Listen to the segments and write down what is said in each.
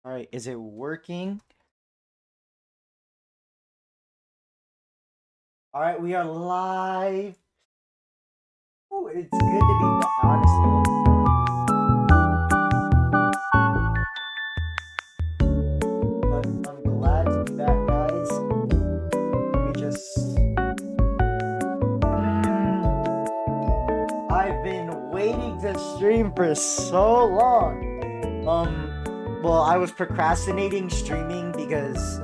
All right, is it working? All right, we are live. Oh, it's good to be back, honestly. But I'm glad to be back, guys. Let me just. I've been waiting to stream for so long. Well, I was procrastinating streaming because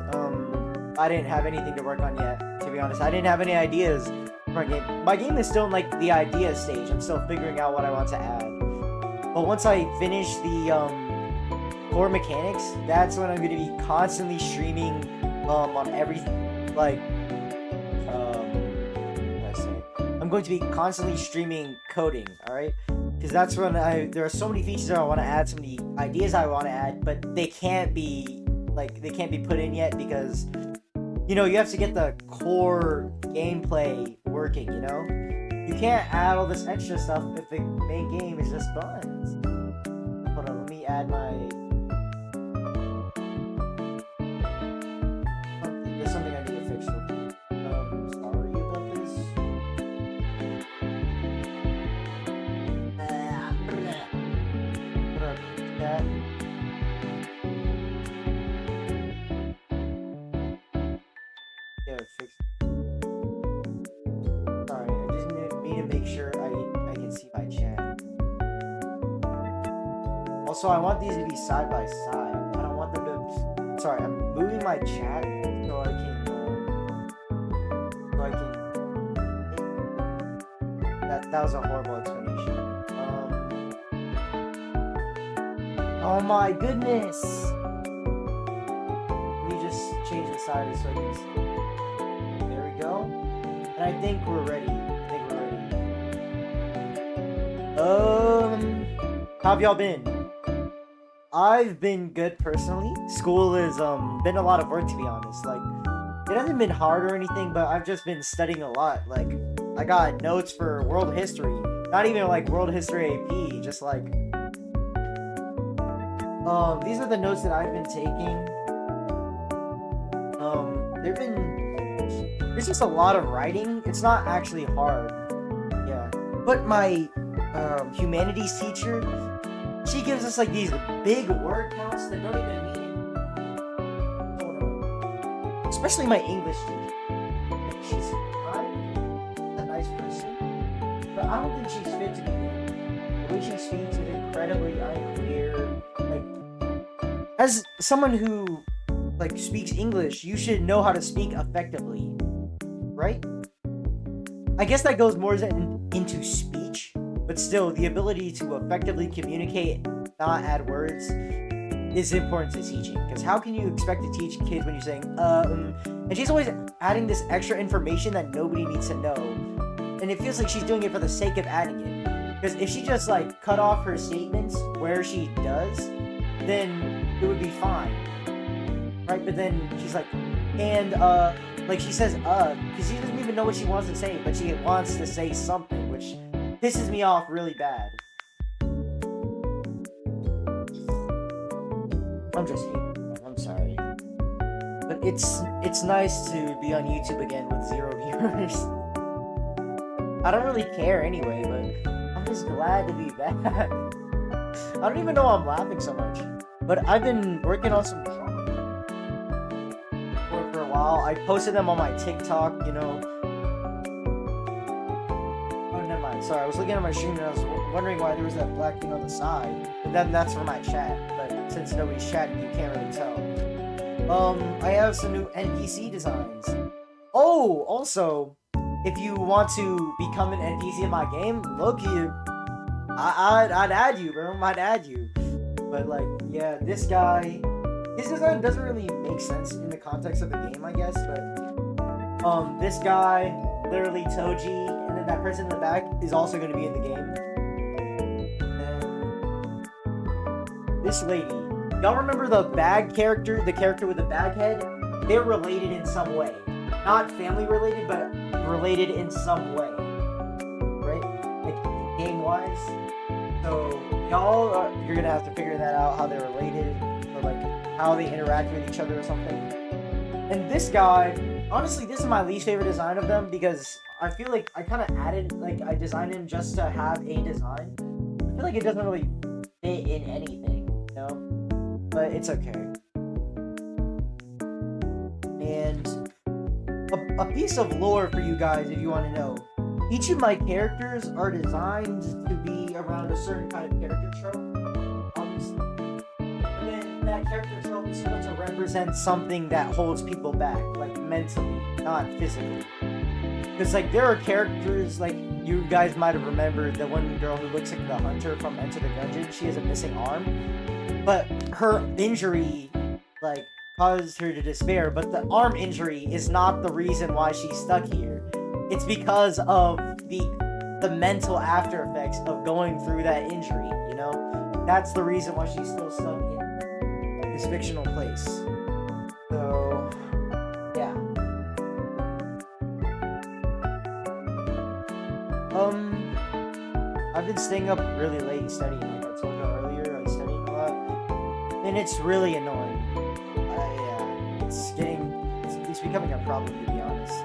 I didn't have anything to work on yet. To be honest, I didn't have any ideas for my game. My game is still in like the idea stage. I'm still figuring out what I want to add. But once I finish the core mechanics, that's when I'm going to be constantly streaming on everything. Like, what did I say? I'm going to be constantly streaming coding. All right. Because that's when there are so many features I want to add, so many ideas I want to add, but they can't be put in yet because you have to get the core gameplay working. You can't add all this extra stuff if the main game is just buttons. Hold on, let me add my. There's something I need to fix. Sorry about this. That. Yeah, fix. Sorry, I just need to make sure I can see my chat. Also, I want these to be side by side. I don't want them to. Sorry, I'm moving my chat so I can. That was a horrible explanation. Oh my goodness! Let me just change the side so I can see. There we go. And I think we're ready. How have y'all been? I've been good personally. School has been a lot of work, to be honest. Like, it hasn't been hard or anything, but I've just been studying a lot. Like, I got notes for world history. Not even like world history AP, just like these are the notes that I've been taking. There's just a lot of writing. It's not actually hard. Yeah. But my humanities teacher, she gives us like these big word counts that don't even mean. Oh no. Especially my English teacher. She's a nice person, but I don't think she's fit to be there. The way she speaks is incredibly unclear. Like, as someone who like speaks English, you should know how to speak effectively, right? I guess that goes more into speech, but still, the ability to effectively communicate, not add words, is important to teaching. Because how can you expect to teach kids when you're saying and she's always adding this extra information that nobody needs to know, and it feels like she's doing it for the sake of adding it. Because if she just like cut off her statements where she does, then it would be fine, right? But then she's like, and like she says because she doesn't even know what she wants to say, but she wants to say something, which pisses me off really bad. I'm just hating. I'm sorry, but it's nice to be on YouTube again with 0 viewers. I don't really care anyway, but I'm just glad to be back. I don't even know why I'm laughing so much, but I've been working on some drawings for a while. I posted them on my TikTok, Oh, never mind. Sorry, I was looking at my stream and I was wondering why there was that black thing on the side. But then that's for my chat. But since nobody's chatting, you can't really tell. I have some new NPC designs. Oh, also, if you want to become an NPC in my game, look here. I'd add you, bro. I'd add you. But like, yeah, this guy, his design doesn't really make sense in the context of the game, I guess. But this guy, literally Toji, and then that person in the back is also going to be in the game. And this lady, y'all remember the bag character, the character with the bag head? They're related in some way. Not family related, but related in some way, right? Like game-wise. So y'all, you're gonna have to figure that out, how they're related. Or like, how they interact with each other or something. And this guy, honestly, this is my least favorite design of them because I feel like I kind of added, like, I designed him just to have a design. I feel like it doesn't really fit in anything, you know? But it's okay. And a piece of lore for you guys, if you want to know. Each of my characters are designed to be around a certain kind of character trope, obviously. And then that character trope is supposed to represent something that holds people back, like mentally, not physically. Because, like, there are characters, like, you guys might have remembered the one girl who looks like the hunter from Enter the Gungeon. She has a missing arm. But her injury, like, caused her to despair. But the arm injury is not the reason why she's stuck here. It's because of the mental after effects of going through that injury, you know? That's the reason why she's still stuck in this fictional place. So, yeah. I've been staying up really late studying. Like I told you earlier, I was studying a lot. And it's really annoying. It's becoming a problem, to be honest.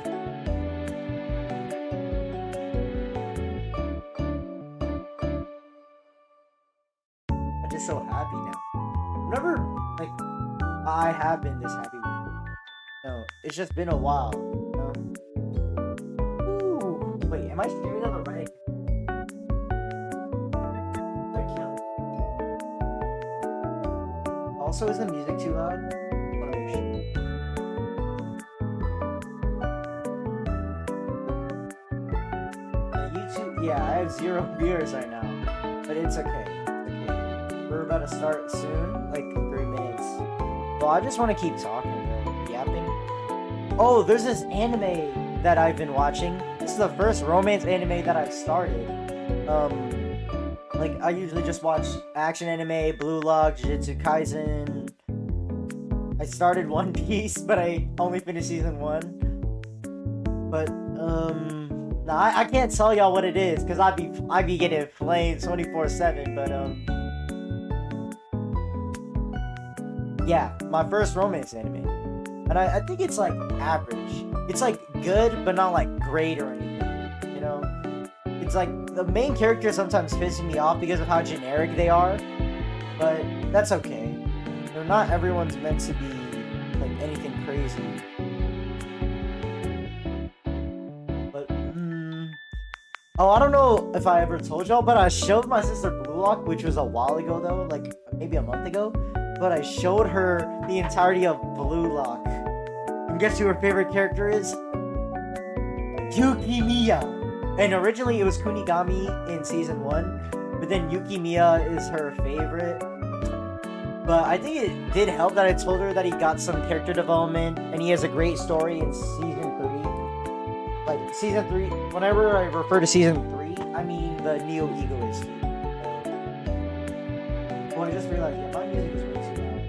I'm just so happy now. Whenever, like, I have been this happy with you. No, it's just been a while. Ooh, wait, am I streaming on the right? Also, is the music too loud? I wanna make sure. YouTube, yeah, I have 0 viewers right now, but it's okay. It's okay. We're about to start soon, like 3 minutes. Well, I just want to keep talking, though, yapping. Oh, there's this anime that I've been watching. This is the first romance anime that I've started. Like, I usually just watch action anime, Blue Lock, Jujutsu Kaisen. I started One Piece, but I only finished season 1. But, nah, I can't tell y'all what it is, because I'd be getting flamed 24/7, but, yeah, my first romance anime. And I think it's, like, average. It's, like, good, but not, like, great or anything, you know? It's like, the main characters sometimes piss me off because of how generic they are, but that's okay. You know, not everyone's meant to be, like, anything crazy. But, oh, I don't know if I ever told y'all, but I showed my sister Blue Lock, which was a while ago, though, like, maybe a month ago, but I showed her the entirety of Blue Lock. And guess who her favorite character is? Yukimiya! And originally it was Kunigami in season 1, but then Yukimiya is her favorite. But I think it did help that I told her that he got some character development, and he has a great story in season 3. Like, season 3, whenever I refer to season 3, I mean the neo-egoist. Well, I just realized, yeah, my music is way too loud.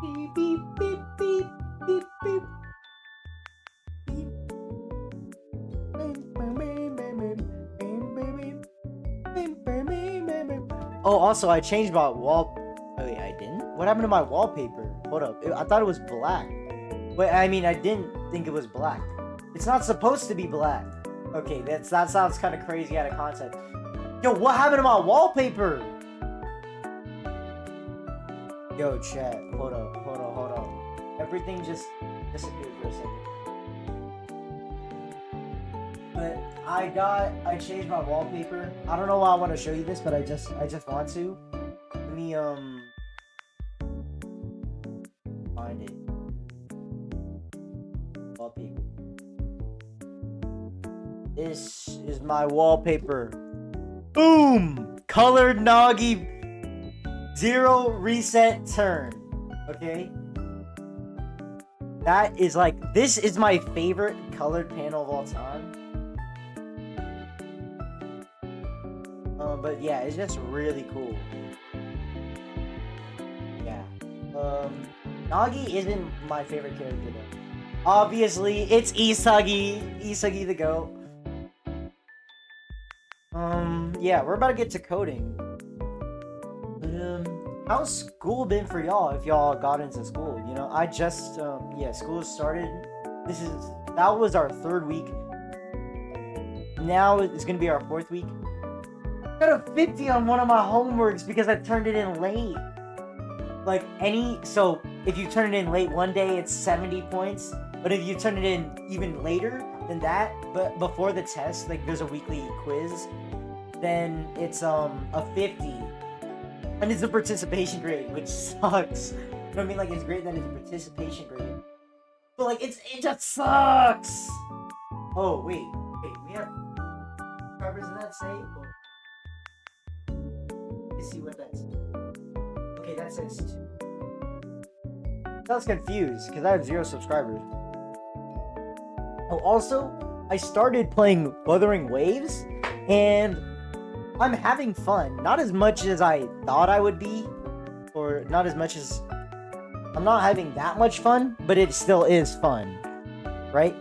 Beep, beep, beep, beep. Beep, beep. Oh, also, I changed my wall. Oh, wait, I didn't? What happened to my wallpaper? Hold up. I thought it was black. Wait, I mean, I didn't think it was black. It's not supposed to be black. Okay, that sounds kind of crazy out of context. Yo, what happened to my wallpaper? Yo, chat. Hold up. Everything just disappeared for a second. But I changed my wallpaper. I don't know why I want to show you this, but I just want to. Let me find it. Wallpaper. This is my wallpaper. Boom! Colored Nagi 0 reset turn. Okay? That is like, this is my favorite colored panel of all time. But yeah, it's just really cool. Yeah. Nagi isn't my favorite character though. Obviously, it's Isagi. Isagi the GOAT. Yeah, we're about to get to coding. But, how's school been for y'all if y'all got into school? You know, I just, yeah, school has started. That was our 3rd week. Now it's gonna be our 4th week. Got a 50 on one of my homeworks because I turned it in late. Like, so if you turn it in late one day, it's 70 points. But if you turn it in even later than that, but before the test, like there's a weekly quiz, then it's a 50. And it's a participation grade, which sucks. You know what I mean? Like, it's great that it's a participation grade. But like it just sucks. Oh wait, we have subscribers in that say? Let's see what that's. Okay, that says 2. I was confused because I have 0 subscribers. Oh, also, I started playing Wuthering Waves, and I'm having fun. Not as much as I thought I would be, or not as much as... I'm not having that much fun, but it still is fun, right?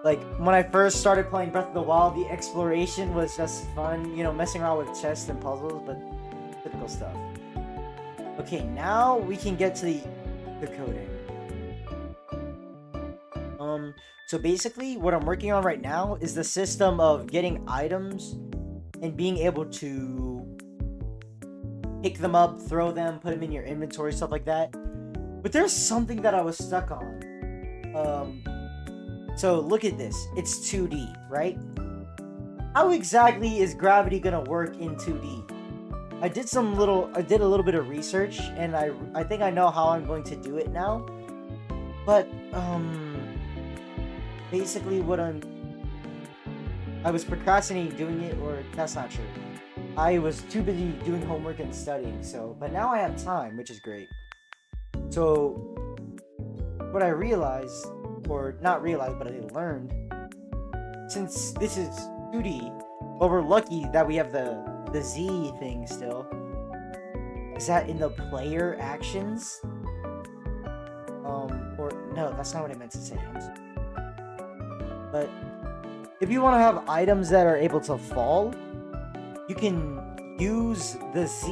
Like, when I first started playing Breath of the Wild, the exploration was just fun, you know, messing around with chests and puzzles, but typical stuff. Okay, now we can get to the coding. So basically, what I'm working on right now is the system of getting items and being able to pick them up, throw them, put them in your inventory, stuff like that. But there's something that I was stuck on. So look at this. It's 2D, right? How exactly is gravity gonna work in 2D? I did a little bit of research, and I think I know how I'm going to do it now. But basically I was procrastinating doing it, or that's not true. I was too busy doing homework and studying, but now I have time, which is great. So what I realized, or not realized, but I learned, since this is 2D, but we're lucky that we have the Z thing still, is that in the player actions, or no, that's not what I meant to say. But if you want to have items that are able to fall, you can use the Z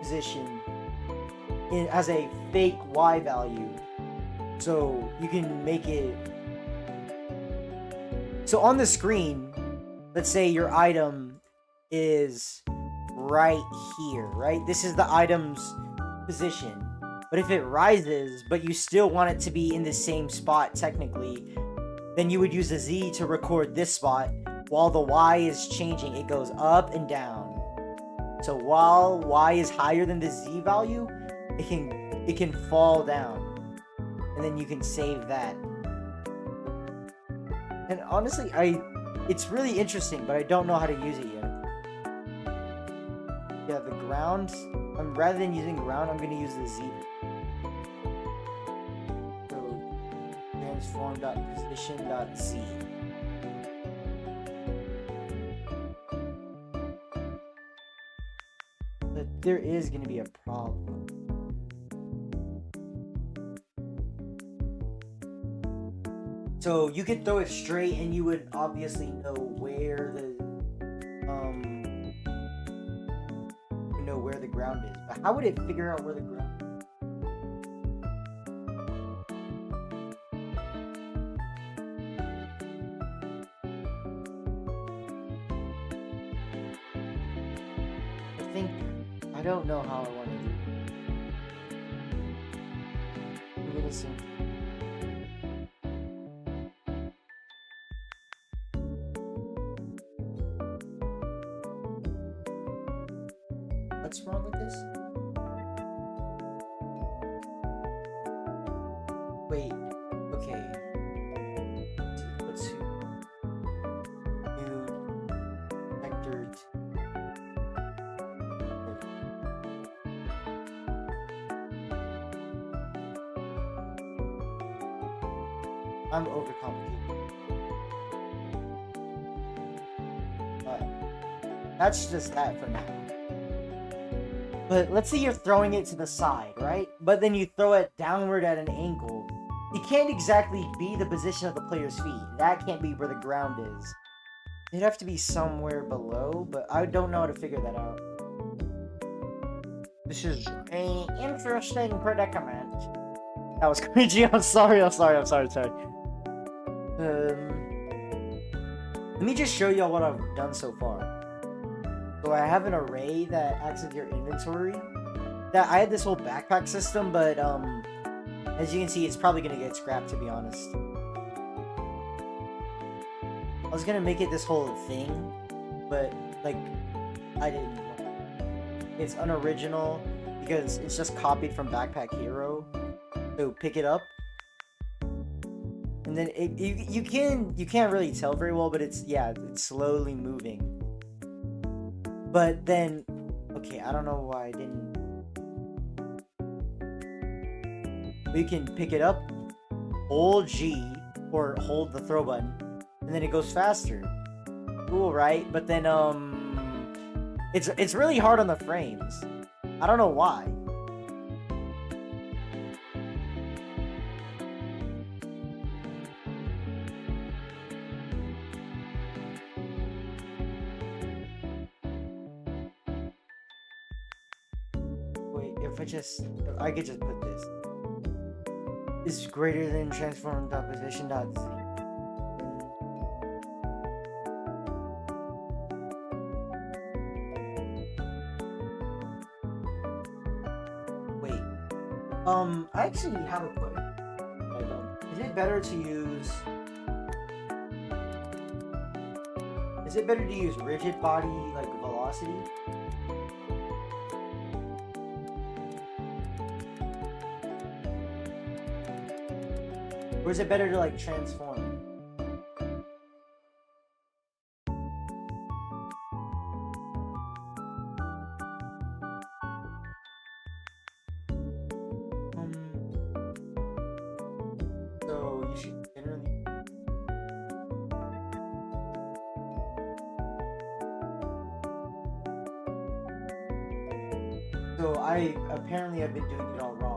position as a fake Y value. So you can make it... So on the screen, let's say your item is right here, right? This is the item's position. But if it rises, but you still want it to be in the same spot technically, then you would use a Z to record this spot. While the Y is changing, it goes up and down. So while Y is higher than the Z value, it can fall down, and then you can save that. And honestly, it's really interesting, but I don't know how to use it yet. Yeah, the ground. Rather than using ground, I'm gonna use the Z. So transform.position.z. But there is gonna be a problem. So you could throw it straight, and you would obviously know where the ground is. But how would it figure out where the ground is? I don't know how I want to do it. I'm gonna see. What's wrong with this? Wait, okay. Let's see. New vector. I'm overcomplicating. But that's just that for now. But let's say you're throwing it to the side, right? But then you throw it downward at an angle. It can't exactly be the position of the player's feet. That can't be where the ground is. It'd have to be somewhere below, but I don't know how to figure that out. This is an interesting predicament. That was cringy. I'm sorry. Let me just show y'all what I've done so far. So I have an array that acts as your inventory. That I had this whole backpack system, but as you can see, it's probably gonna get scrapped, to be honest. I was gonna make it this whole thing, but like I didn't. It's unoriginal because it's just copied from Backpack Hero. So pick it up, and then you can't really tell very well, but it's slowly moving. But then, okay, I don't know why I didn't. You can pick it up, hold G, or hold the throw button, and then it goes faster. Cool, right? But then it's really hard on the frames. I don't know why. Wait, I could just put this. Is greater than transform.position.z. Wait. I actually have a question. Is it better to use rigid body like velocity? Or is it better to like transform? So you should generally. So I apparently have been doing it all wrong.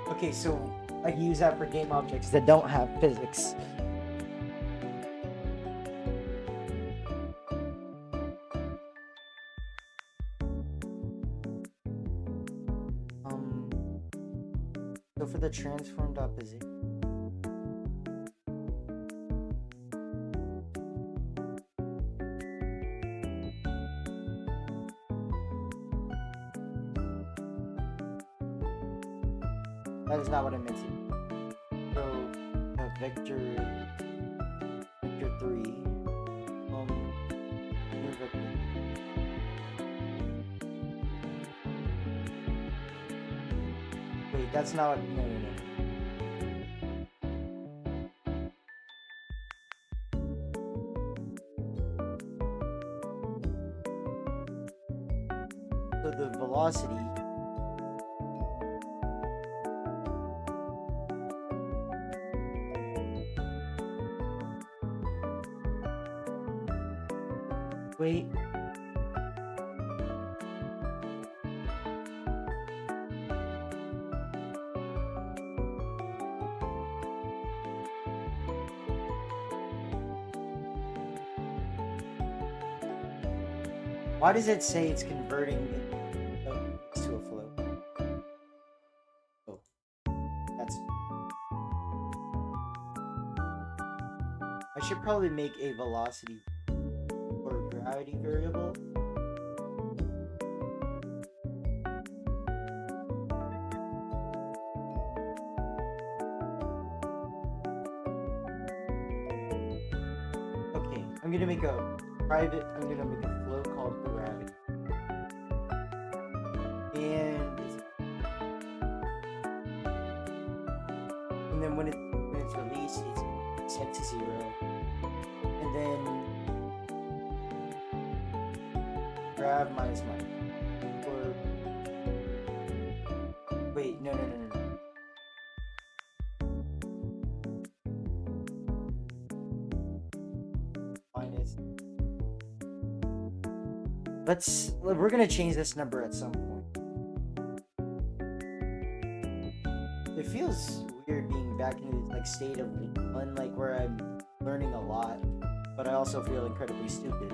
Okay, so I can use that for game objects that don't have physics. So for the transformed opposition. That is not what I meant to. So vector 3. New vector. Wait, that's not. No. So the velocity. Wait. Why does it say it's converting it to a float? Oh, that's. I should probably make a velocity or gravity variable. Okay, I'm gonna make a float called gravity. And then when it's released, it's set to 0. And then grav minus minus. Or wait, no. Minus. we're gonna change this number at some point. It feels weird being back in this like state of fun, like where I'm learning a lot, but I also feel incredibly stupid.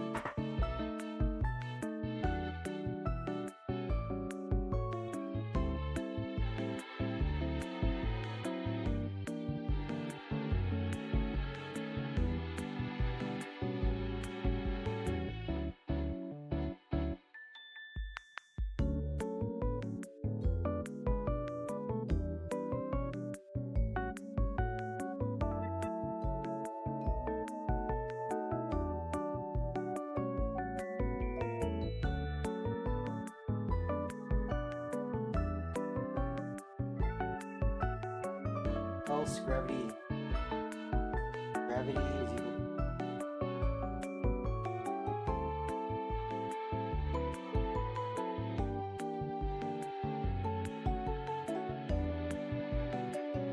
Else gravity is equal.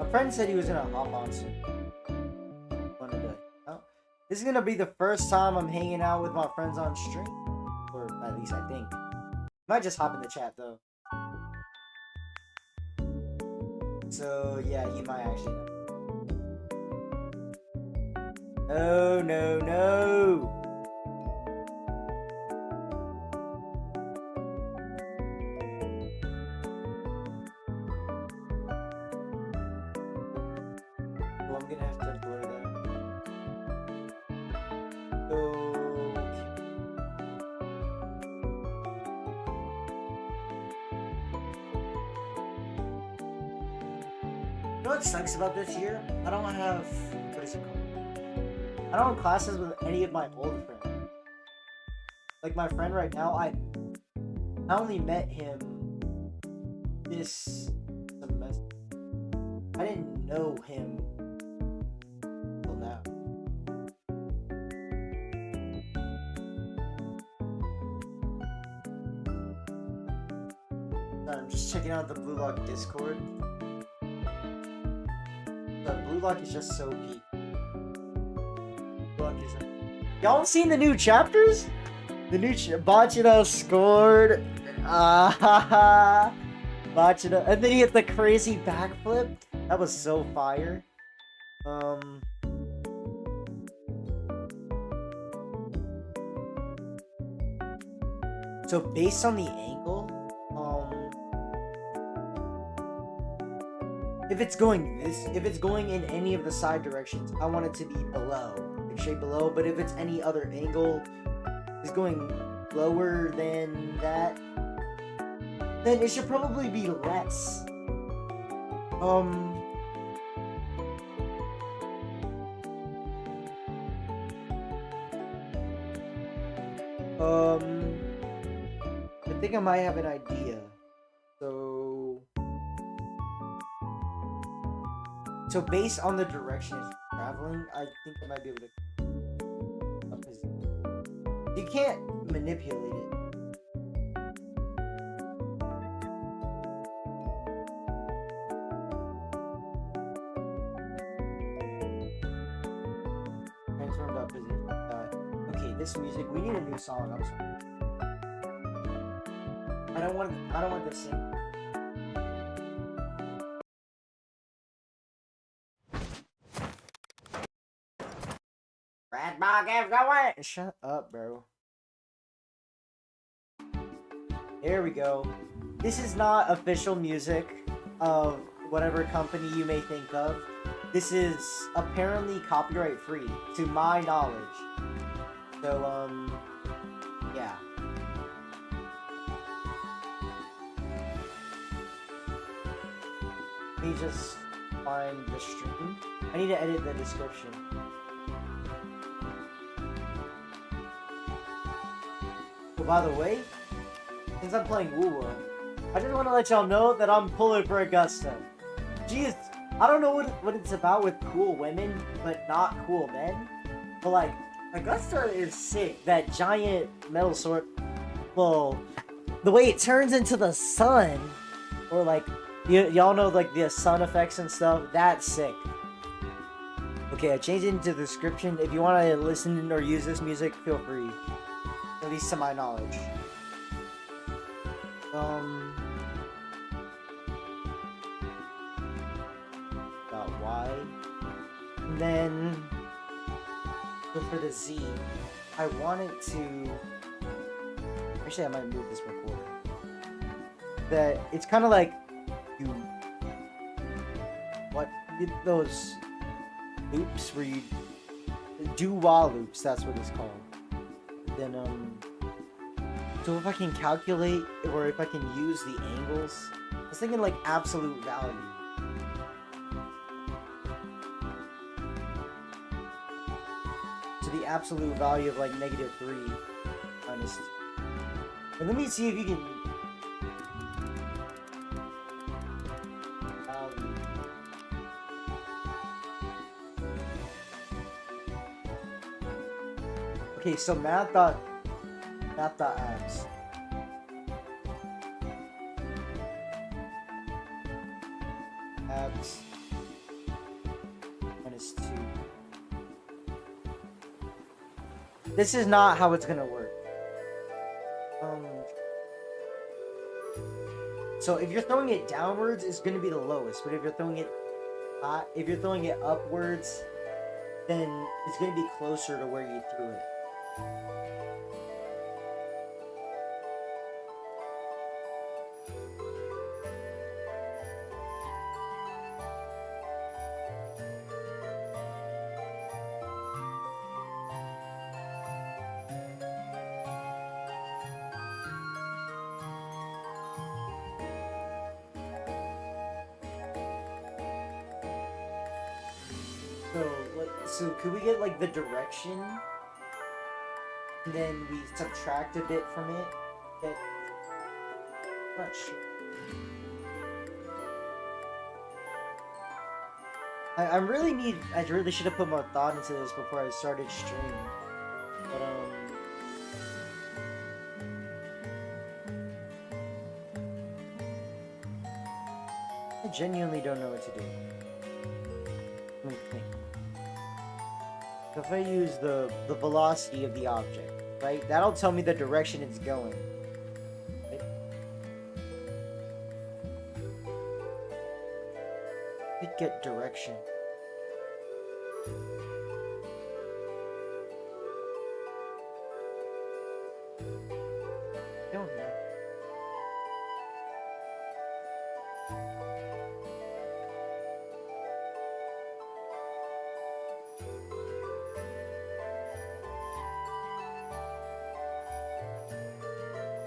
A friend said he was gonna hop on soon. This is gonna be the first time I'm hanging out with my friends on stream, or at least I think. Might just hop in the chat though. So yeah, he might actually know. No. Well, I'm gonna have to blur that. You know what sucks about this year? I don't have, what is it called? I don't have classes with any of my old friends. Like my friend right now, I only met him this semester. I didn't know him until now. I'm just checking out the Blue Lock Discord. The Blue Lock is just so peak. Y'all seen the new chapters? The new Bachino scored. Bachino, and then he hit the crazy backflip. That was so fire. So based on the angle, if it's going in any of the side directions, I want it to be below, like straight below. But if it's any other angle, is going lower than that, then it should probably be less. I think I might have an idea. So based on the direction it's traveling, I think I might be able to. You can't manipulate it. Transformed up position. Okay, this music. We need a new song. I'm sorry. I don't want to sing. Red ball gives away. Shut up, bro. Here we go. This is not official music of whatever company you may think of. This is apparently copyright free, to my knowledge. So, yeah. Let me just find the stream. I need to edit the description. Oh, by the way, since I'm playing Woo-Woo, I just want to let y'all know that I'm pulling for Augusta. Jeez, I don't know what it's about with cool women, but not cool men. But like, Augusta is sick. That giant metal sword, well, the way it turns into the sun, or like, y'all know like the sun effects and stuff, that's sick. Okay, I changed it into the description. If you want to listen or use this music, feel free. At least to my knowledge. Um, dot y, and then so for the z, I want it to. Actually, I might move this before. That it's kind of like you. What those loops where you do while loops? That's what it's called. Then so if I can calculate or if I can use the angles, I was thinking like absolute value. So the absolute value of like -3 minus. And let me see if you can. Okay, so math.abs. Abs minus 2. This is not how it's gonna work. So if you're throwing it downwards, it's gonna be the lowest. But if you're throwing it upwards, then it's gonna be closer to where you threw it. So could we get like the direction, and then we subtract a bit from it? I'm not sure. I really should have put more thought into this before I started streaming. But I genuinely don't know what to do. Let me think. So if I use the velocity of the object, right? That'll tell me the direction it's going. Right? Could get direction. I don't know.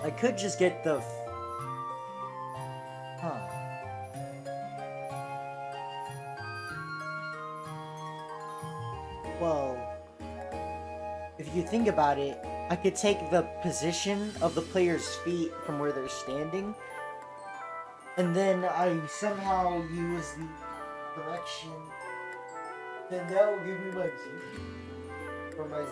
I could just get the. Well, if you think about it, I could take the position of the player's feet from where they're standing, and then I somehow use the direction. Then that will give me my z. For my z.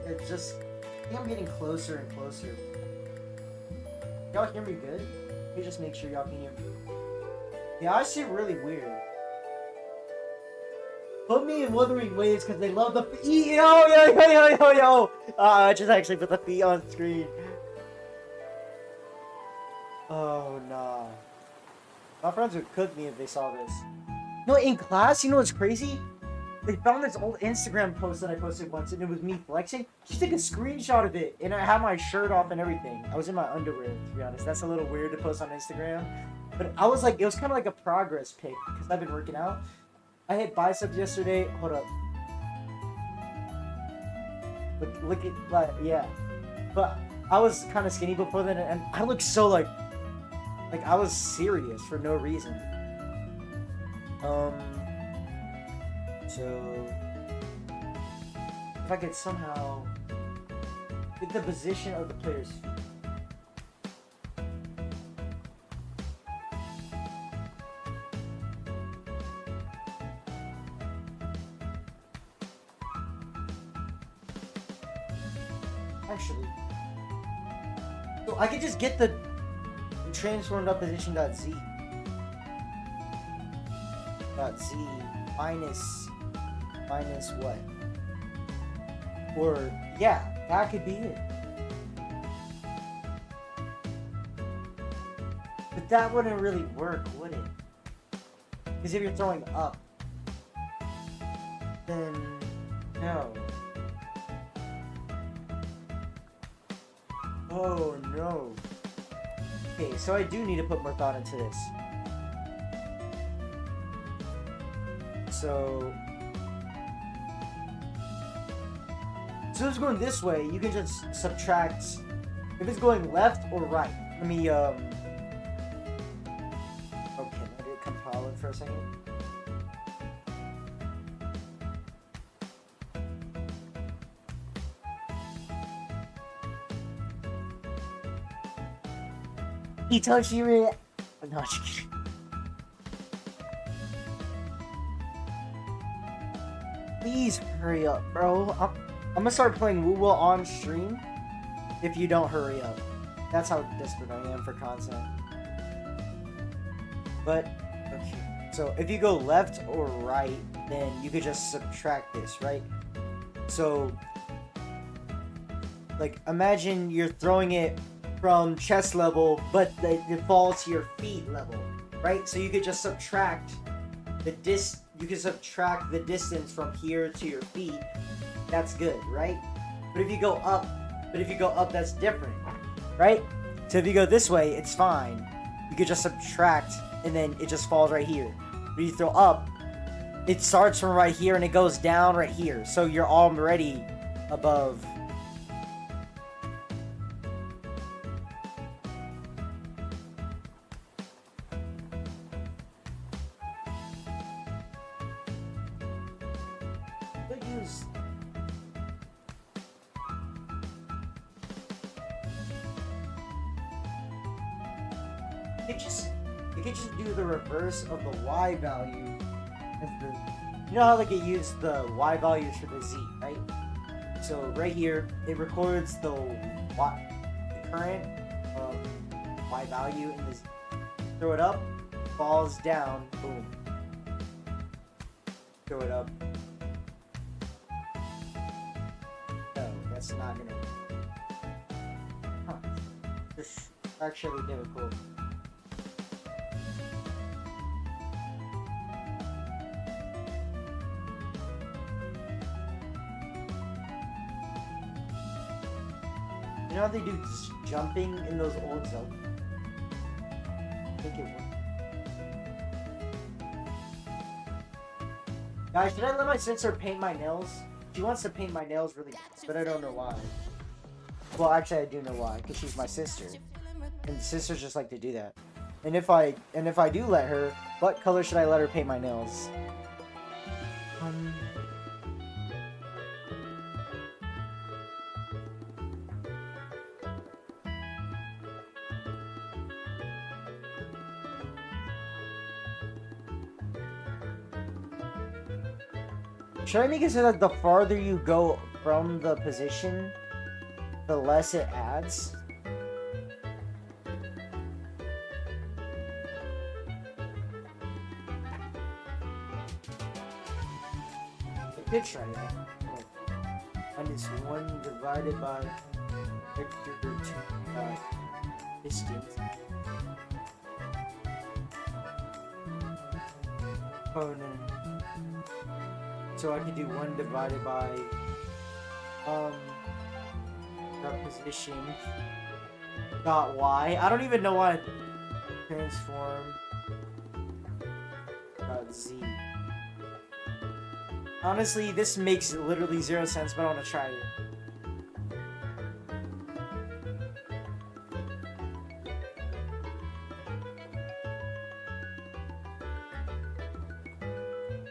It's just, I think I'm getting closer and closer. Y'all hear me good? Let me just make sure y'all can hear me. Yeah, I see really weird. Put me in Wuthering Waves because they love the feet. Yo. I just actually put the feet on screen. Oh, nah. My friends would cook me if they saw this. No, in class, you know what's crazy? They found this old Instagram post that I posted once, and it was me flexing. She took a screenshot of it, and I had my shirt off and everything. I was in my underwear, to be honest. That's a little weird to post on Instagram. But I was like, it was kind of like a progress pic, because I've been working out. I hit biceps yesterday. Hold up. Look at, like, yeah. But I was kind of skinny before then, and I looked so, like I was serious for no reason. So, if I could somehow get the position of the player's feet. Actually, so I could just get the transformed up position dot z minus what? Or yeah, that could be it. But that wouldn't really work, would it? Because if you're throwing up, then no. Oh no. Okay, so I do need to put more thought into this. So if it's going this way, you can just subtract. If it's going left or right, let me okay, let it compile it for a second. Itoshiri. I'm not kidding. Please hurry up, bro. I'm gonna start playing Woo on stream if you don't hurry up. That's how desperate I am for content. But, okay. So, if you go left or right, then you could just subtract this, right? So, like, imagine you're throwing it from chest level, but it falls to your feet level, right? So you could just subtract you can subtract the distance from here to your feet. That's good, right? But if you go up, that's different, right? So if you go this way, it's fine. You could just subtract, and then it just falls right here. But you throw up, it starts from right here, and it goes down right here. So you're already above. You could just do the reverse of the y value. You know how like it used the y values for the z, right? So right here, it records the current y value in the z. Throw it up, falls down, boom. Throw it up. No, that's not gonna work. Huh. This is actually difficult. You know how they do jumping in those old Zelda? Make it work. Guys, should I let my sister paint my nails? She wants to paint my nails really bad, but I don't know why. Well, actually, I do know why, because she's my sister, and sisters just like to do that. And if I do let her, what color should I let her paint my nails? Should I make it so that the farther you go from the position, the less it adds? I could try that. Minus 1 divided by vector 2 distance. Oh no. So I can do 1 divided by position dot y. I don't even know why transform dot z. Honestly, this makes literally 0 sense, but I want to try it.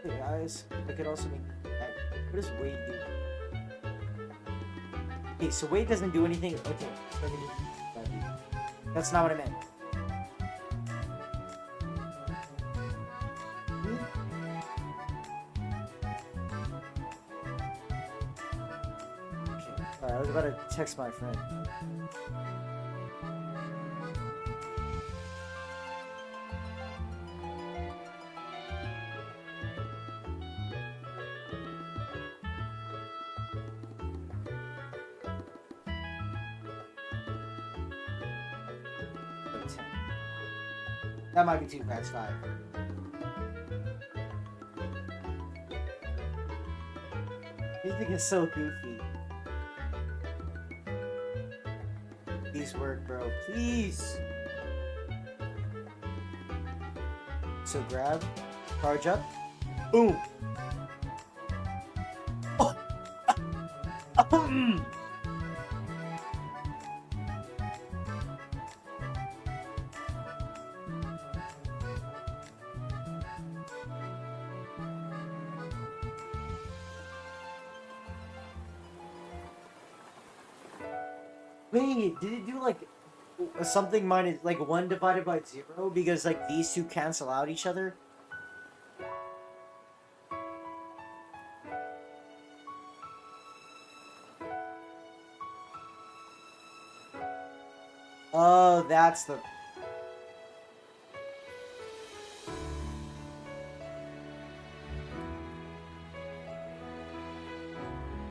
Hey guys, I could also make that. What does weight do? Okay, so weight doesn't do anything. Okay, so that's not what I meant. Sorry, I was about to text my friend. That might be too fast. 5. Music is so goofy. Please work, bro. Please. So grab, charge up, boom. Oh. Wait, did it do like something minus like 1 divided by 0 because like these two cancel out each other? Oh, that's the...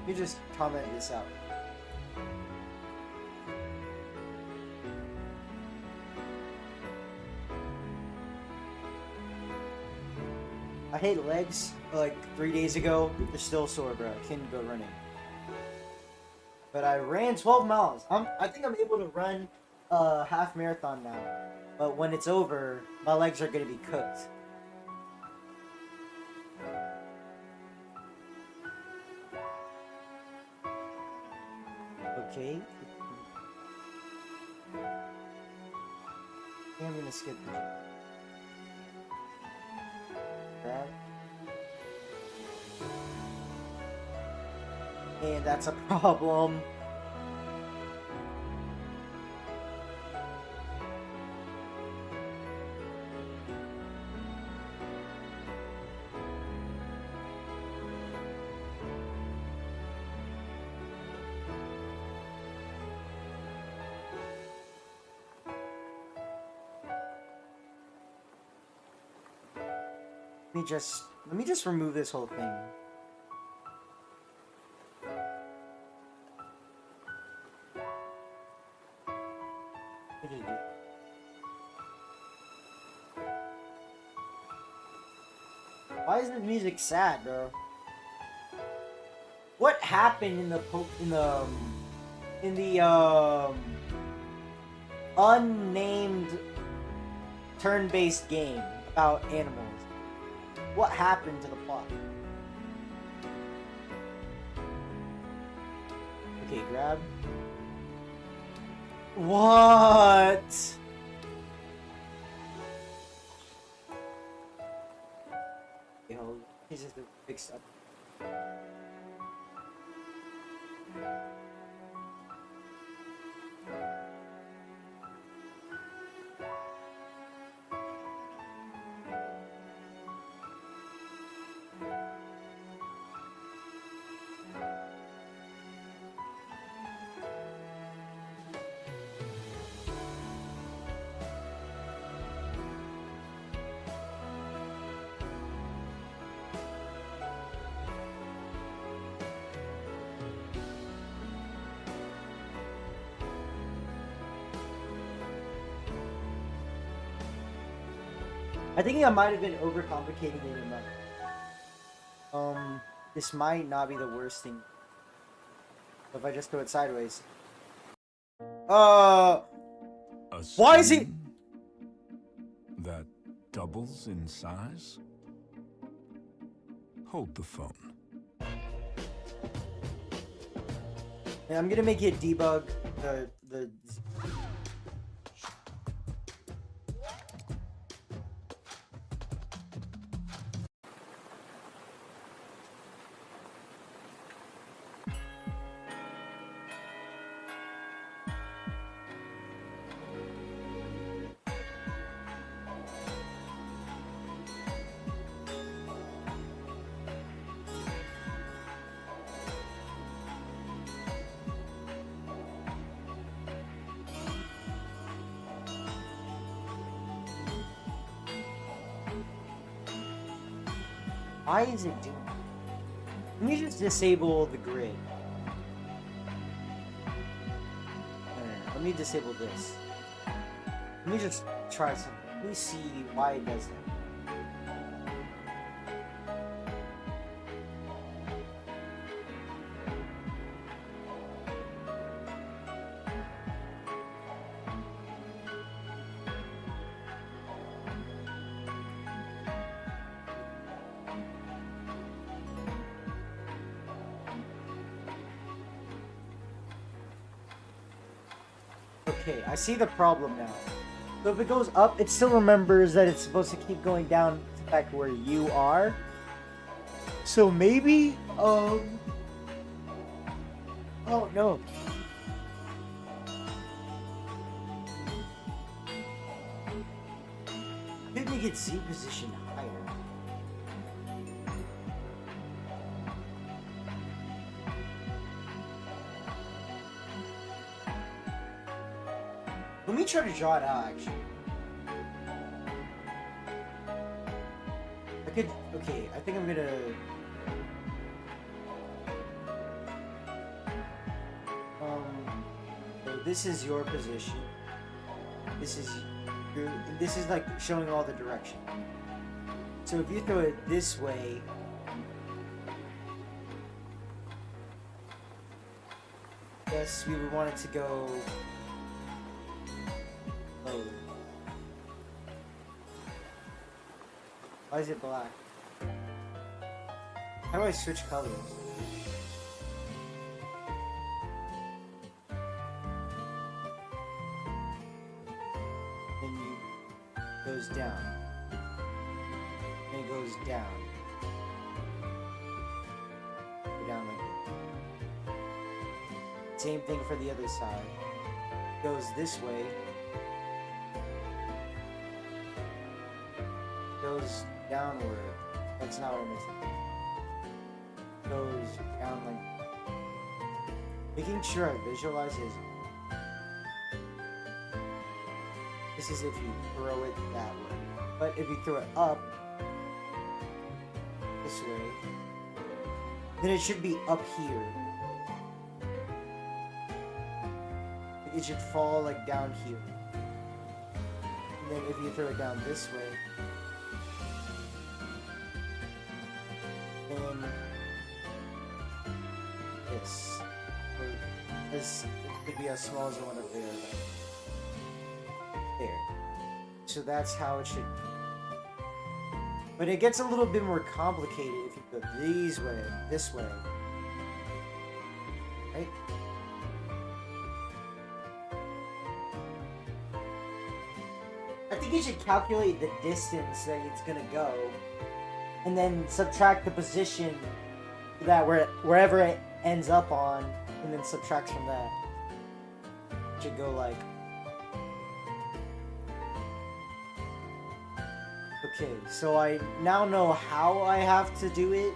You just comment this out. I hate legs. Like 3 days ago, they're still sore, bro. I can't go running. But I ran 12 miles. I think I'm able to run a half marathon now. But when it's over, my legs are gonna be cooked. Okay. I'm gonna skip the gym. Grab. And that's a problem. Let me just remove this whole thing. Why is the music sad, bro? What happened in the unnamed turn-based game about animals? What happened to the plot? Okay, grab. What? Okay, hold on. This is the fix up. I think I might have been overcomplicating it enough. This might not be the worst thing. If I just throw it sideways. Why is he... that doubles in size? Hold the phone. Yeah, I'm gonna make it debug the Why is it doing that? Let me just disable the grid. No. Let me disable this. Let me just try something. Let me see why it does that. Okay, I see the problem now. So if it goes up, it still remembers that it's supposed to keep going down back where you are. So maybe, oh no. Maybe get Z position higher. Let me try to draw it out, actually. Okay, I think I'm gonna... So this is your position. This is like showing all the direction. So if you throw it this way... Yes, we would want it to go... low. Why is it black? How do I switch colors? Then it goes down. Then it goes down. Go down like that. Same thing for the other side. Goes this way. Goes downward. That's not what I meant to do. Goes down like... Making sure I visualize his... This is if you throw it that way. But if you throw it up... this way... then it should be up here. It should fall like down here. And then if you throw it down this way... then... this could be as small as the one up there. There. So that's how it should be. But it gets a little bit more complicated if you go this way. Right? I think you should calculate the distance that it's gonna go, and then subtract the position that wherever it ends up on, and then subtract from that. It should go like... Okay, so I now know how I have to do it,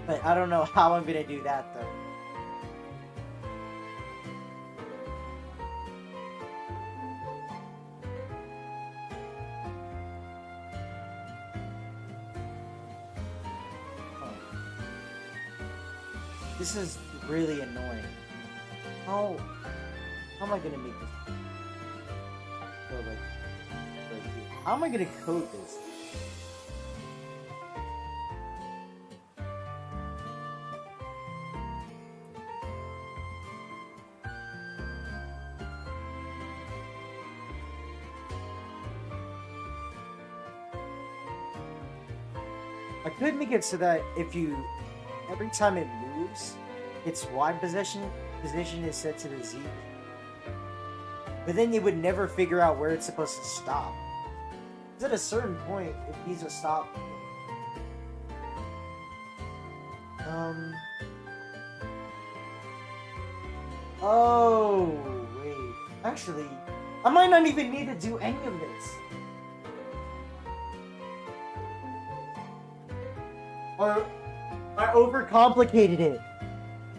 but I don't know how I'm gonna do that though. This is really annoying. How am I gonna make this? Go like right here. How am I gonna code this? I could make it so that every time it moves, its Y position is set to the Z. But then you would never figure out where it's supposed to stop. Because at a certain point, it needs to stop. Oh, wait. Actually, I might not even need to do any of this. Or I overcomplicated it.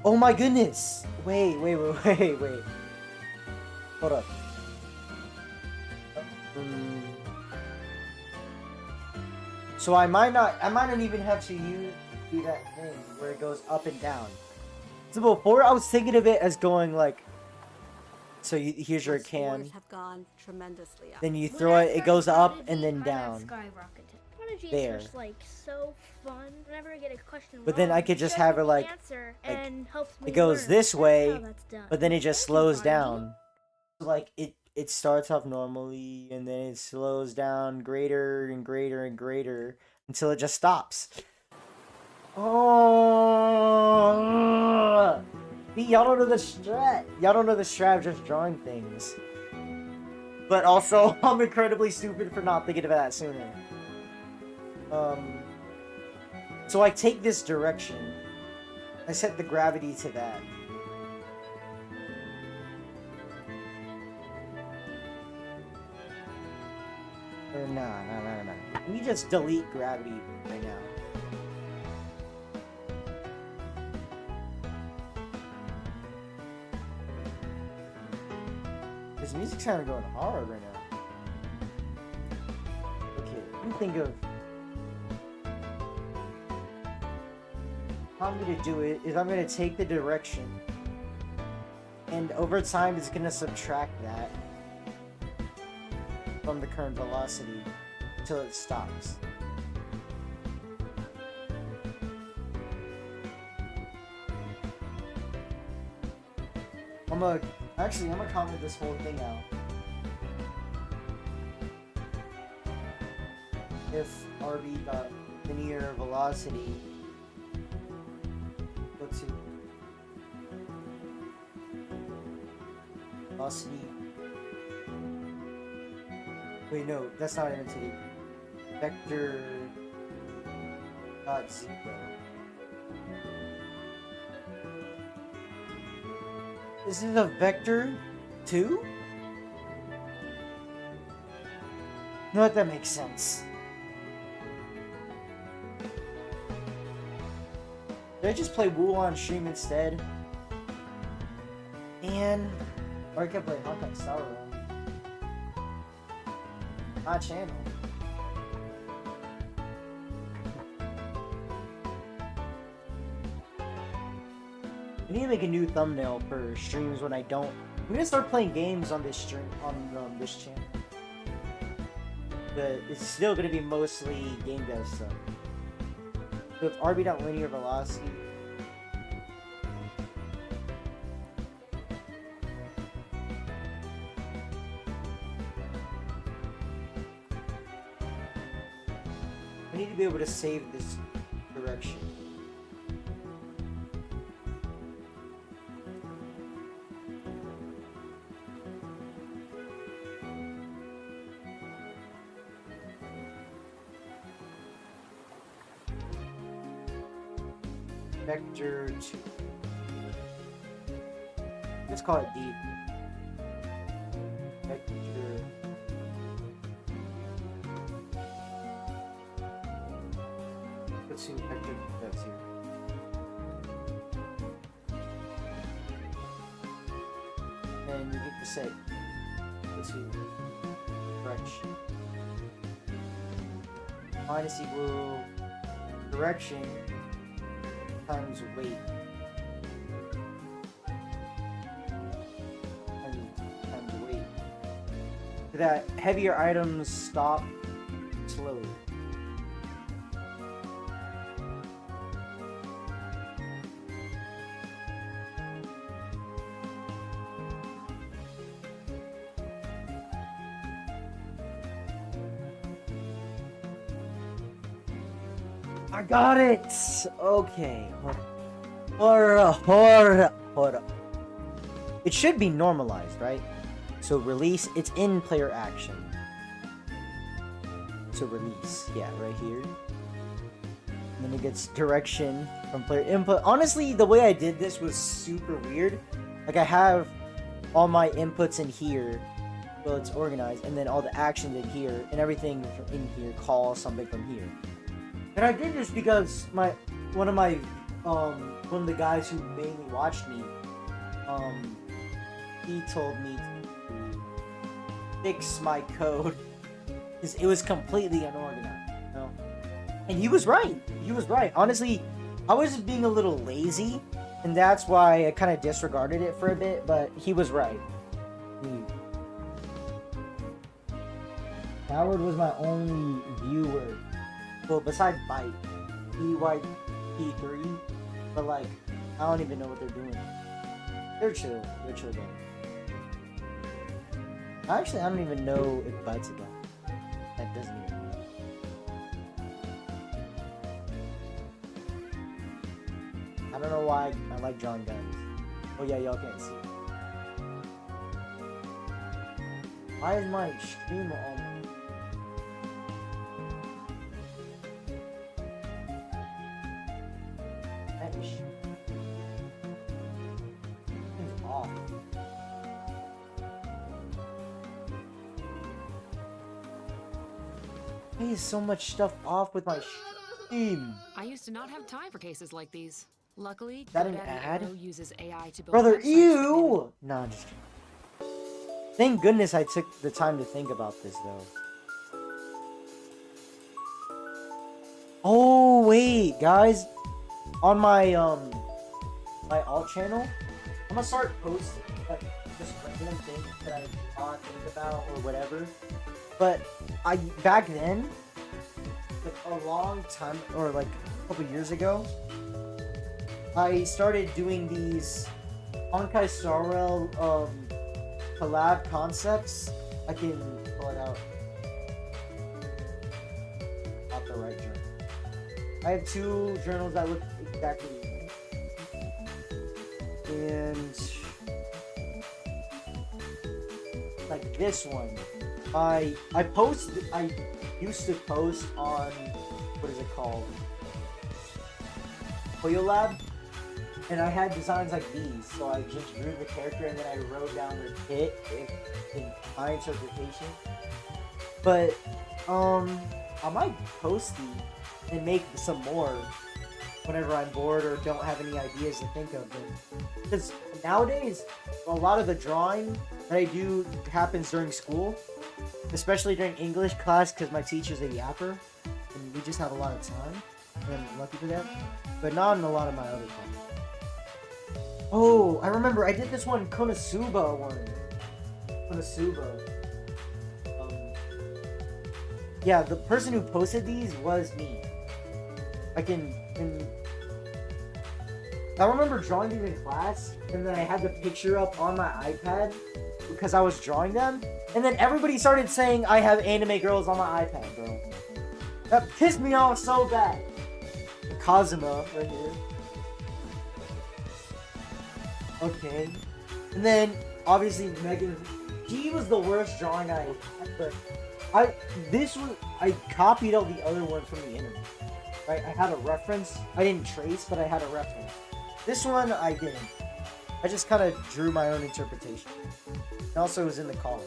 Oh my goodness. Wait. Hold up. So I might not even have to do that thing where it goes up and down. So before I was thinking of it as going like, so here's your can, have gone tremendously up. then you When throw I it, it started goes up Prodigy, and then I got down. skyrocketed. Prodigy There. is just like so fun. Whenever I get a question But then wrong, I could just it shows have me her the like answer and helps me it goes learn. this That's way, how that's done. but then it just Thank you, slows Prodigy. down. Like it starts off normally and then it slows down greater and greater and greater until it just stops. Oh, see, y'all don't know the strat. Y'all don't know the strat of just drawing things. But also, I'm incredibly stupid for not thinking of that sooner. So I take this direction. I set the gravity to that. Or no. Let me just delete gravity right now. This music's kind of going hard right now. Okay, let me think of how I'm gonna do it. Is I'm gonna take the direction, and over time it's gonna subtract that from the current velocity until it stops. I'm gonna comment this whole thing out. If RB got linear velocity, let's see. Velocity. Wait, no, that's not imitated. Vector dot 0. This is a vector 2? No, that makes sense. Did I just play Woo on stream instead? And or I could play Honkai Star Rail. My channel. I need to make a new thumbnail for streams when I don't. I'm gonna start playing games on this stream on this channel, but it's still gonna be mostly game dev stuff. So if RB dot linear velocity. I need to be able to save this direction. Vector 2. Let's call it D. Vector. Let's see what vector that's here. And you get to say, let's see, direction. Minus equal direction times weight. Times weight. So that heavier items stop slowly. I got it! Okay. Hold up. It should be normalized, right? So release, it's in player action. So release, yeah, right here. And then it gets direction from player input. Honestly, the way I did this was super weird. Like I have all my inputs in here, well it's organized, and then all the actions in here, and everything in here calls something from here. And I did this because one of the guys who mainly watched me, he told me to fix my code because it was completely unorganized, you know? And he was right. He was right. Honestly, I was just being a little lazy, and that's why I kind of disregarded it for a bit, but he was right. Howard was my only viewer. Well, besides Bite, EYP3, but like, I don't even know what they're doing. They're chill. They're chill though. Actually, I don't even know if Bite's a guy. That doesn't even matter. I don't know why I like drawing guys. Oh yeah, y'all can't see. Why is my stream on? That is off. Why is so much stuff off with my stream? I used to not have time for cases like these. Luckily, That an GoDaddy ad? Arrow uses AI to build Brother, websites that ew! Nah, I'm just kidding. Thank goodness I took the time to think about this, though. Oh, wait, guys. On my, my alt channel, I'm gonna start posting, like, just random things that I think about or whatever. But back then, like, a long time, or like a couple years ago, I started doing these Honkai Star Rail collab concepts. I can pull it out. Not the right journal. I have two journals that look exactly the same. And like this one. I used to post on, what is it called? Koyo Lab. And I had designs like these, so I just drew the character and then I wrote down the kit in my interpretation. But, I might post these and make some more whenever I'm bored or don't have any ideas to think of. Because nowadays, a lot of the drawing that I do happens during school, especially during English class because my teacher's a yapper and we just have a lot of time. And I'm lucky for that. But not in a lot of my other classes. Oh, I remember I did this one Konosuba one. Konosuba. Yeah, the person who posted these was me. I remember drawing these in class, and then I had the picture up on my iPad because I was drawing them, and then everybody started saying I have anime girls on my iPad, bro. That pissed me off so bad. Kazuma right here. Okay. And then, obviously, Megan, she was the worst drawing I had, but I copied all the other ones from the internet. Right? I had a reference. I didn't trace, but I had a reference. This one, I didn't. I just kind of drew my own interpretation. And also, it was in the column.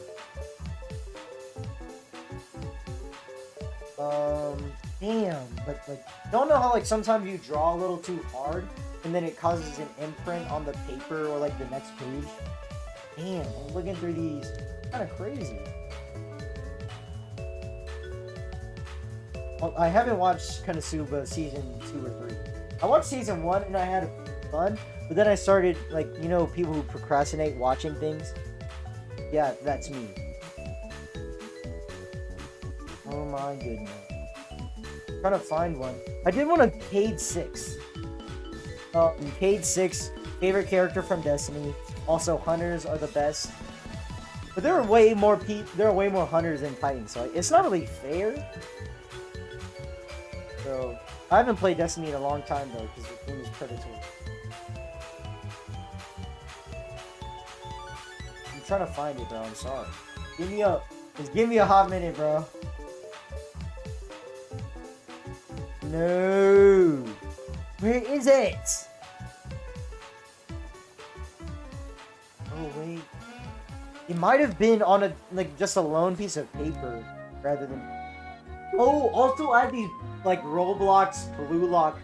Damn, but like, don't know how like sometimes you draw a little too hard and then it causes an imprint on the paper or like the next page. Damn, I'm looking through these. Kind of crazy. Well, I haven't watched Konosuba season 2 or 3. I watched season 1 and I had fun, but then I started like, you know, people who procrastinate watching things. Yeah, that's me. Oh my goodness. I'm trying to find one. I did one on Cade 6. Cade 6, favorite character from Destiny. Also, hunters are the best. But there are way more hunters than fighting, so it's not really fair. So, I haven't played Destiny in a long time though, because the game is predatory. I'm trying to find it, bro. I'm sorry. Just give me a hot minute, bro. No. Where is it? Oh wait. It might have been on a just a lone piece of paper rather than. Oh, also I have these like Roblox Blue Lock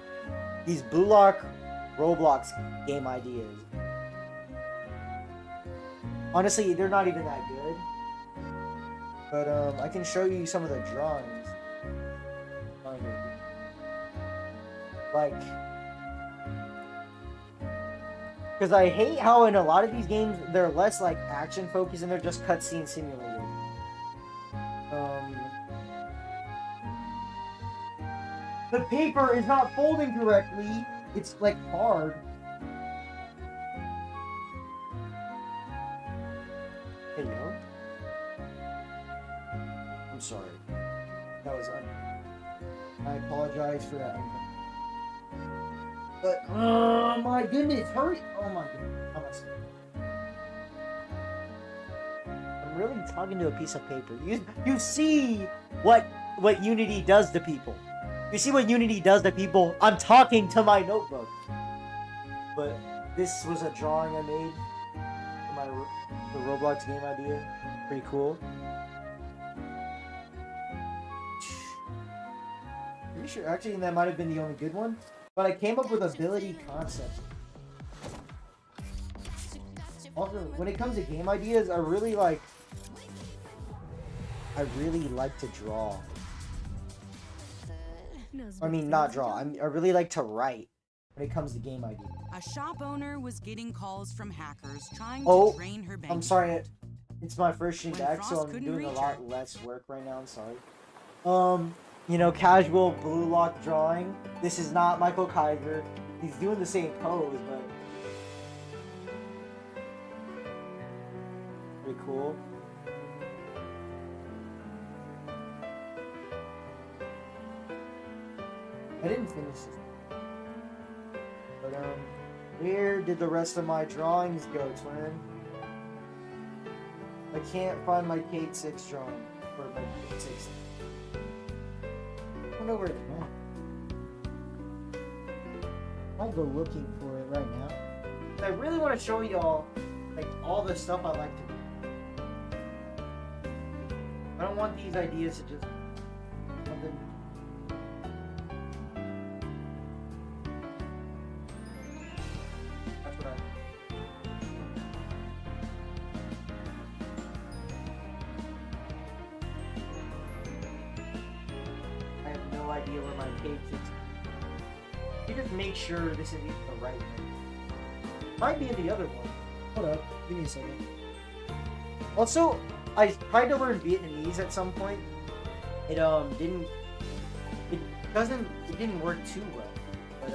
Roblox game ideas. Honestly, they're not even that good. But I can show you some of the drawings. like, because I hate how in a lot of these games they're less like action focused and they're just cutscene simulated. The paper is not folding correctly. It's like hard. Hey, yo. I'm sorry. That was I apologize for that. But oh my goodness, hurry! Oh my goodness, how much? I'm really talking to a piece of paper. You see what Unity does to people. You see what Unity does to people. I'm talking to my notebook. But this was a drawing I made for the Roblox game idea. Pretty cool. Pretty sure, actually, that might have been the only good one. But I came up with ability concepts. Also, when it comes to game ideas, I really like to draw. I mean, not draw. I really like to write when it comes to game ideas. A shop owner was getting calls from hackers trying Oh, to drain her bank. I'm sorry. It's my first stream When back, Frost so I'm couldn't doing a reach lot her. less work right now. I'm sorry. You know, casual blue lock drawing. This is not Michael Kaiser. He's doing the same pose, but pretty cool. I didn't finish this. But, where did the rest of my drawings go, twin? I can't find my Kate 6 drawing. Or my Kate 6. I don't know where it went. I'll go looking for it right now. I really want to show y'all, like, all the stuff I like to do. I don't want these ideas to just... something... That's what I have no idea where my page is. You just make sure this is the right one. Might be in the other one. Hold up, give me a second. Also, I tried to learn Vietnamese at some point. It didn't work too well. But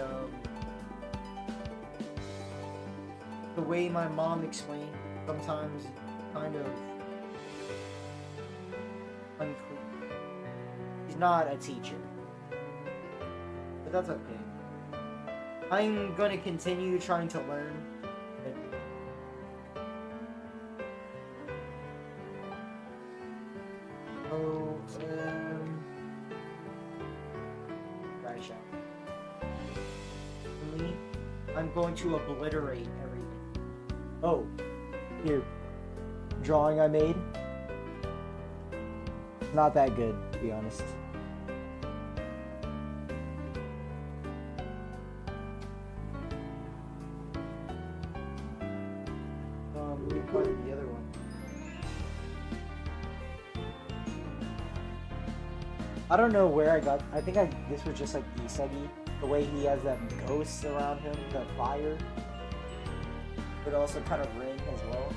the way my mom explained sometimes kind of unclear. She's not a teacher. But that's okay. I'm gonna continue trying to learn. Oh, crash out. I'm going to obliterate everything. Oh, here. Drawing I made. Not that good, to be honest. Let me put the other one. I don't know where I got. I think this was just like Isagi. The way he has that ghosts around him, the fire, but also kind of ring as well.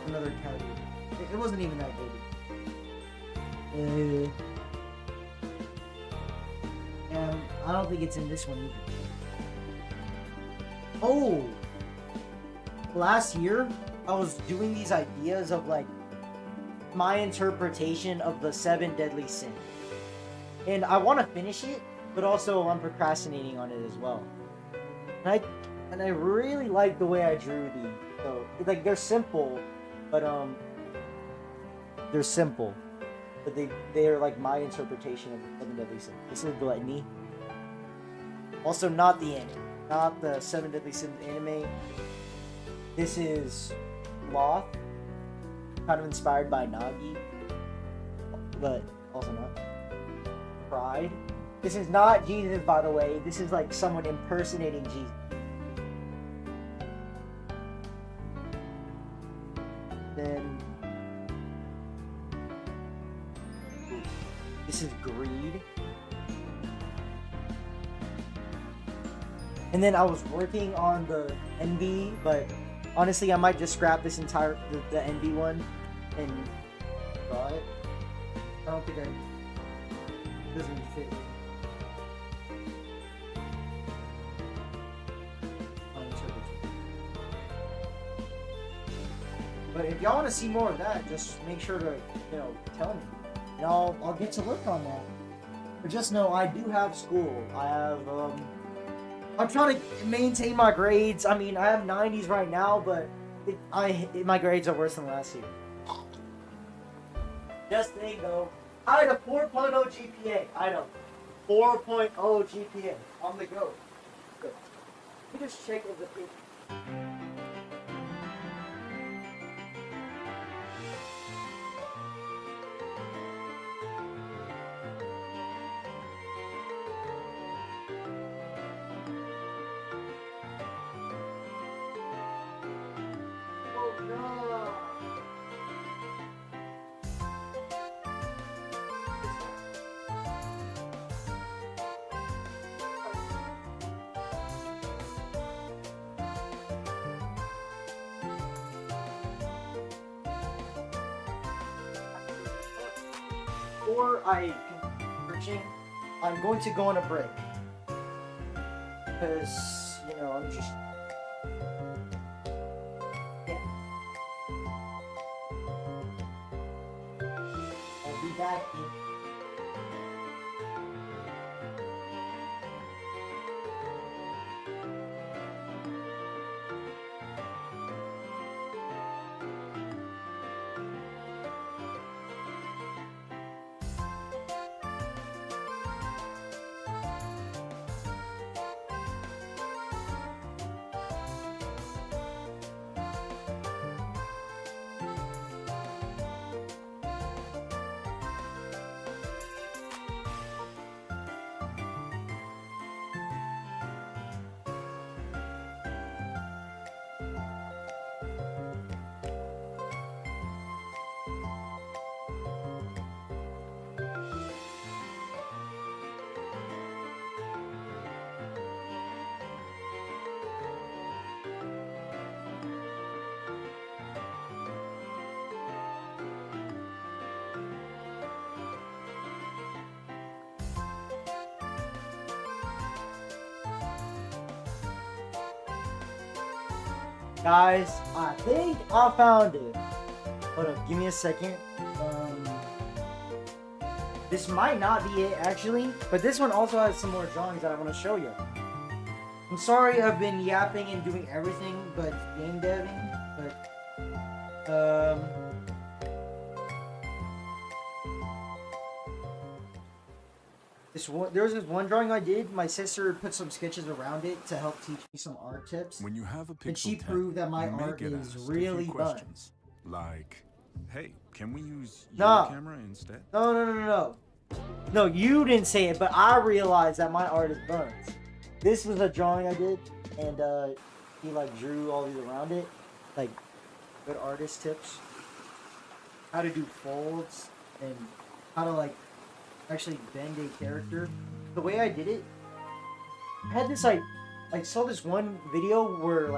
Another character. It wasn't even that good. And I don't think it's in this one either. Oh! Last year, I was doing these ideas of like my interpretation of the 7 deadly sins. And I want to finish it, but also I'm procrastinating on it as well. And I really like the way I drew these. So like they're simple, but they're like my interpretation of the 7 deadly sins. This is gluttony. Also not the anime, not the 7 deadly sins anime. This is sloth, kind of inspired by Nagi, but also not. Pride. This is not Jesus, by the way. This is like someone impersonating Jesus. Then this is greed. And then I was working on the NB, but honestly, I might just scrap this entire the NB one and draw it. I don't think it doesn't fit. But if y'all want to see more of that, just make sure to, tell me. And I'll get to work on that. But just know I do have school. I have, I'm trying to maintain my grades. I mean, I have 90s right now, but my grades are worse than last year. Just think though, I had a 4.0 GPA. I know. 4.0 GPA. On the go. Good. Let me just check if the paper. Before I continue, I'm going to go on a break. Because, I'm just... Yeah. I'll be back in... Guys, I think I found it. Hold up, give me a second. This might not be it actually, but this one also has some more drawings that I want to show you. I'm sorry I've been yapping and doing everything but game deving, but there was this one drawing I did. My sister put some sketches around it to help teach me some art tips. When you have a pixel And she tent, proved that my you may art get is asked a really few fun. questions, like, hey, can we use No. your camera instead? No. No, you didn't say it, but I realized that my art is burnt. This was a drawing I did, and he drew all these around it, good artist tips. How to do folds and how to actually bend a character. The way I did it, I had this I saw this one video where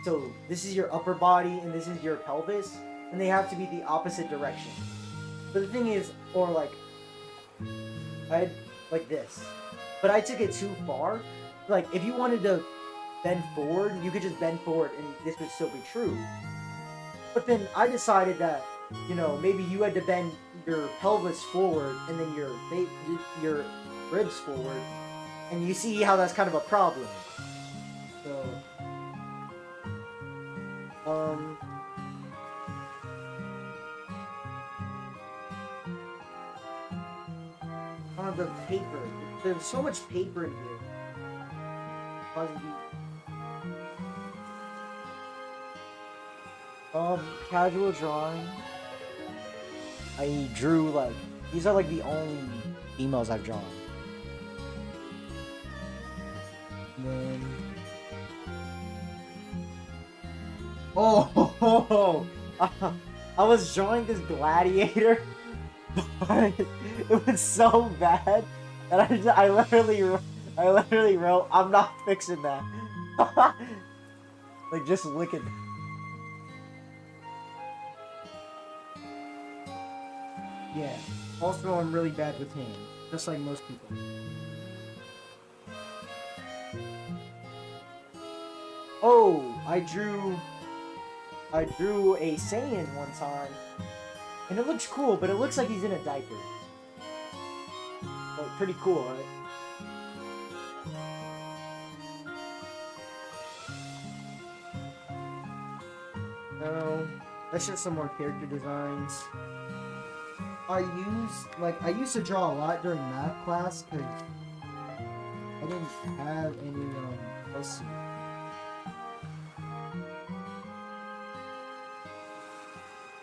so this is your upper body and this is your pelvis, and they have to be the opposite direction. But the thing is, I had this, but I took it too far. If you wanted to bend forward, you could just bend forward and this would still be true. But then I decided that, maybe you had to bend your pelvis forward and then your ribs forward, and you see how that's kind of a problem. So, on the paper, there's so much paper in here. Casual drawing. I drew these are the only females I've drawn. And then I was drawing this gladiator, but it was so bad that I I literally wrote, I'm not fixing that. Like, just licking. Yeah. Also, I'm really bad with hands. Just like most people. Oh, I drew a Saiyan one time. And it looks cool, but it looks like he's in a diaper. Like, pretty cool, right? No, that's just some more character designs. I used to draw a lot during math class because I didn't have any, let's see.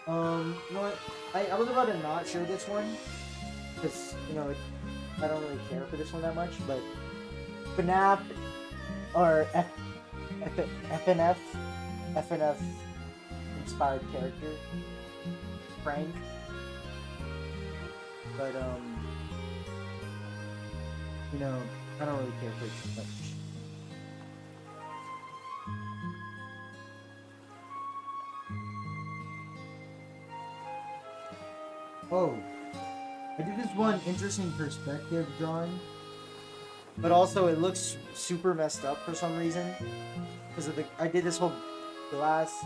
You know what? I was about to not show this one because, I don't really care for this one that much, but FNAF or FNF inspired character, Frank. But, I don't really care for it too much. Oh, I did this one interesting perspective drawing, but also it looks super messed up for some reason because of I did this whole glass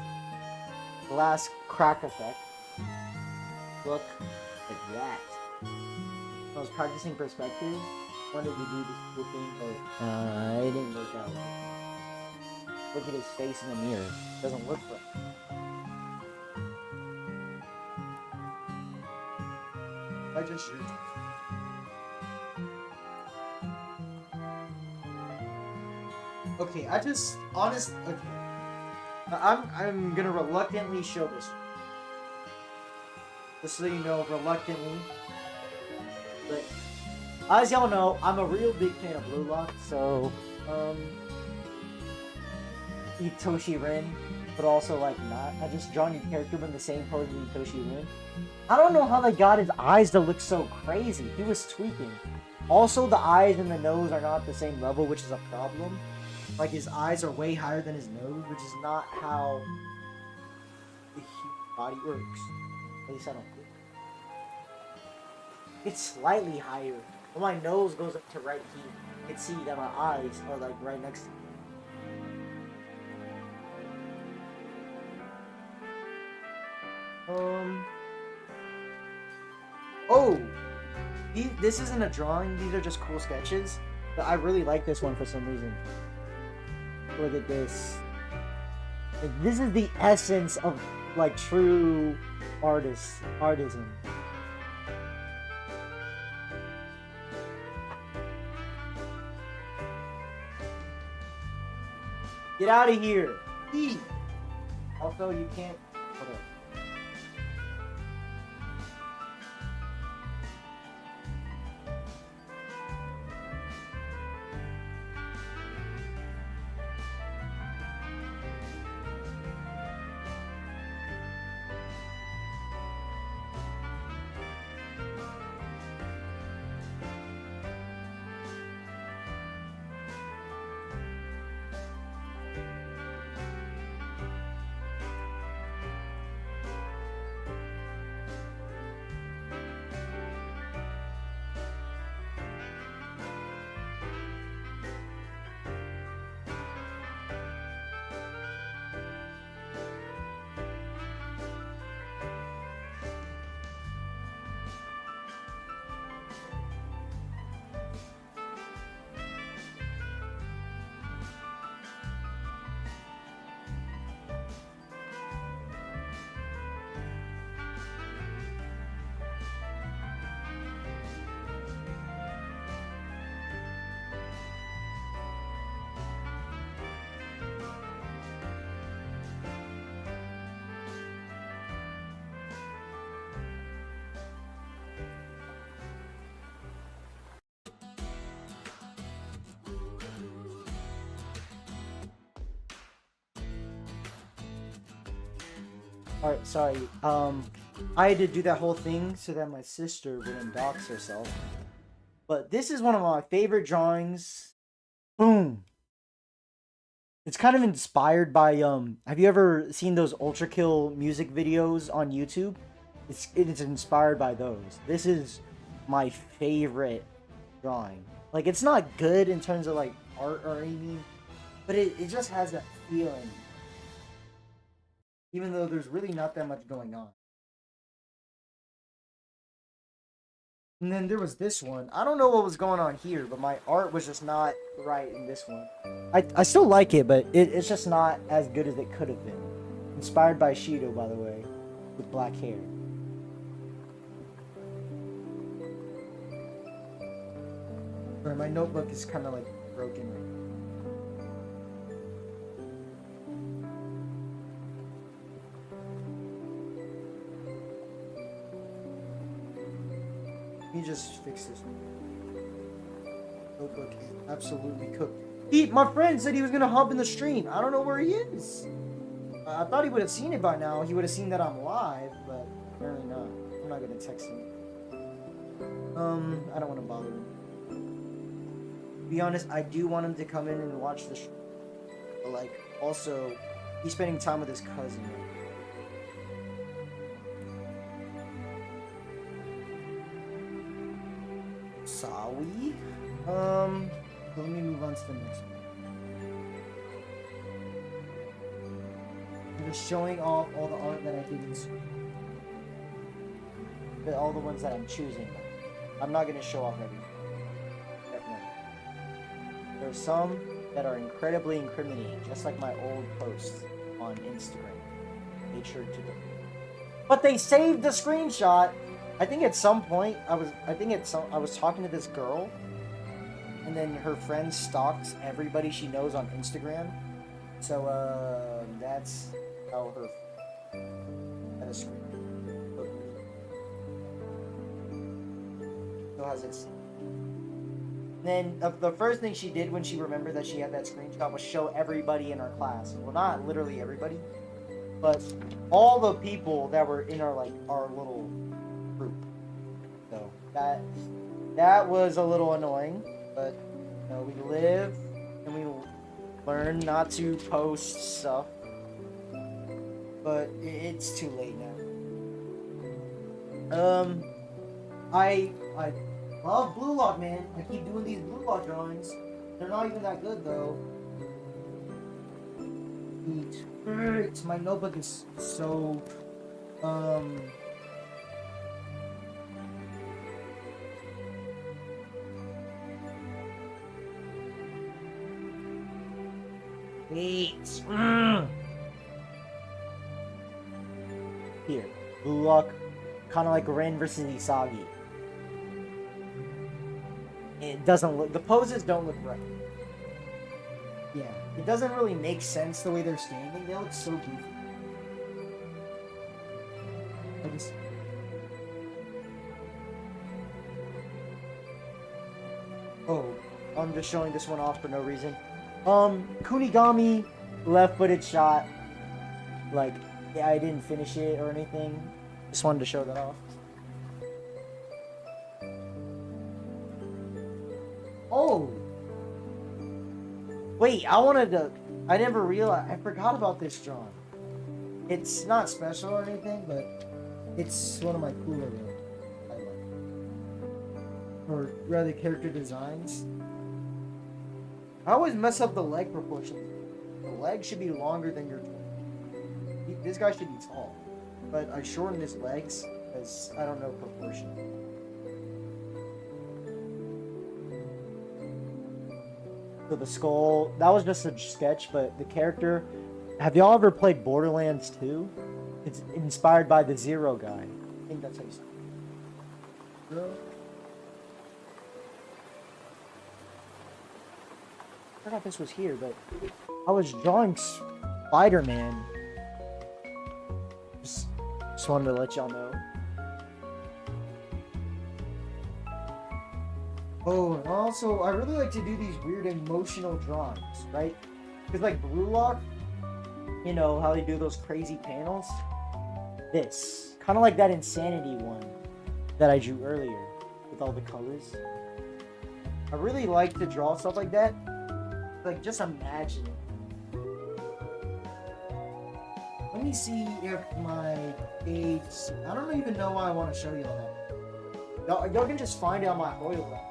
crack effect. Look like that. I was practicing perspective. Wanted to do this cool thing, but it didn't work out. Look at his face in the mirror. Doesn't look right. I just shoot. Okay, okay. I'm gonna reluctantly show this. Just so you know, reluctantly. But as y'all know, I'm a real big fan of Blue Lock, so Itoshi Rin, but also like not. I just drawn your character in the same pose as Itoshi Rin. I don't know how they got his eyes to look so crazy. He was tweaking. Also, the eyes and the nose are not the same level, which is a problem. Like, his eyes are way higher than his nose, which is not how the human body works. At least I don't think. It's slightly higher. When my nose goes up to right here, you can see that my eyes are like right next to me. Oh! This isn't a drawing, these are just cool sketches. But I really like this one for some reason. Look at this. Like, this is the essence of, like, true artisan. Get out of here! Eat! Also, you can't... Hold up. Alright, sorry. I had to do that whole thing so that my sister wouldn't dox herself. But this is one of my favorite drawings Boom. It's kind of inspired by have you ever seen those Ultra Kill music videos on YouTube? It's inspired by those. This is my favorite drawing. Like, it's not good in terms of like art or anything, but it just has that feeling. Even though there's really not that much going on. And then there was this one. I don't know what was going on here, but my art was just not right in this one. I still like it, but it's just not as good as it could have been. Inspired by Shido, by the way, with black hair. Sorry, my notebook is kind of like broken right now. Let me just fix this. Notebook is absolutely cooked. My friend said he was gonna hop in the stream. I don't know where he is. I thought he would have seen it by now. He would have seen that I'm live, but apparently not. I'm not gonna text him. I don't want to bother him. To be honest, I do want him to come in and watch the stream. But like, also, he's spending time with his cousin right now. Sawi? Let me move on to the next one. I'm just showing off all the art that I did in school. All the ones that I'm choosing. I'm not going to show off everything. Definitely. There's some that are incredibly incriminating, just like my old posts on Instagram. Make sure to do. But they saved the screenshot. I think at some point I was talking to this girl, and then her friend stalks everybody she knows on Instagram. So that's how her had a screen. Still has it. Then the first thing she did when she remembered that she had that screenshot was show everybody in our class. Well, not literally everybody, but all the people that were in our little group. So that was a little annoying, but you know, we live and we learn not to post stuff. But it's too late now. I love Blue Lock, man. I keep doing these Blue Lock drawings. They're not even that good though. It hurts. My notebook is so Wait. Here, Blue Lock, kind of like Ren versus Isagi. It doesn't look. The poses don't look right. Yeah, it doesn't really make sense the way they're standing. They look so goofy. Oh, I'm just showing this one off for no reason. Kunigami left-footed shot. Like, yeah, I didn't finish it or anything. Just wanted to show that off. Oh! Wait, I never realized, I forgot about this drawing. It's not special or anything, but it's one of my cooler ones. I like. Or rather, character designs. I always mess up the leg proportions. The leg should be longer than your... This guy should be tall. But I shortened his legs because I don't know proportion. So the skull, that was just a sketch, but the character... Have y'all ever played Borderlands 2? It's inspired by the Zero guy. I think that's how you say it. Zero? I forgot this was here, but I was drawing Spider-Man. Just wanted to let y'all know. Oh, and also, I really like to do these weird emotional drawings, right? Because like Blue Lock, you know how they do those crazy panels? This. Kind of like that Insanity one that I drew earlier with all the colors. I really like to draw stuff like that Like, just imagine it. Let me see if my page... I don't even know why I want to show you all that. Y'all can just find it on my Hoyle Lab.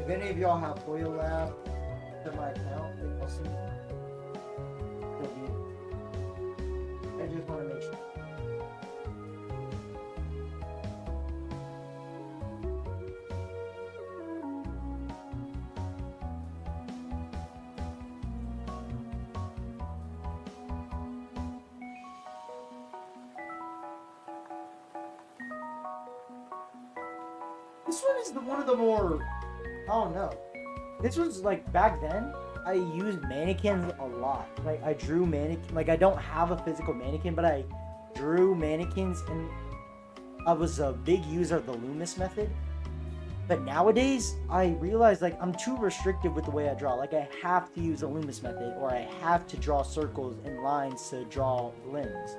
If any of y'all have Hoyle Lab to my account, then I'll see it. I just want to make sure. This one is one of the more, I don't know. This was like back then. I used mannequins a lot. Like I drew mannequin. Like I don't have a physical mannequin, but I drew mannequins, and I was a big user of the Loomis method. But nowadays, I realize like I'm too restrictive with the way I draw. Like I have to use the Loomis method, or I have to draw circles and lines to draw limbs.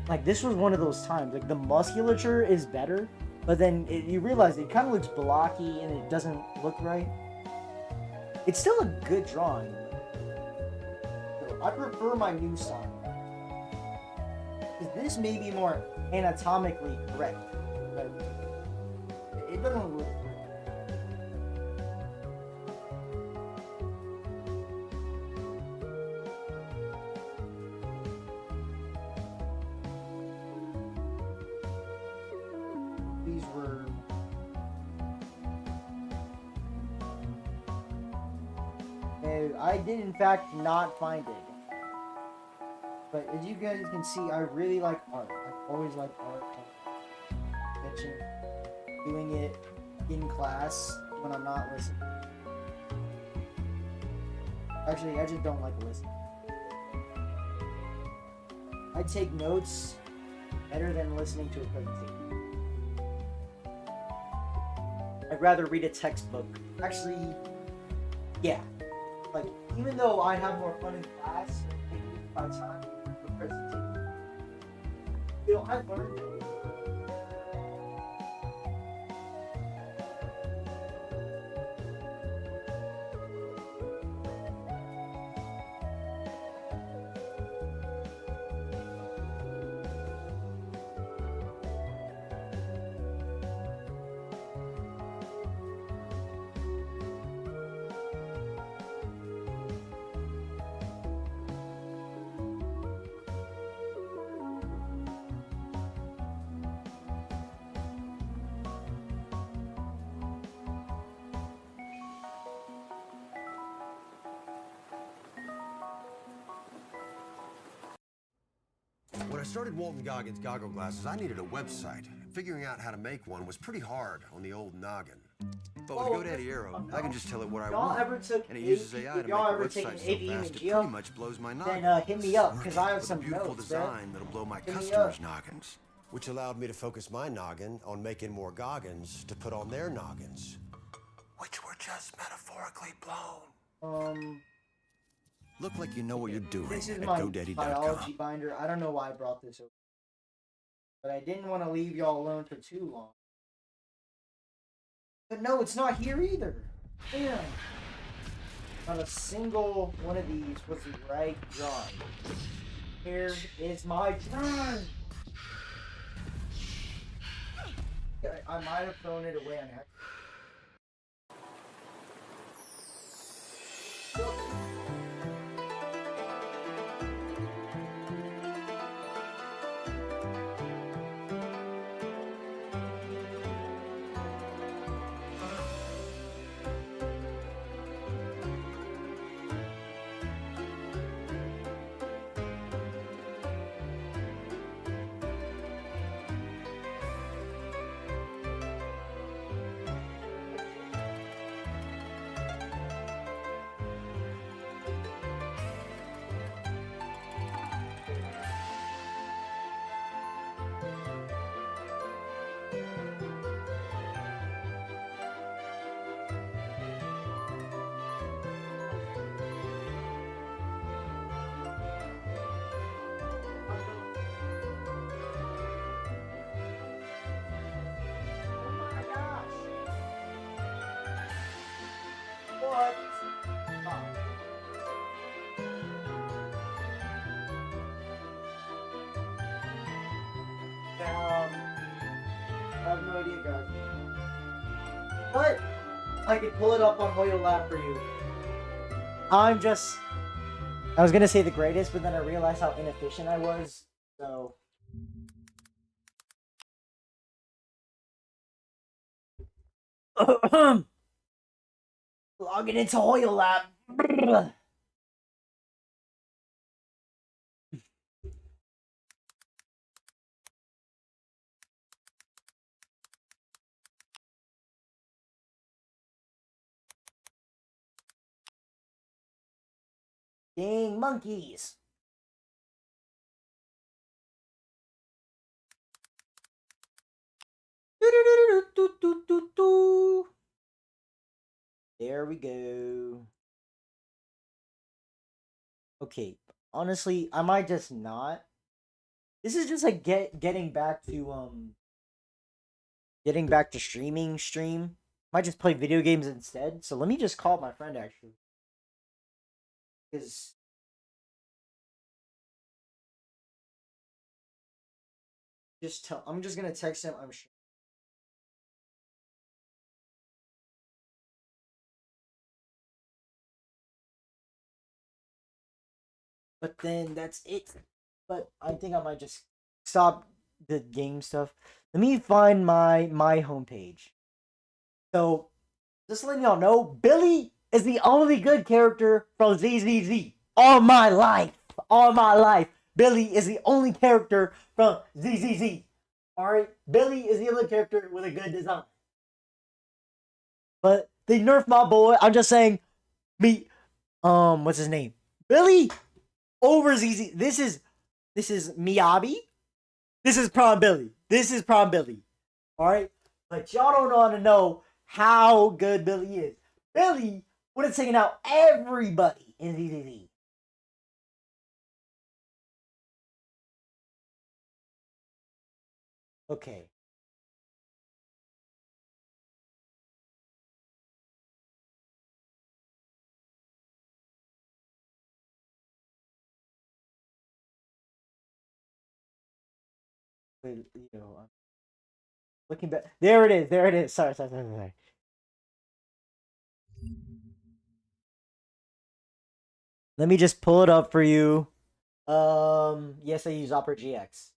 Like this was one of those times. Like the musculature is better, but then you realize it kind of looks blocky and it doesn't look right. It's still a good drawing. So I prefer my new style. Because this may be more anatomically correct. But it doesn't look great. These were... I did in fact not find it. But as you guys can see, I really like art. I've always liked art. Sketching, doing it in class when I'm not listening. Actually, I just don't like listening. I take notes better than listening to a presentation. I'd rather read a textbook. Actually, yeah. Like, even though I have more fun in class and my time for presentation, you know, I learned it. When I started Walton Goggins Goggle Glasses, I needed a website. Figuring out how to make one was pretty hard on the old noggin. But with GoDaddy Arrow, I can just tell it what I want. And it uses AI to make a website so fast, it pretty much blows my noggin. Then hit me up, because I have With a some beautiful notes, bro. design that'll blow my Hit me customers' up. noggins. Which allowed me to focus my noggin on making more goggins to put on their noggins. Which were just metaphorically blown. Look like you know what you're doing This is at my GoDaddy.com. biology binder. I don't know why I brought this over. But I didn't want to leave y'all alone for too long. But no, it's not here either. Damn. Not a single one of these was the right drawing. Here is my turn. I might have thrown it away on accident. what? Oh. I have no idea, guys. But I could pull it up on Hoyo Lab for you. I was gonna say the greatest, but then I realized how inefficient I was. So. Logging into Hoyo Lab. Dang monkeys. There we go. Okay, honestly, I might just not. This is just like getting back to stream. Might just play video games instead. So let me just call my friend actually. Because I'm just gonna text him. I'm sure. But then that's it. But I think I might just stop the game stuff. Let me find my homepage. So, just letting y'all know, Billy is the only good character from ZZZ. All my life. Billy is the only character from ZZZ. Alright? Billy is the only character with a good design. But they nerfed my boy. I'm just saying, what's his name? Billy over ZZ. This is Miyabi. This is Prom Billy. Alright? But y'all don't want to know how good Billy is. Billy would have taken out everybody in ZZZ. Okay. Wait, I'm looking back. There it is. Sorry. Let me just pull it up for you. Yes, I use Opera GX.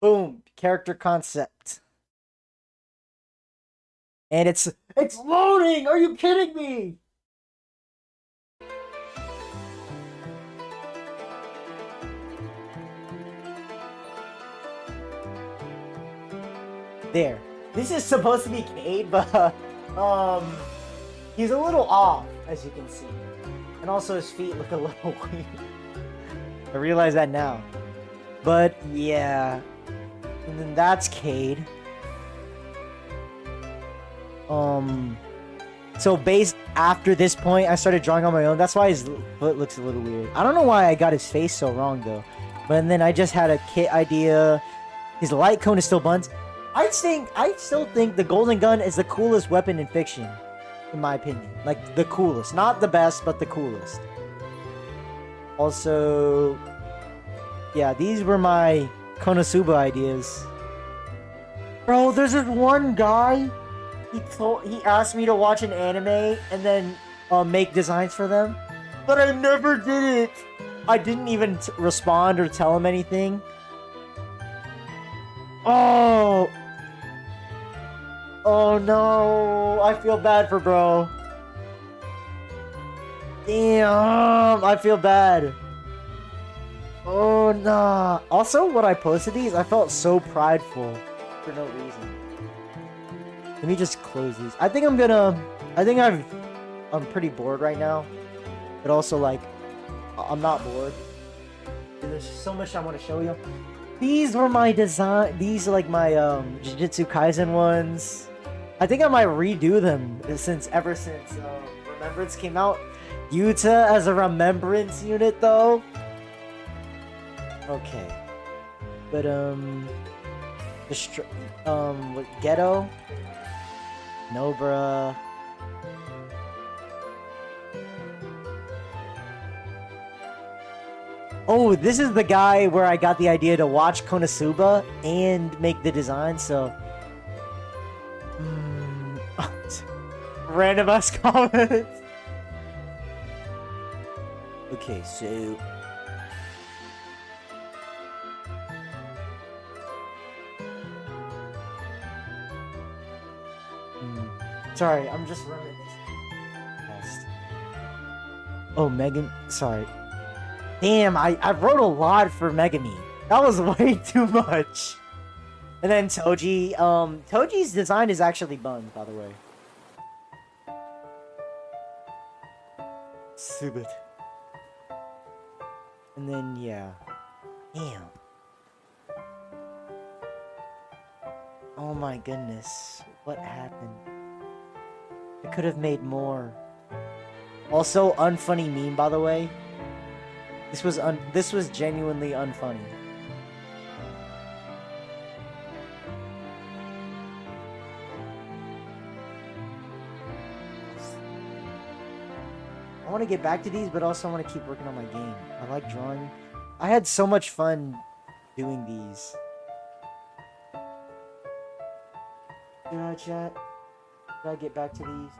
Boom, character concept. And it's loading! Are you kidding me? There. This is supposed to be Cade, but he's a little off, as you can see. And also his feet look a little weird. I realize that now. But yeah. And then that's Cade. So based after this point, I started drawing on my own. That's why his foot looks a little weird. I don't know why I got his face so wrong though. But then I just had a kit idea. His light cone is still buns. I still think the golden gun is the coolest weapon in fiction, in my opinion. Like the coolest, not the best, but the coolest. Also, yeah, these were my Konosuba ideas. Bro, there's this one guy. He asked me to watch an anime and then make designs for them, but I never did it. I didn't even respond or tell him anything. Oh no, I feel bad for bro. Damn, I feel bad. Oh nah. Also, when I posted these, I felt so prideful for no reason. Let me just close these. I'm pretty bored right now. But also, like, I'm not bored. There's so much I want to show you. These were my design. These are like my Jujutsu Kaisen ones. I think I might redo them ever since Remembrance came out. Yuta as a Remembrance unit, though. Okay. But Ghetto. No, bruh. Oh, this is the guy where I got the idea to watch Konosuba and make the design, so... Random ass comments. Okay, so... Sorry, I'm just reminiscing. Oh, Megan... Sorry. Damn, I wrote a lot for Megami. That was way too much. And then Toji. Toji's design is actually bugged, by the way. Stupid. And then, yeah. Damn. Oh my goodness. What happened? I could have made more. Also, unfunny meme, by the way. This was genuinely unfunny. I want to get back to these, but also I want to keep working on my game. I like drawing. I had so much fun doing these. Yeah, chat. Did I get back to these?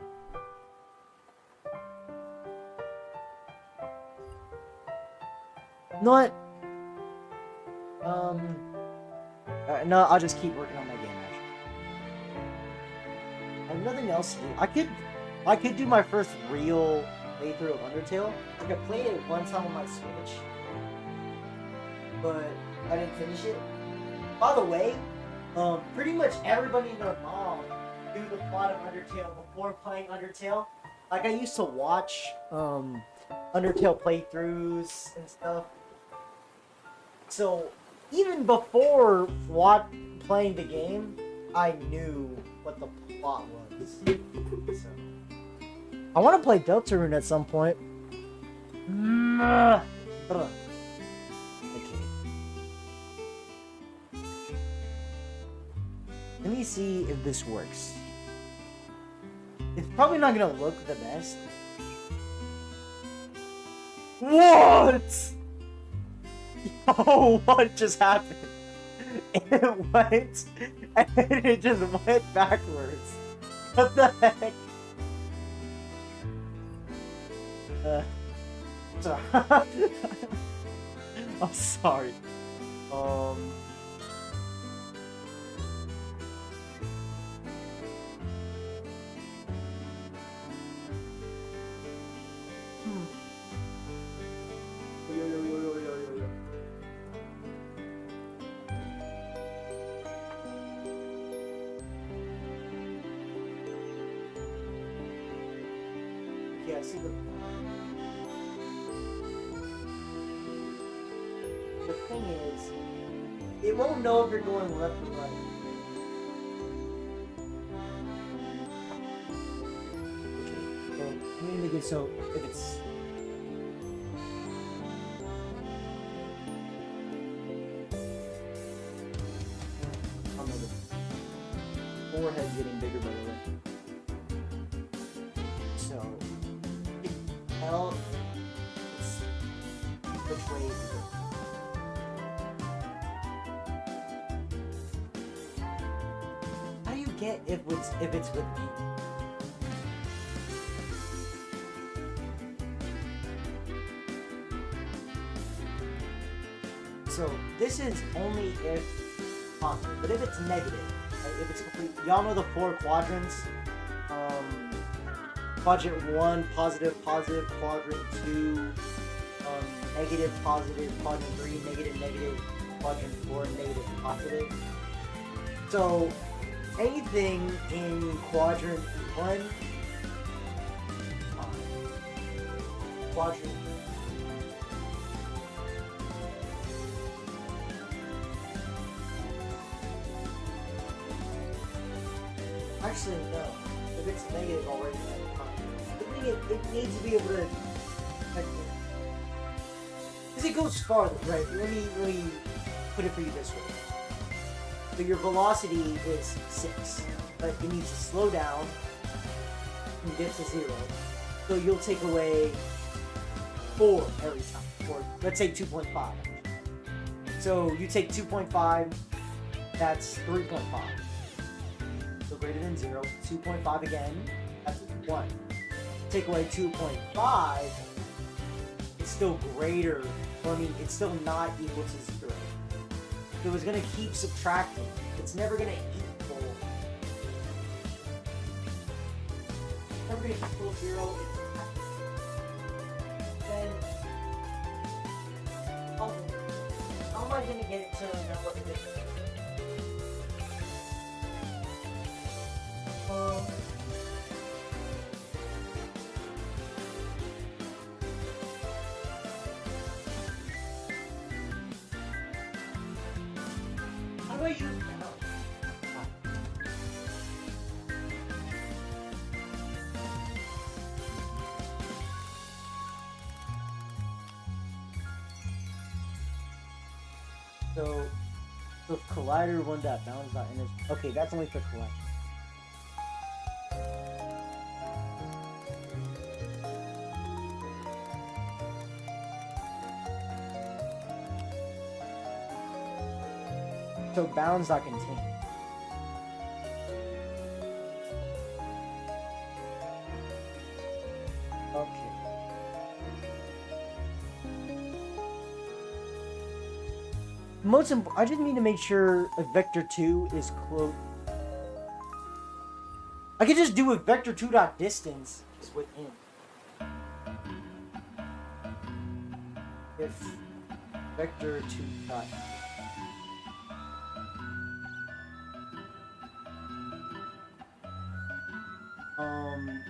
You know what? No, I'll just keep working on my game, actually. I have nothing else to do. I could do my first real playthrough of Undertale. Like, I played it one time on my Switch, but I didn't finish it. By the way, pretty much everybody and their mom knew the plot of Undertale before playing Undertale. Like, I used to watch, Undertale playthroughs and stuff. So, even before playing the game, I knew what the plot was. So, I want to play Deltarune at some point. Okay. Let me see if this works. It's probably not gonna look the best. What? Yo, what just happened? It went, and it just went backwards. What the heck? Sorry. I'm sorry. Yeah, see the thing is, it won't know if you're going left or right. Okay, so I'm gonna make it so if it's forehead's getting bigger, by the way. So, tell which way is it. How do you get if it's with me? So this is only if positive, but if it's negative, right, if it's complete, y'all know the 4 quadrants. Quadrant 1, positive, positive. Quadrant 2, negative, positive. Quadrant 3, negative, negative. Quadrant 4, negative, positive. So anything in quadrant 1, quadrant. Actually, no. If it's negative already, then fine. The thing is, it needs to be able to... Because it goes farther, right? Let me put it for you this way. So your velocity is 6, but it needs to slow down and get to 0. So you'll take away 4 every time, or let's say 2.5. So you take 2.5, that's 3.5. So greater than 0. 2.5 again, that's 1. Take away 2.5, it's still greater. Well, I mean, it's still not equal to 0. So it's going to keep subtracting. It's never going to equal. It's never going to equal 0. Then, how am I going to get it to know what it is? How do I use that? So if collider one dot bounds dot inner. Okay, that's only for collider. So bounds dot contain. Okay. I just need to make sure a vector 2 is close. I could just do a vector 2 dot distance is within. If vector 2 dot and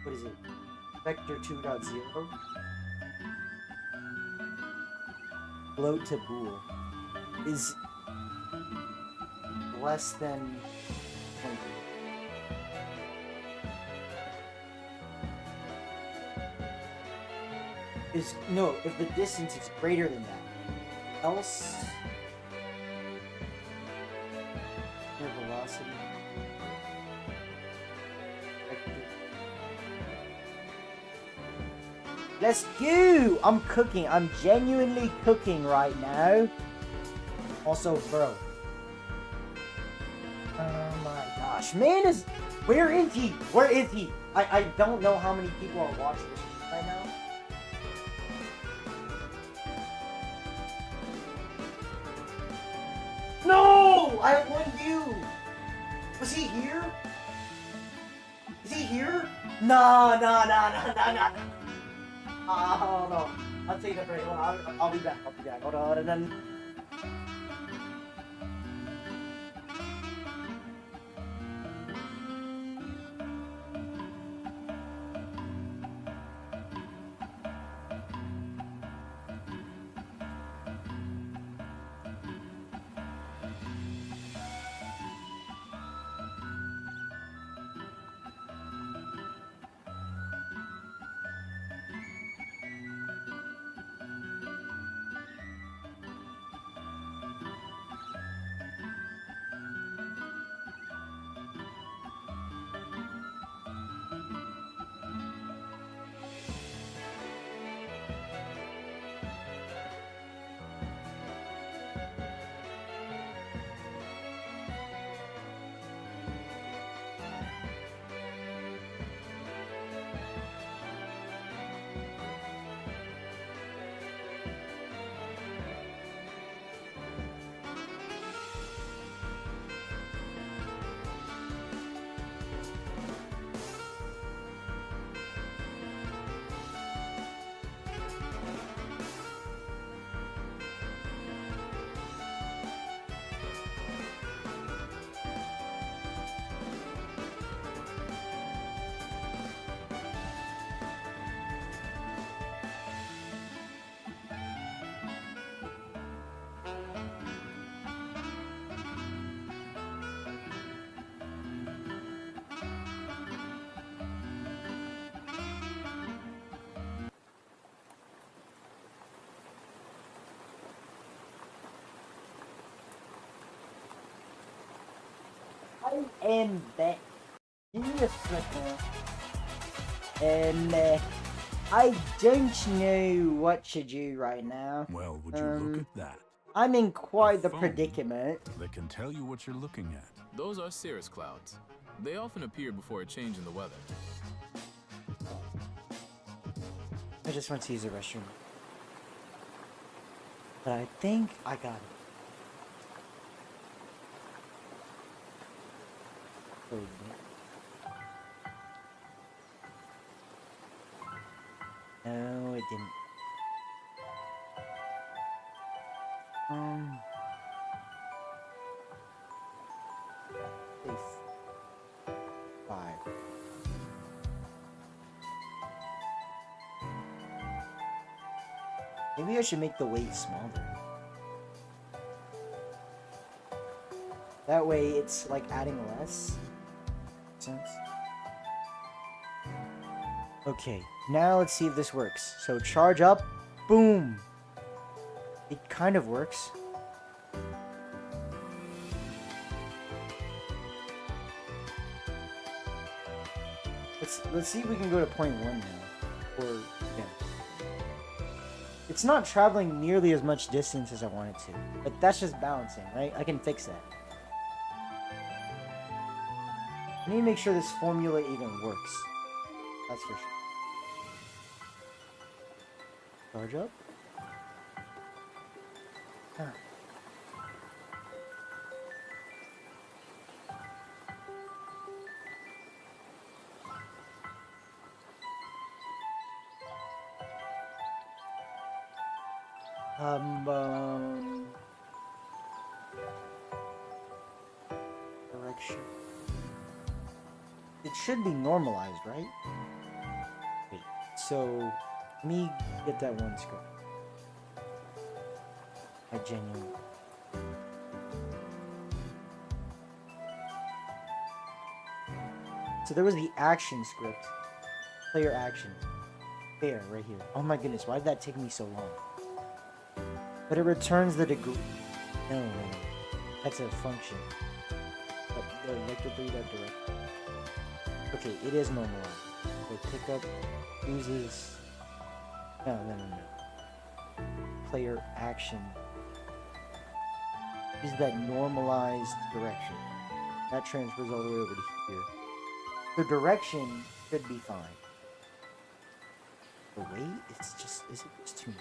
what is it? Vector 2.0 float to bool is less than 20. Is no, if the distance is greater than that. Else their velocity. Let's go! I'm cooking. I'm genuinely cooking right now. Also, bro. Oh my gosh. Man is... Where is he? Where is he? I don't know how many people are watching this right now. No! I have one view! Was he here? Is he here? Nah. Hold on. I'll take a break. Hold on. I'll be back. Hold on. And then... I am back. Give me a second. And I don't know what to do right now. Well, would you look at that? I'm in quite the phone. predicament. That can tell you what you're looking at. Those are cirrus clouds. They often appear before a change in the weather. I just went to use the restroom. But I think I got it. Oh, yeah. No, it didn't. Safe. 5. Maybe I should make the weight smaller. That way it's like adding less. Sense? Okay, now let's see if this works. So charge up, boom. It kind of works. Let's see if we can go to point 1 now. Or yeah. It's not traveling nearly as much distance as I want it to. But that's just balancing, right? I can fix that. I need to make sure this formula even works. That's for sure. Charge up. Huh. Direction. It should be normalized, right? Wait, so let me get that one script. I genuinely. So there was the action script. Player action. There, right here. Oh my goodness, why did that take me so long? But it returns the degree. No. That's a function. But like the 3 direct. Okay, it is normalized. So pickup uses. No. Player action. Is that normalized direction? That transfers all the way over to here. The direction should be fine. The weight, is it just too much?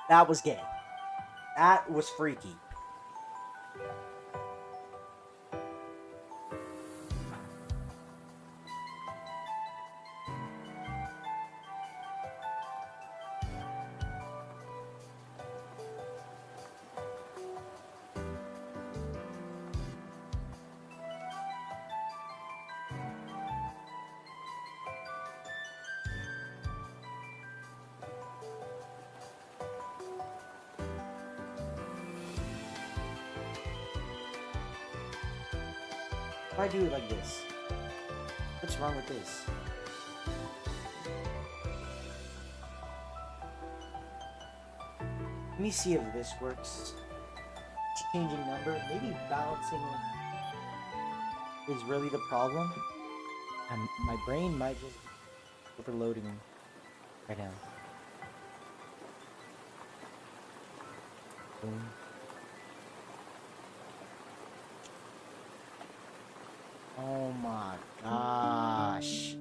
That was gay. That was freaky. If I do it like this, what's wrong with this? Let me see if this works. Changing number, maybe balancing is really the problem. My brain might just be overloading right now. Boom. Oh my gosh.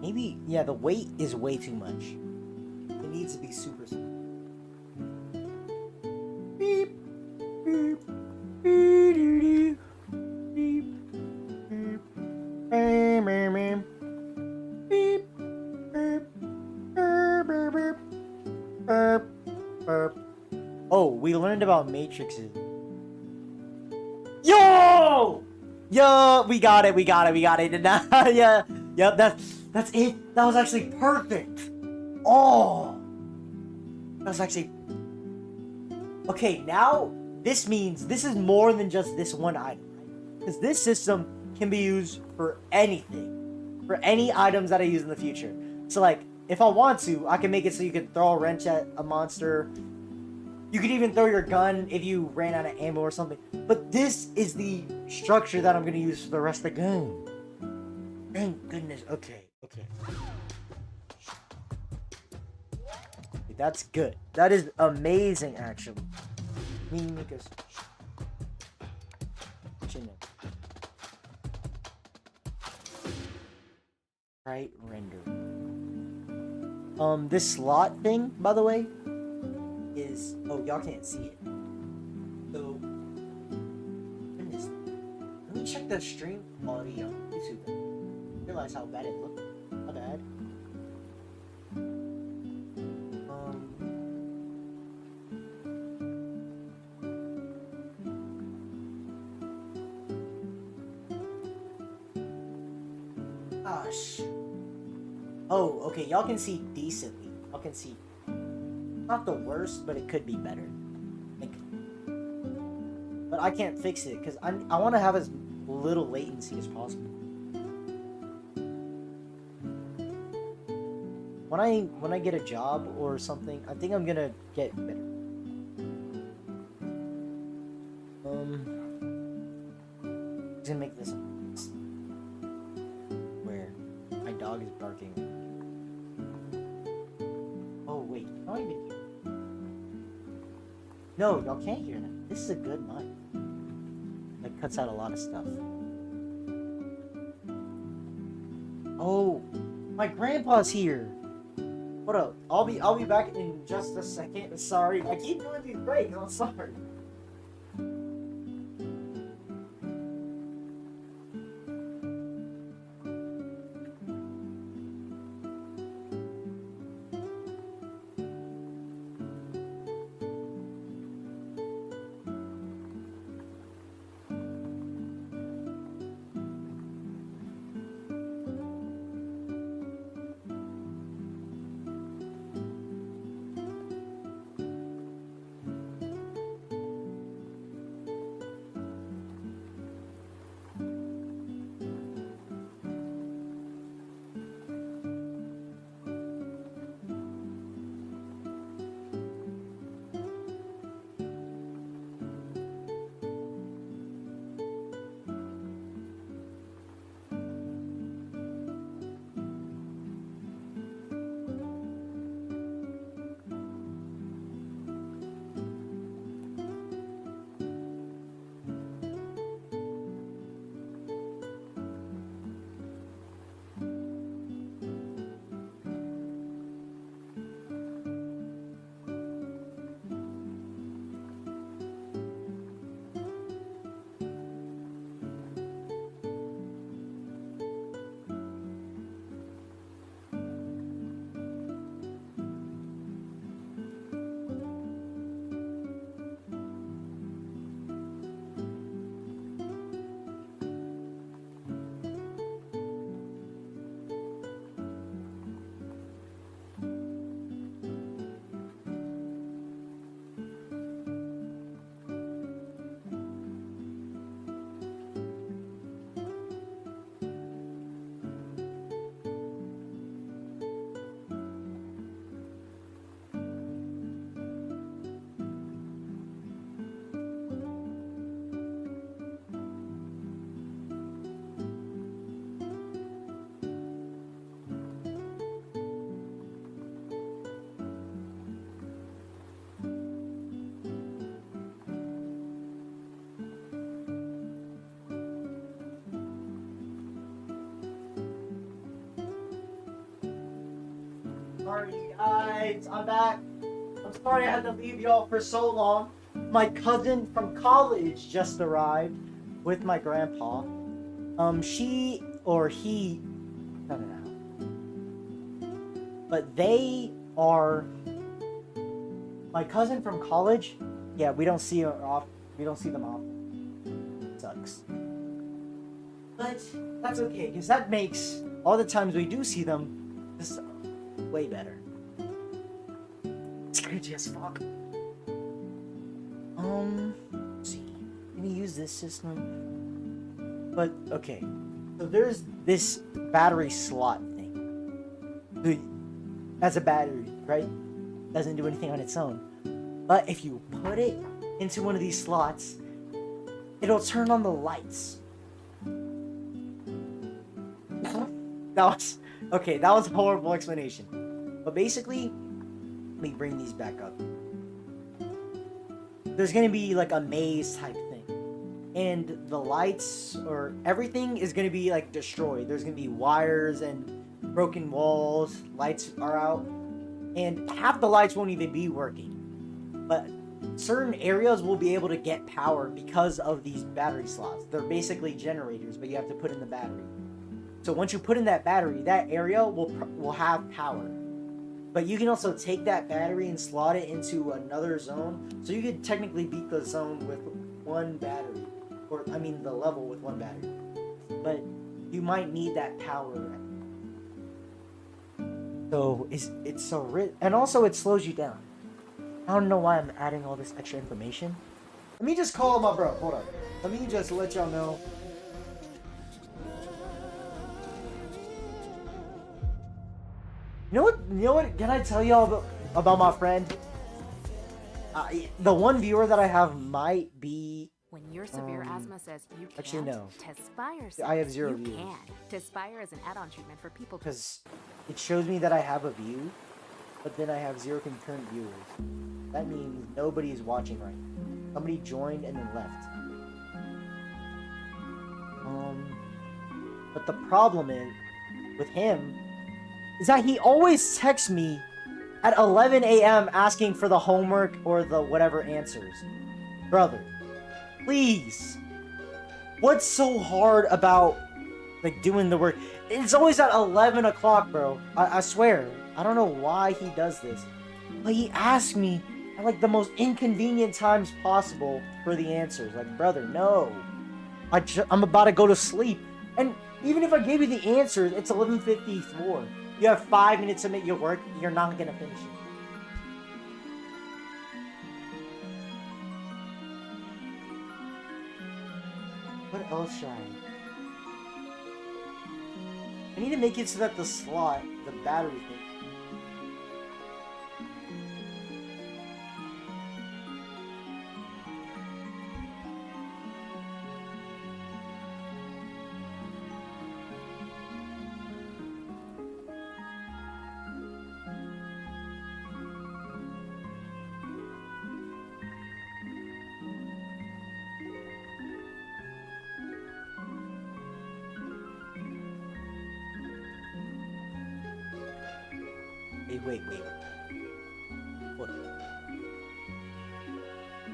Maybe, yeah, the weight is way too much. It needs to be super small. Beep, beep. Oh, we learned about matrices. Yo, we got it. Yeah, yep. That's it. That was actually perfect. Oh, that was actually okay. Now this means this is more than just this one item, right? Because this system can be used for anything, for any items that I use in the future. So like, if I want to, I can make it so you can throw a wrench at a monster. You could even throw your gun if you ran out of ammo or something. But this is the structure that I'm gonna use for the rest of the game. Thank goodness. Okay. That's good. That is amazing, actually. Mimikas. Right render. This slot thing, by the way, is y'all can't see it. So, goodness. Let me check the stream quality on YouTube. Realize how bad it looked. Not bad. Gosh. Oh, okay. Y'all can see decently. Y'all can see. Not the worst, but it could be better. But I can't fix it because I want to have as little latency as possible. When I get a job or something, I think I'm gonna get better. I'm gonna make this where my dog is barking. Oh wait, can I even hear? No, y'all can't hear that. This is a good mic. That cuts out a lot of stuff. Oh, my grandpa's here. Hold up, I'll be back in just a second. Sorry, I keep doing these breaks. I'm sorry. Sorry guys, I'm back. I'm sorry I had to leave y'all for so long. My cousin from college just arrived with my grandpa. She or he, I don't know. But they are my cousin from college. Yeah, we don't see her off. We don't see them often. Sucks. But that's okay, because that makes all the times we do see them, it's way better. It's cringy as fuck. Let's see. Can you use this system? But okay, so there's this battery slot thing. That's a battery, right? Doesn't do anything on its own. But if you put it into one of these slots, it'll turn on the lights. That was a horrible explanation. But basically, let me bring these back up. There's gonna be like a maze type thing. And the lights or everything is gonna be like destroyed. There's gonna be wires and broken walls, lights are out, and half the lights won't even be working. But certain areas will be able to get power because of these battery slots. They're basically generators, but you have to put in the battery. So once you put in that battery, that area will have power. But you can also take that battery and slot it into another zone. So you could technically beat the zone with one battery. Or, I mean, the level with one battery. But you might need that power. So, it's so rich. And also, it slows you down. I don't know why I'm adding all this extra information. Let me just call my bro. Hold on. Let me just let y'all know. You know what? Can I tell y'all about my friend? The one viewer that I have might be... When your severe asthma says you can't, actually, no. Tespire says I have 0 you views. can. Tespire is an add-on treatment for people Because it shows me that I have a view, but then I have 0 concurrent viewers. That means nobody is watching right now. Somebody joined and then left. But the problem is, with him, is that he always texts me at 11 a.m. asking for the homework or the whatever answers. Brother, please. What's so hard about, like, doing the work? It's always at 11 o'clock, bro. I swear. I don't know why he does this. But he asks me at, like, the most inconvenient times possible for the answers. Like, brother, no. I'm about to go to sleep. And even if I gave you the answers, it's 11:54. You have 5 minutes to make your work. You're not gonna finish it. What else should I need to make it so that the slot, the battery thing. Hey, wait.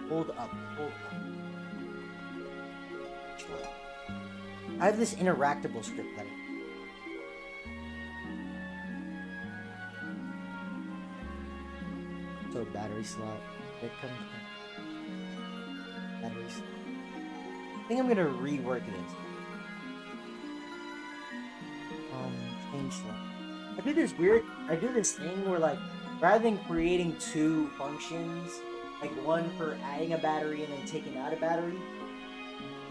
Hold up. I have this interactable script that so battery slot. It comes battery slot. I think I'm gonna rework this. Change slot. I do this thing where, like, rather than creating 2 functions, like one for adding a battery and then taking out a battery,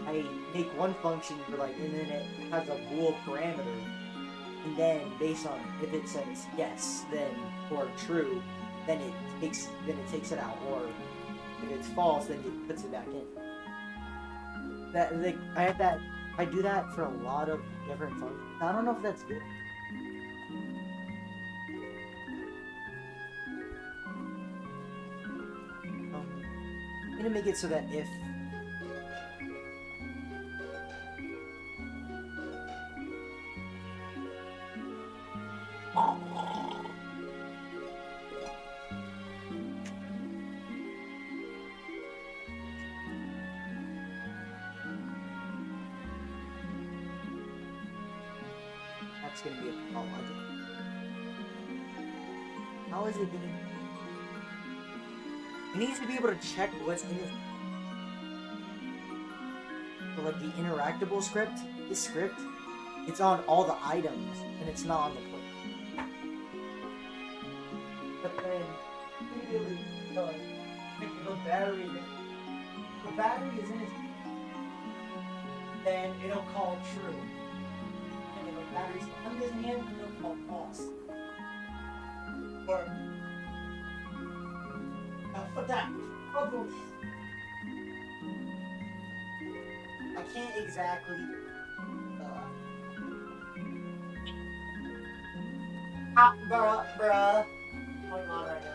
I make one function for, like, and then it has a bool parameter, and then based on if it says yes, then or true, then it takes it out, or if it's false, then it puts it back in. That, like, I do that for a lot of different functions. I don't know if that's good. I'm gonna make it so that if that's gonna be a problem. How is it gonna? It needs to be able to check what's in it. So, like, the interactable script, this script, it's on all the items, and it's not on the plate. But then, immediately, the battery is in its, then it'll call true. And if the battery's on his hand, it'll call false. Or, but that problem is, I can't exactly, bruh, what's going on right now?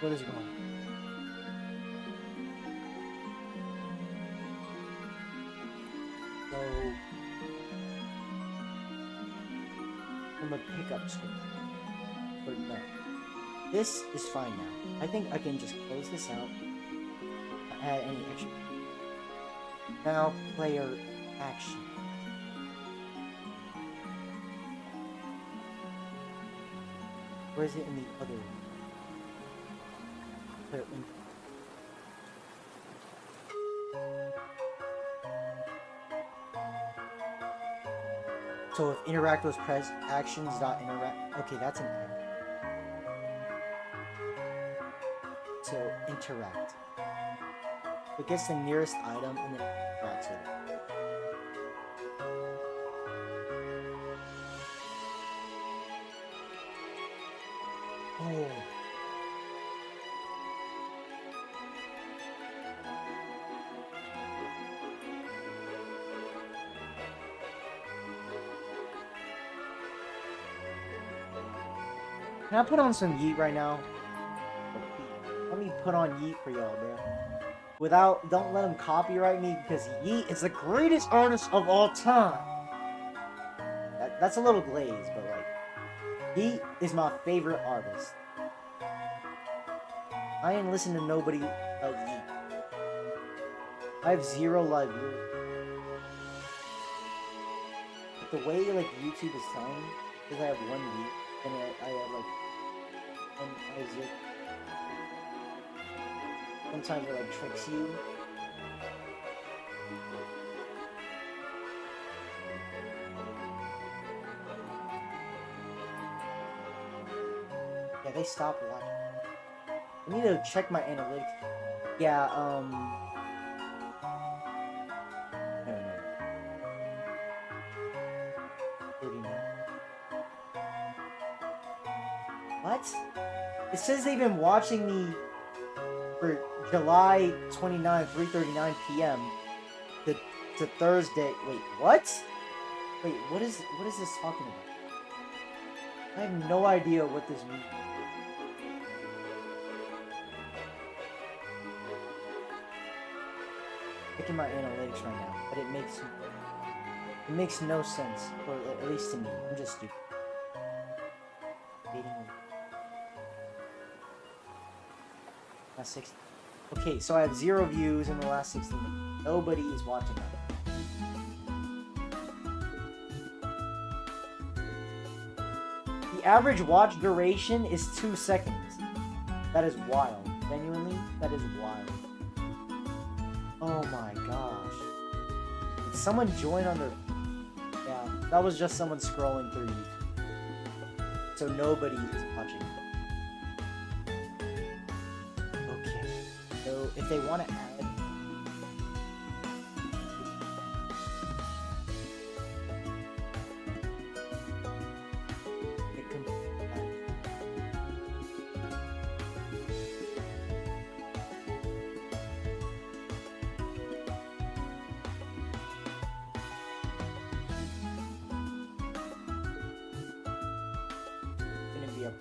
What is going on? So, from a pickup screen. But no. This is fine now. I think I can just close this out. Not add any extra. Now, player action. Where is it in the other one? Player info. So if interact was press actions dot interact. Okay, that's an end. So interact. It gets the nearest item and then interacts with it. Oh. Can I put on some Yeet right now? Let me put on Yeet for y'all, bro. Don't let him copyright me because Yeet is the greatest artist of all time. That's a little glazed, but like, Yeet is my favorite artist. I ain't listen to nobody like Yeet. I have 0 live viewers. But the way like YouTube is telling me, because I have 1 Yeet, and I have like 1 Isaac. Sometimes it like tricks you. Yeah, they stopped watching. I need to check my analytics. Yeah, I don't know. 39. What? It says they've been watching me for July 29, 3:39 p.m. to Thursday. Wait, what? Wait, what is this talking about? I have no idea what this means. Checking my analytics right now, but it makes no sense, or at least to me. I'm just stupid. Last 60. Okay, so I have 0 views in the last 16 minutes. Nobody is watching that. The average watch duration is 2 seconds. That is wild. Genuinely, that is wild. Oh my gosh. Did someone join on their... Yeah, that was just someone scrolling through YouTube. So nobody is watching. Okay. So if they want to add... It can... Gonna be up.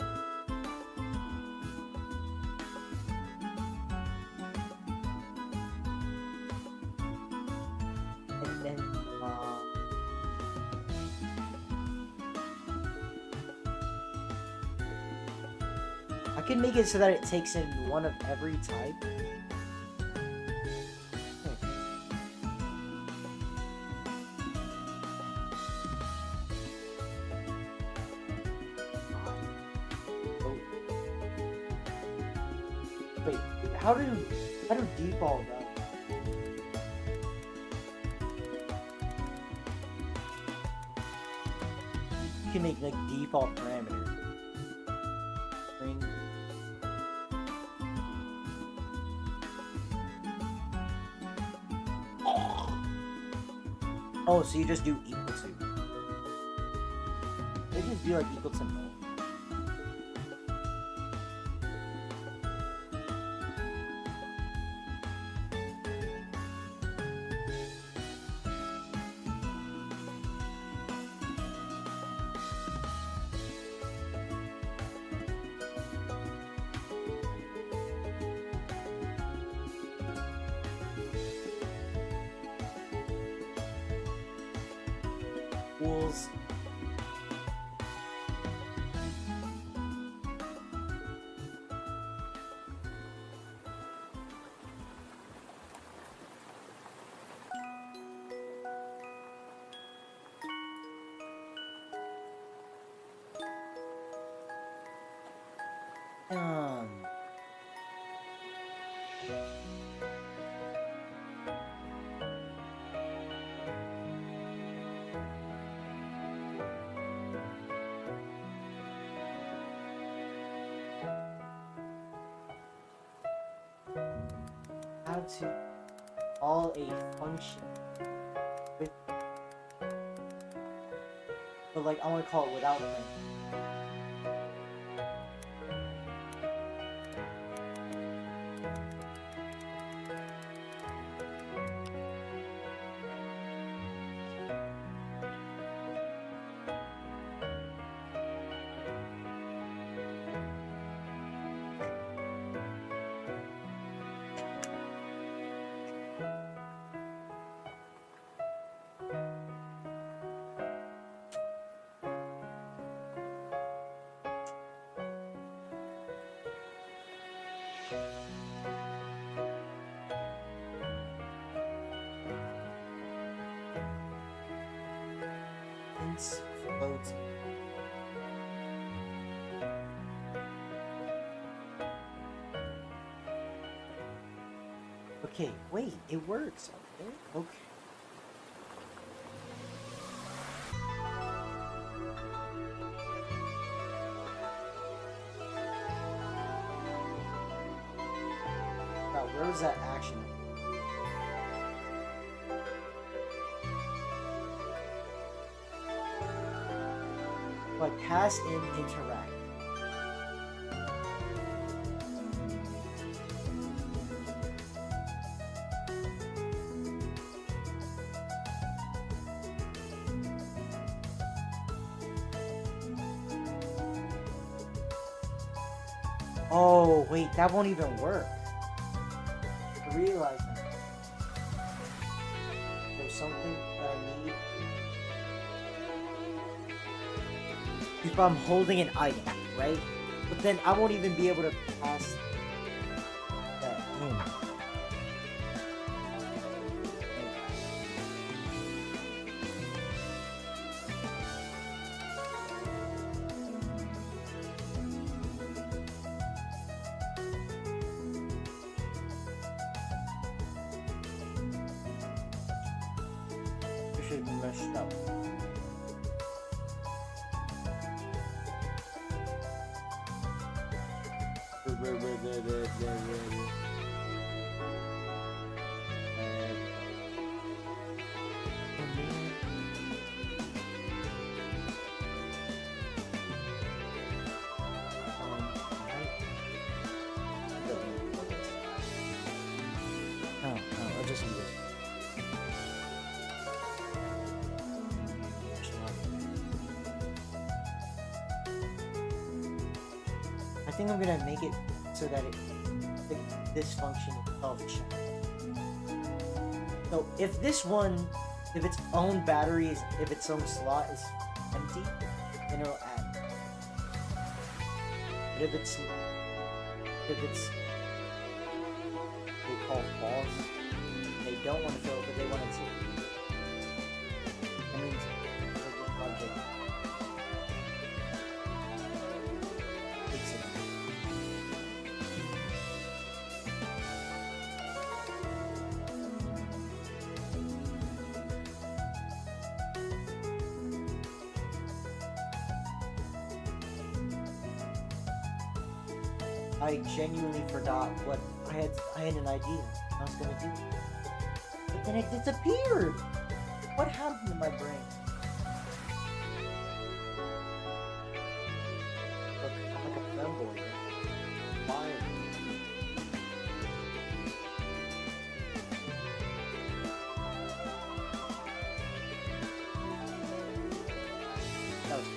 And then I can make it so that it takes in one of every type. Wait, how do default run? You can make like default parameters. String. Oh, so you just do equal to. They just do like equal to null. Equals. Um. How to call a function with, but like I want to call it without print. It's floating. Okay, wait, it works. Okay. Okay. Now, where's that action? Like pass in interact. Oh wait, that won't even work. I realize that. There's something that I need. If I'm holding an item, right? But then I won't even be able to pass that in. This should be messed up. I'll just do this. I think I'm gonna make it so that this function itself checks. So if this one, if its own battery is, if its own slot is empty, then it'll add. But if it's they call false, they don't want to fill it, but they want it to. That means the object takes it. I genuinely forgot what I had an idea I was gonna do. But then it disappeared! What happened to my brain? Look, I'm like a femboy. Fire. That was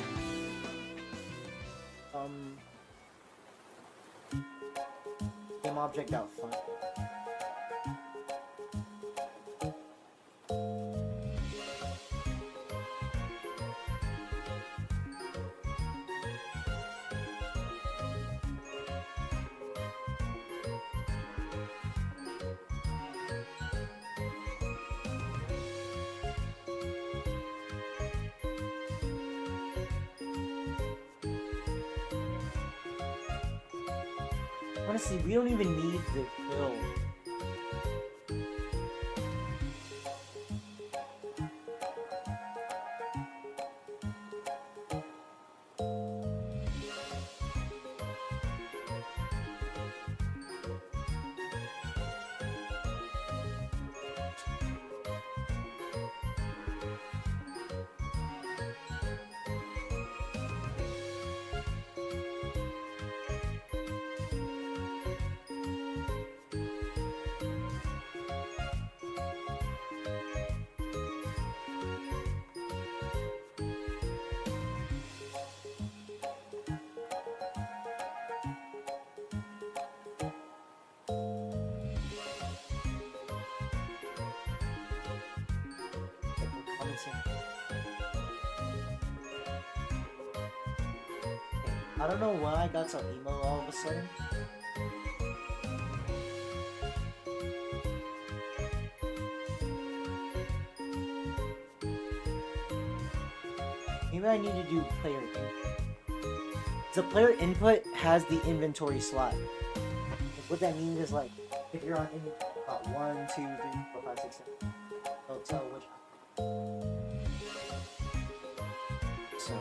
game object out front. Honestly, we don't even need the fill. I don't know why I got so emo all of a sudden. Maybe I need to do player input. The player input has the inventory slot. Like, what that means is like, if you're on 1, 2, 3, 4, 5, 6, 7, it'll tell which. So.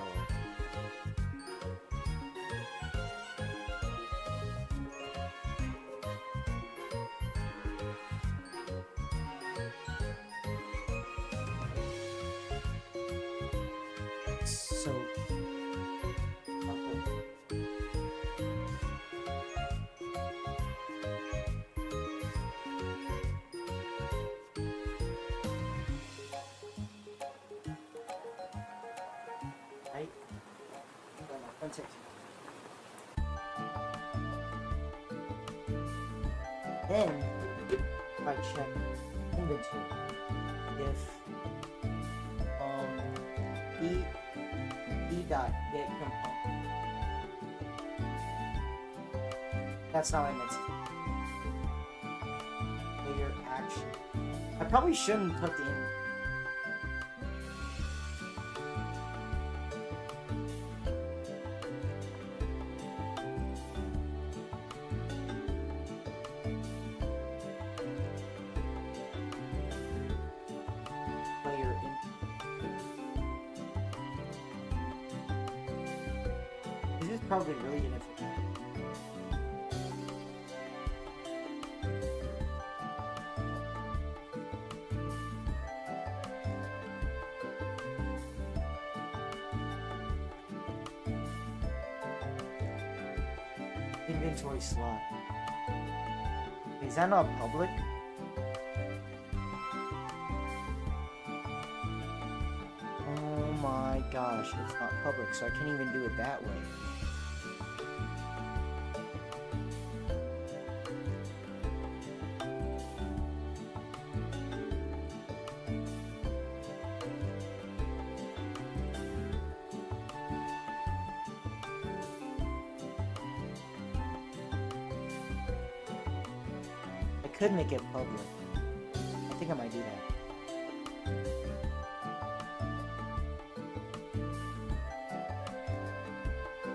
Then, if I check inventory, if e dot get component, that's not what I meant to do. Player action. I probably shouldn't put the in. Probably really inefficient. Inventory slot. Is that not public? Oh my gosh, it's not public, so I can't even do it that way. Could make it public. I think I might do that.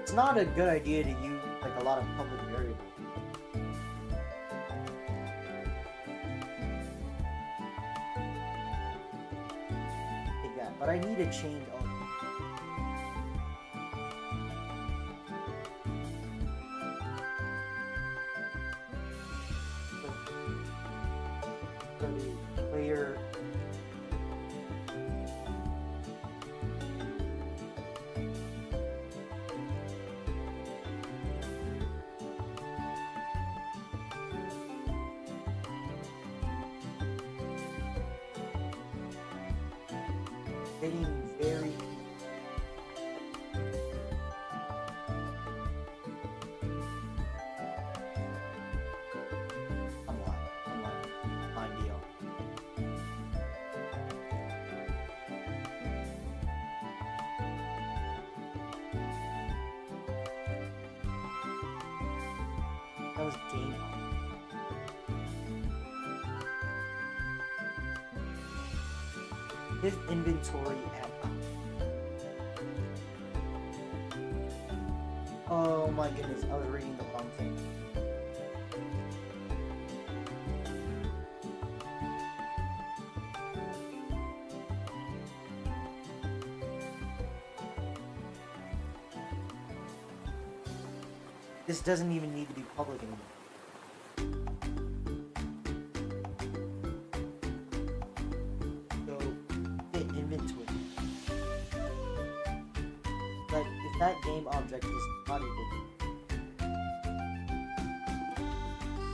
It's not a good idea to use like a lot of public variables. Take that, but I need to change all. getting very. I'm lying. Fine deal. That was game on. His inventory at. Oh my goodness, I was reading the wrong thing. This doesn't even need to be public anymore. So, hit inventory. But if that game object is not equal to,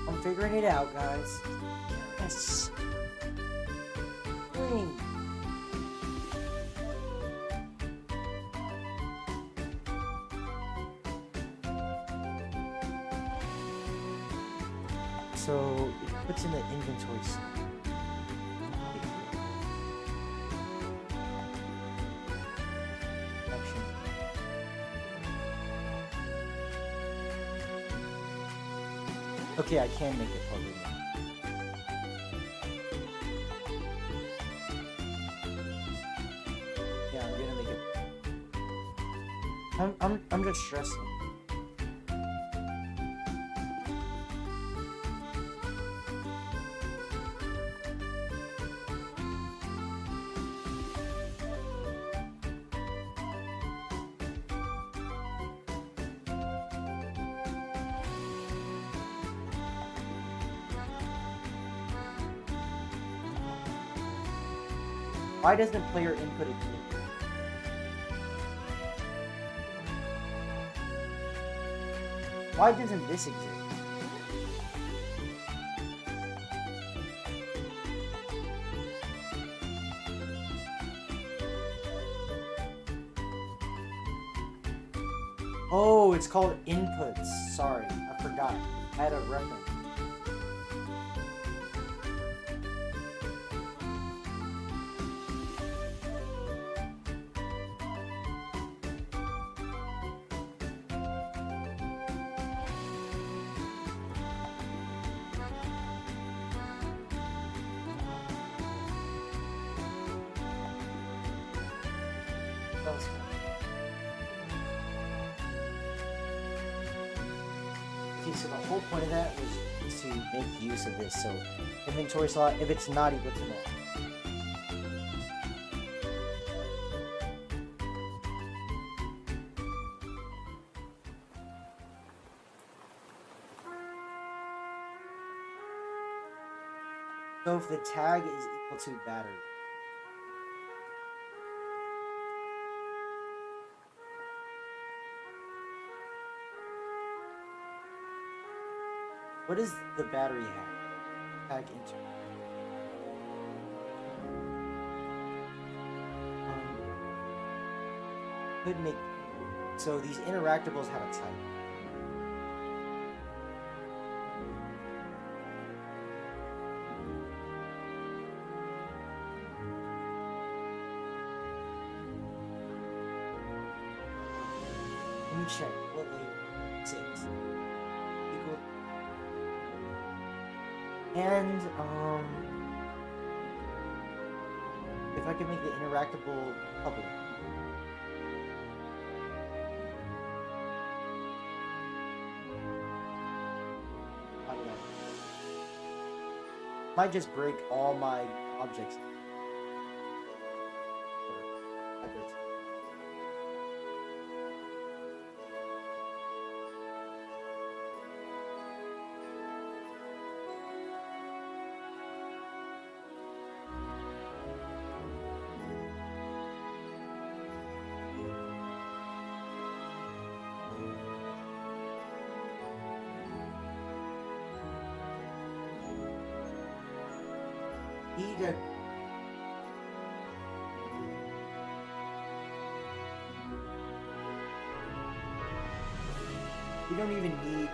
I'm figuring it out, guys. Yes. Dang. So it puts in the inventory. Action. Okay, I can make it public now. Yeah, I'm gonna make it. I'm just stressing. Why doesn't player input exist? Why doesn't this exist? Oh, it's called inputs. Sorry, I forgot. I had a reference. That was fun. Okay, so the whole point of that was to make use of this. So inventory slot, if it's not equal to null. So if the tag is equal to battery. What does the battery have? Tag enter. Could make so these interactables have a type. Let me check what label 6 equal. And if I could make the interactable public. I don't know. Might just break all my objects. We don't even need.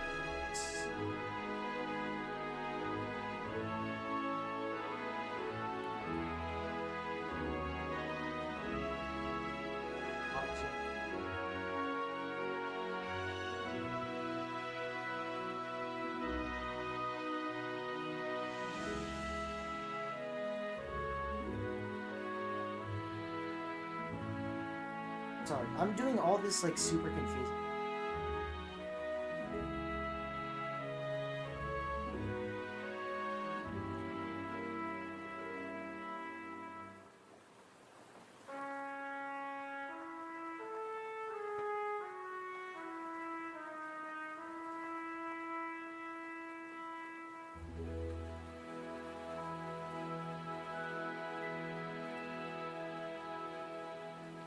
Sorry, I'm doing all this like super confusing.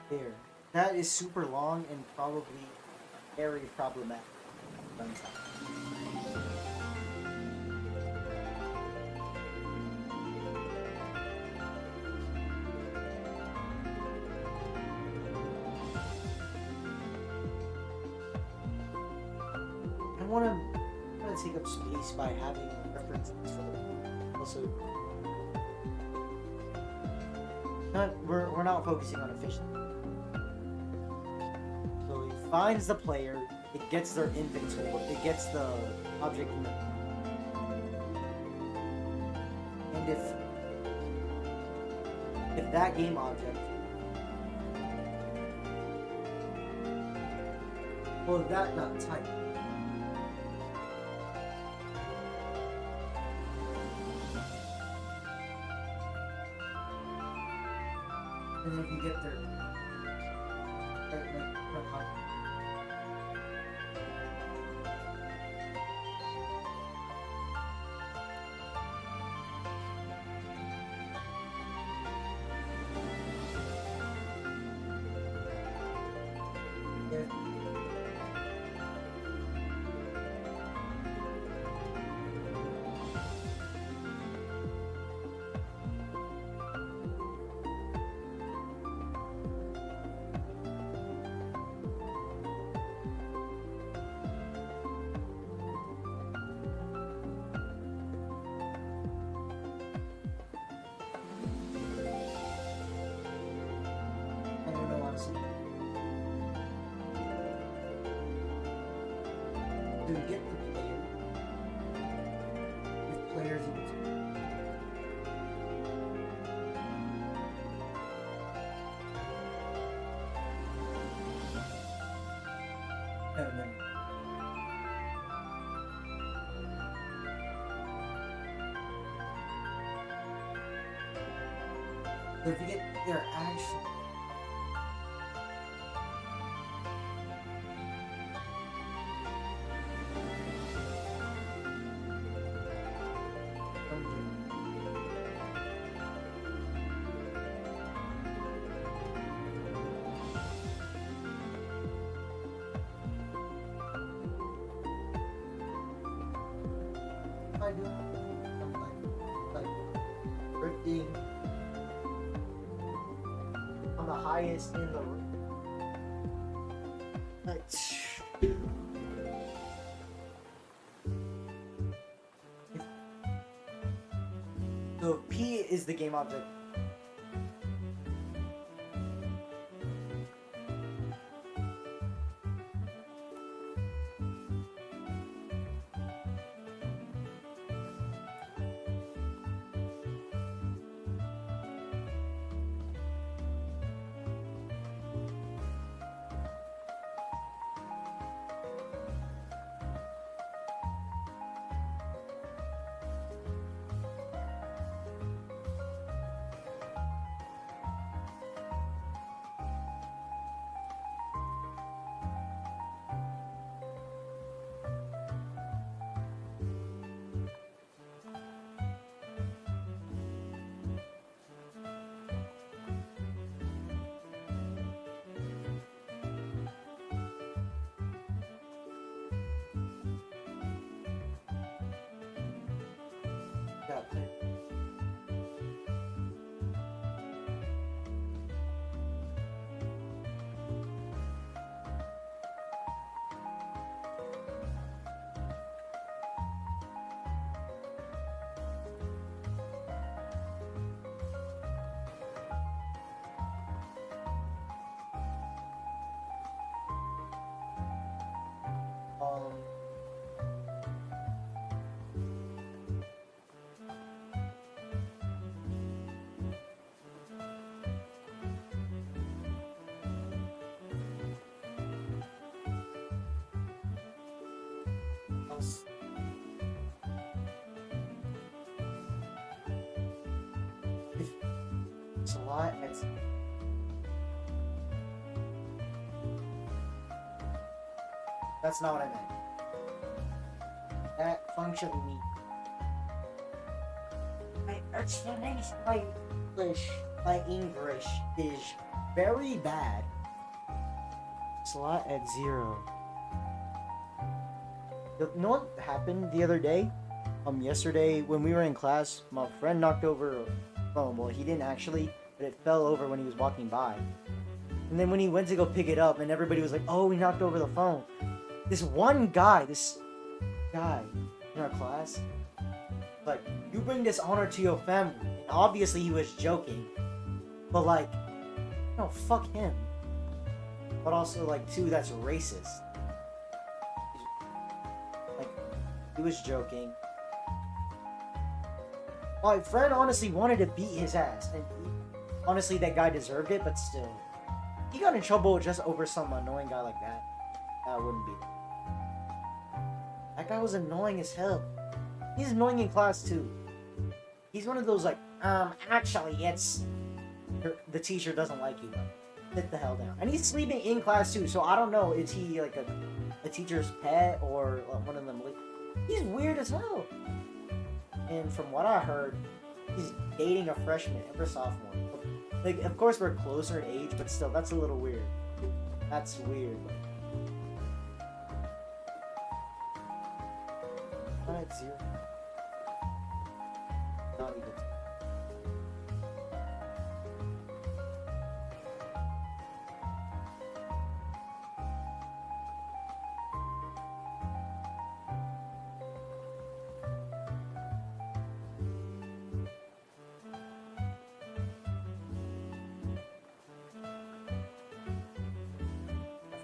There. That is super long and probably very problematic. I want to take up space by having references for the also. We're not focusing on efficiency. So it finds the player, it gets their inventory, it gets the object in the... And if that game object... Well, that got typed. And then if you get their... To get the player, if players equal to and then so if you get their action. I do like drifting on the highest in the so P is the game object. Yeah. else. It's a lot. That's not what I meant. That function means my explanation, my English is very bad. Slot at 0. You know what happened the other day? Yesterday when we were in class, my friend knocked over a phone. Well, he didn't actually, but it fell over when he was walking by. And then when he went to go pick it up, and everybody was like, "Oh, he knocked over the phone." This guy in our class, like, "You bring dishonor to your family." And obviously he was joking, but like, no, fuck him. But also, like, too, that's racist. Like, he was joking. My friend honestly wanted to beat his ass, and honestly, that guy deserved it, but still. He got in trouble just over some annoying guy like that. That wouldn't be. That guy was annoying as hell. He's annoying in class, too. He's one of those, like, actually, it's... The teacher doesn't like you. Sit the hell down. And he's sleeping in class too, so I don't know, is he like a teacher's pet or one of them? He's weird as hell. And from what I heard, he's dating a freshman and a sophomore. Like, of course we're closer in age, but still, that's a little weird. That's weird. Alright, 0. Not even.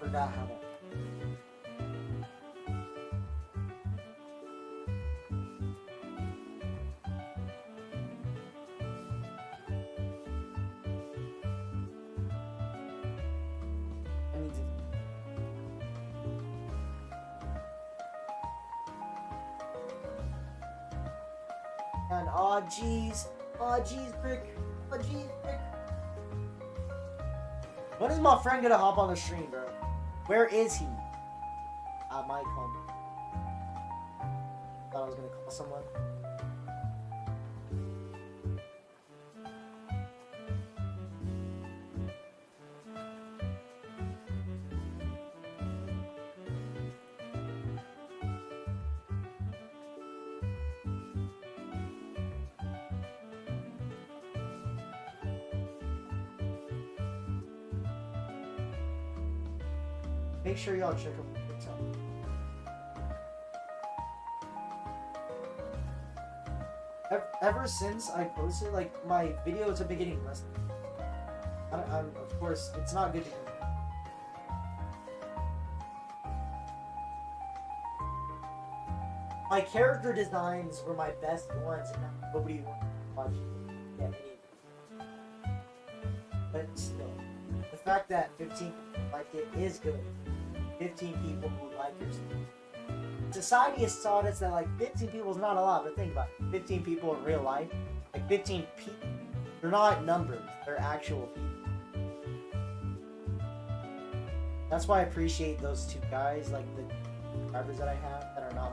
Forgot how to. I need to. And oh jeez, Brick. When is my friend gonna hop on the stream, bro? Where is he? I might come. Thought I was gonna call someone. Make sure y'all check out my TikTok. Ever since I posted, like, my videos have been getting less. Of course, it's not good to hear. My character designs were my best ones, and nobody wanted to watch any of them. But still, the fact that 15 people liked it is good. 15 people who like your stuff. Society has taught us that, like, 15 people is not a lot, but think about it. 15 people in real life, like 15 people, they're not numbers, they're actual people. That's why I appreciate those two guys, like the subscribers that I have that are not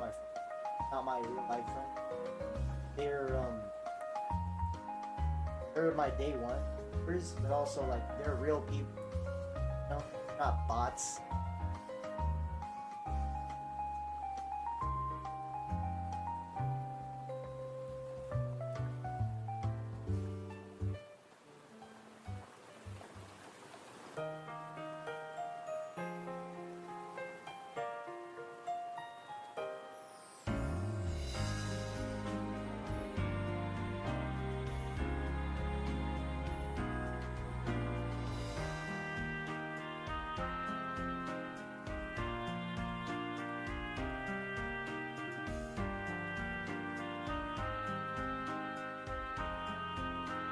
my real life friends. They're my day one members, but also, like, they're real people. You know, they're not bots.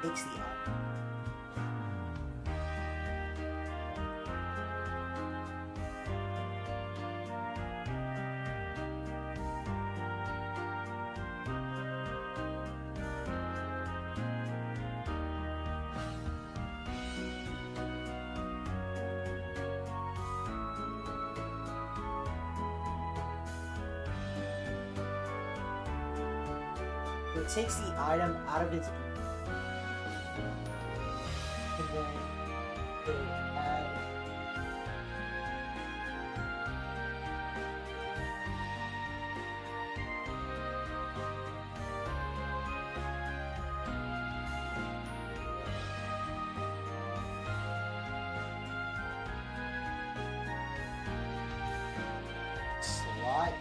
Takes the eye. it takes the item out of its and then it adds slot.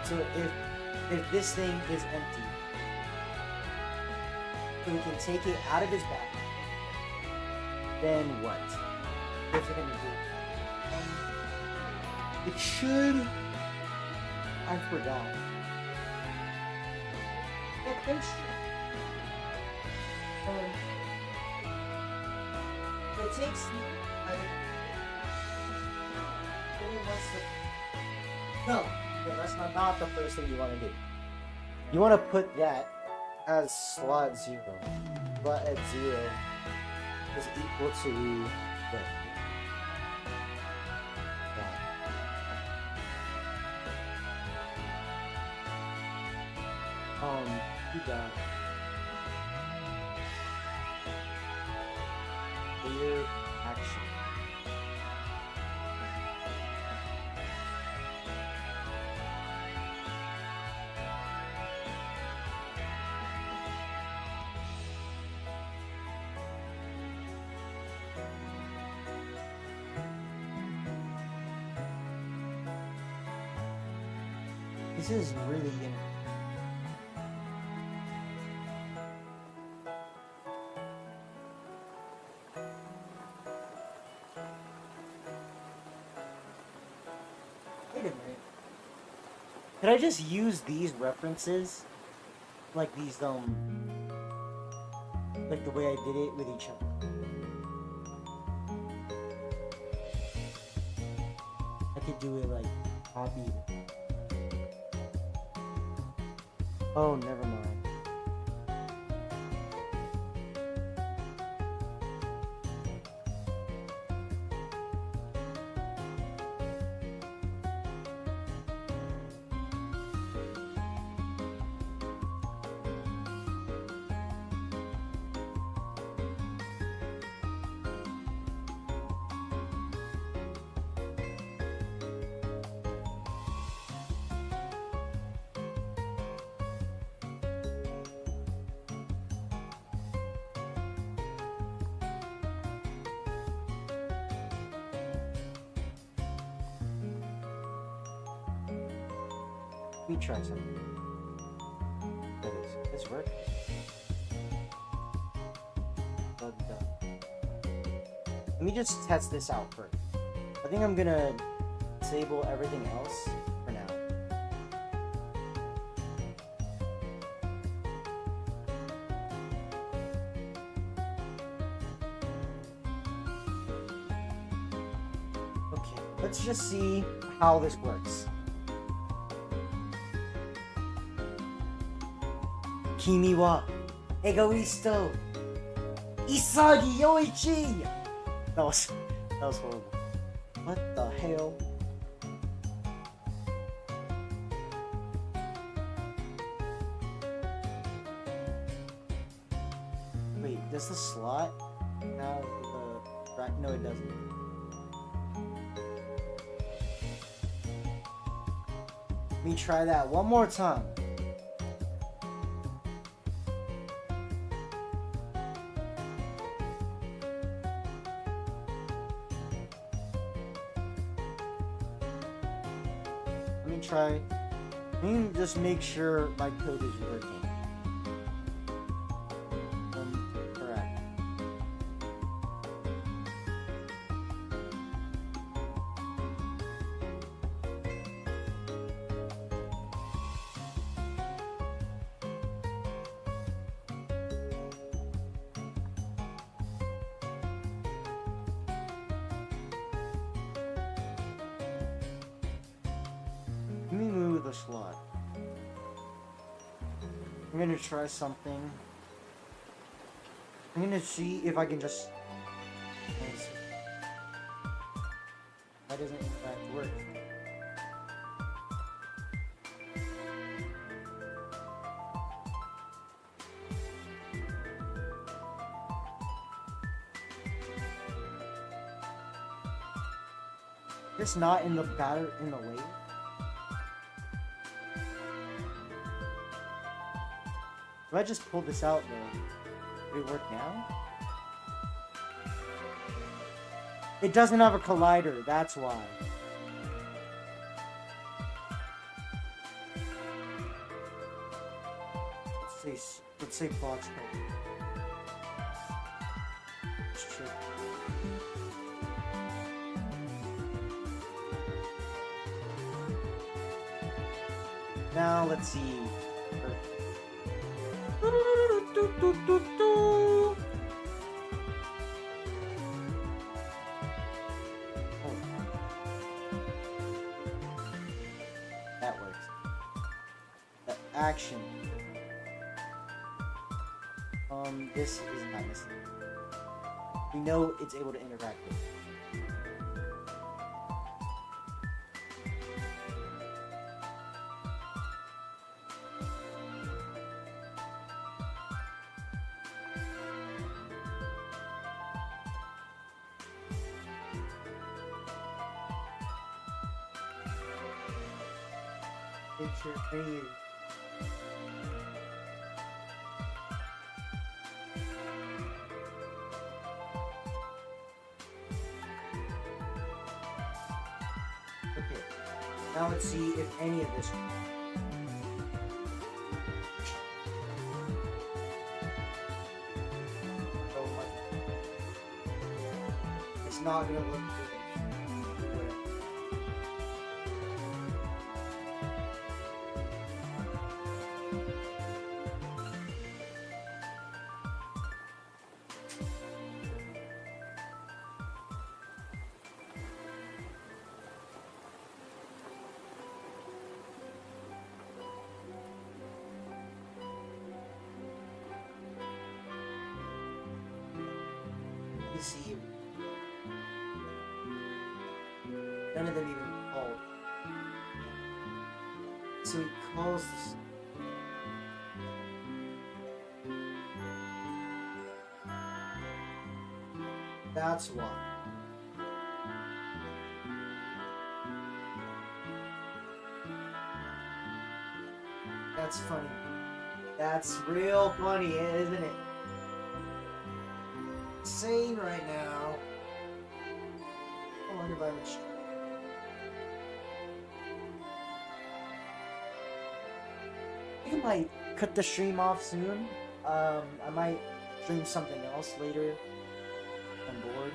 So if this thing is empty, so we can take it out of his back. Then what? What's it gonna do? It should. I forgot. It takes the. No, that's not the first thing you want to do. You want to put that as slot 0. Slot at 0 is equal to what? You got clear action. This is really interesting. Wait a minute. Could I just use these references? Like these, like the way I did it with each other. I could do it like copy. Oh, never mind. Let me try something. This work? Done. Let me just test this out first. I think I'm gonna disable everything else for now. Okay, let's just see how this works. Kimi wa egoisto Isagi Yoichi. That was horrible. What the hell? Wait, does the slot have the right? No, it doesn't. Let me try that one more time. Try. Let me just make sure my code is working. Correct. Let me move the slot. I'm gonna try something. I'm gonna see if I can just... Why doesn't interact work? This not in the layer? If I just pull this out though, would it work now? It doesn't have a collider, that's why. Let's say box code. It's true. Now let's see. That works. The action. This is not missing. We know it's able to interact with it. Picture please. Okay, now let's see if any of this. Oh my. It's not gonna look good. See, none of them even called. So he calls this. That's why. That's funny. That's real funny, isn't it? Insane right now. I wonder if I'm I think I might cut the stream off soon. I might stream something else later. I'm bored.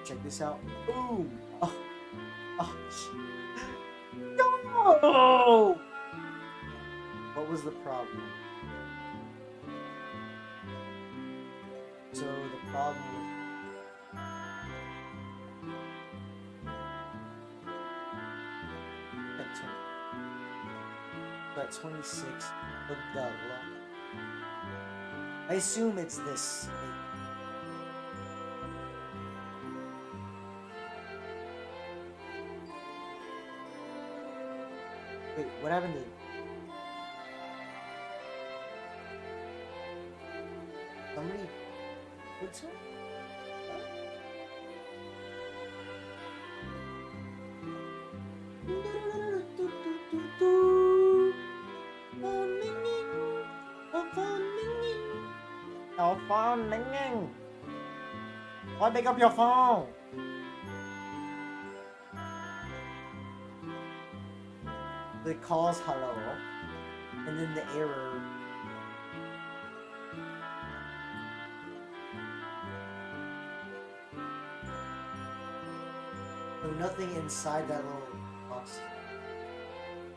Check this out. Boom! Oh, oh, no! What was the problem? So the problem but 26 looked out low. I assume it's this. Wait, what happened to somebody? What's up? Your phone ringing. Why pick up your phone? It calls hello, and then the error. So nothing inside that little box.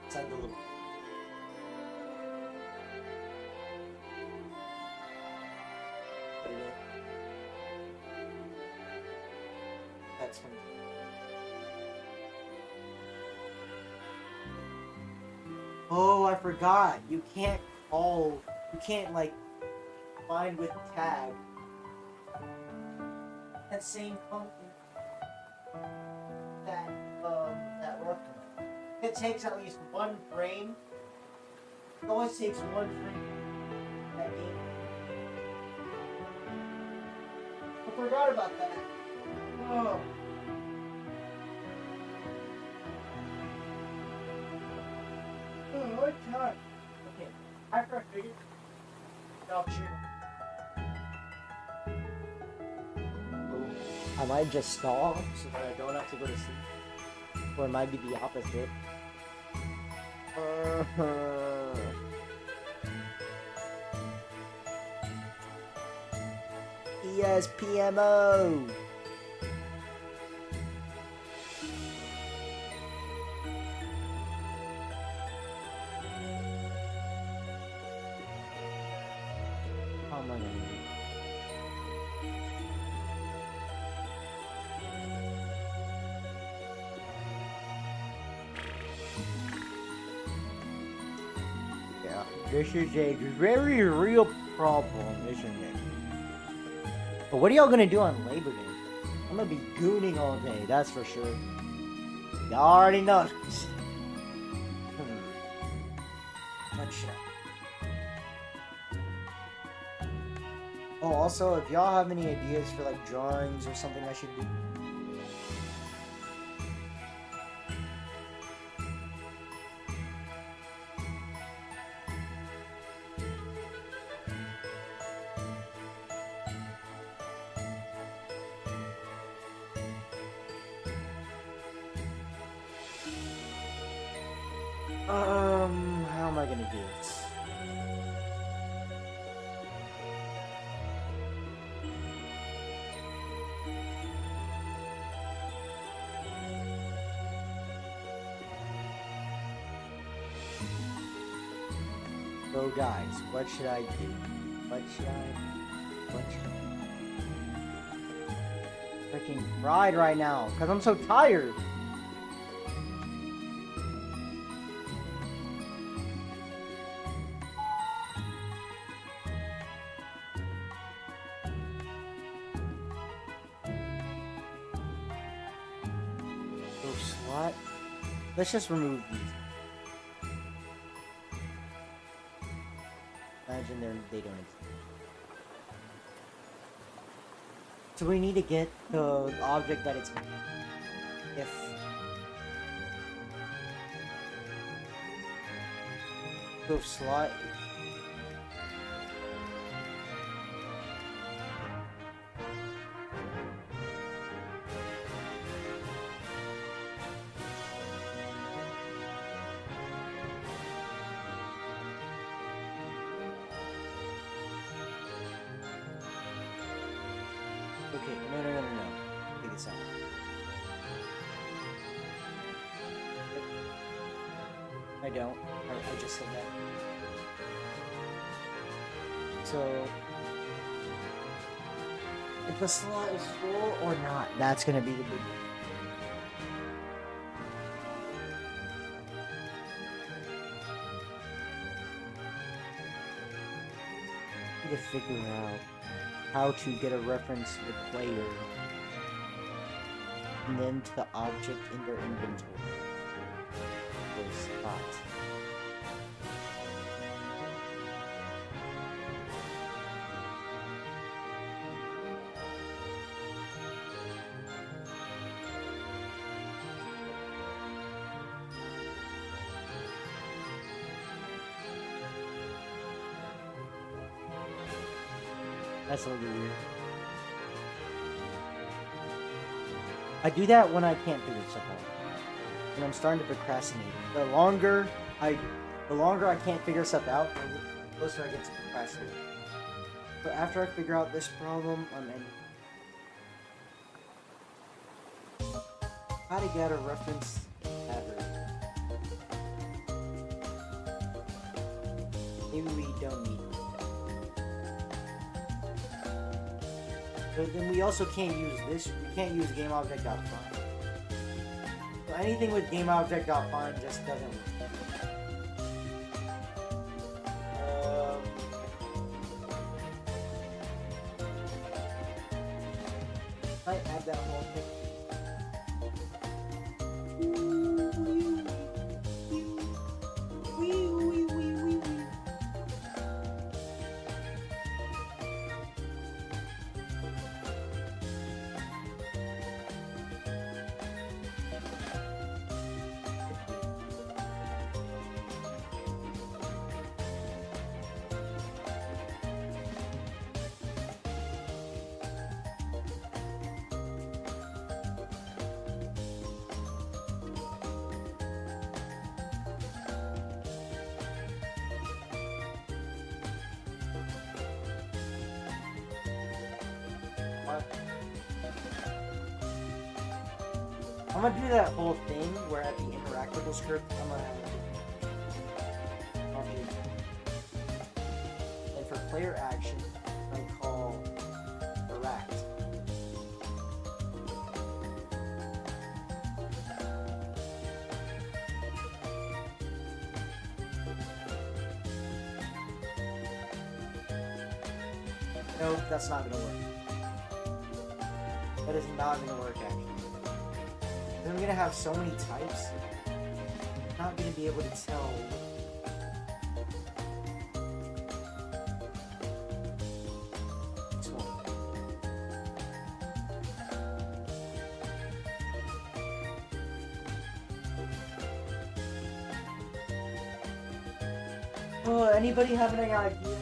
Inside the little. That's funny. Oh, I forgot. You can't call. You can't like find with tag. That same function. It takes at least one frame. It always takes one frame. That game. I forgot about that. Oh. Oh, what time? Okay, after I figure I'll chill. I might just stall so that I don't have to go to sleep. Or it might be the opposite. ESPMO! How am I gonna do? Yeah, this is a very real problem, isn't it? But what are y'all gonna do on Labor Day? I'm gonna be gooning all day, that's for sure. Y'all already know. What should I? Oh, also, if y'all have any ideas for like drawings or something I should do. How am I gonna do this? So guys, what should I do? What should I freaking fried right now, because I'm so tired. Slot. Let's just remove these. Imagine they don't exist. So we need to get the object that it's if the slot. Okay, no. Take this out. I don't. I just said that. So, if the slot is full or not, that's gonna be the big. To figure out how to get a reference to the player and then to the object in their inventory. Those spots. That's a little weird. I do that when I can't figure stuff out. When I'm starting to procrastinate. The longer I can't figure stuff out, the closer I get to procrastinating. But after I figure out this problem, I'm in. How to get a reference pattern. Maybe we don't need it. But then we also can't use this. We can't use GameObject.find. So anything with GameObject.find just doesn't work. I add that whole thing. gonna do that whole thing where at the interactable script, I'm gonna I'll do. And for player action, I call interact. Nope, that's not gonna work. That is not gonna work actually. I'm gonna have so many types. I'm not gonna be able to tell. Which one. Oh, anybody have any idea?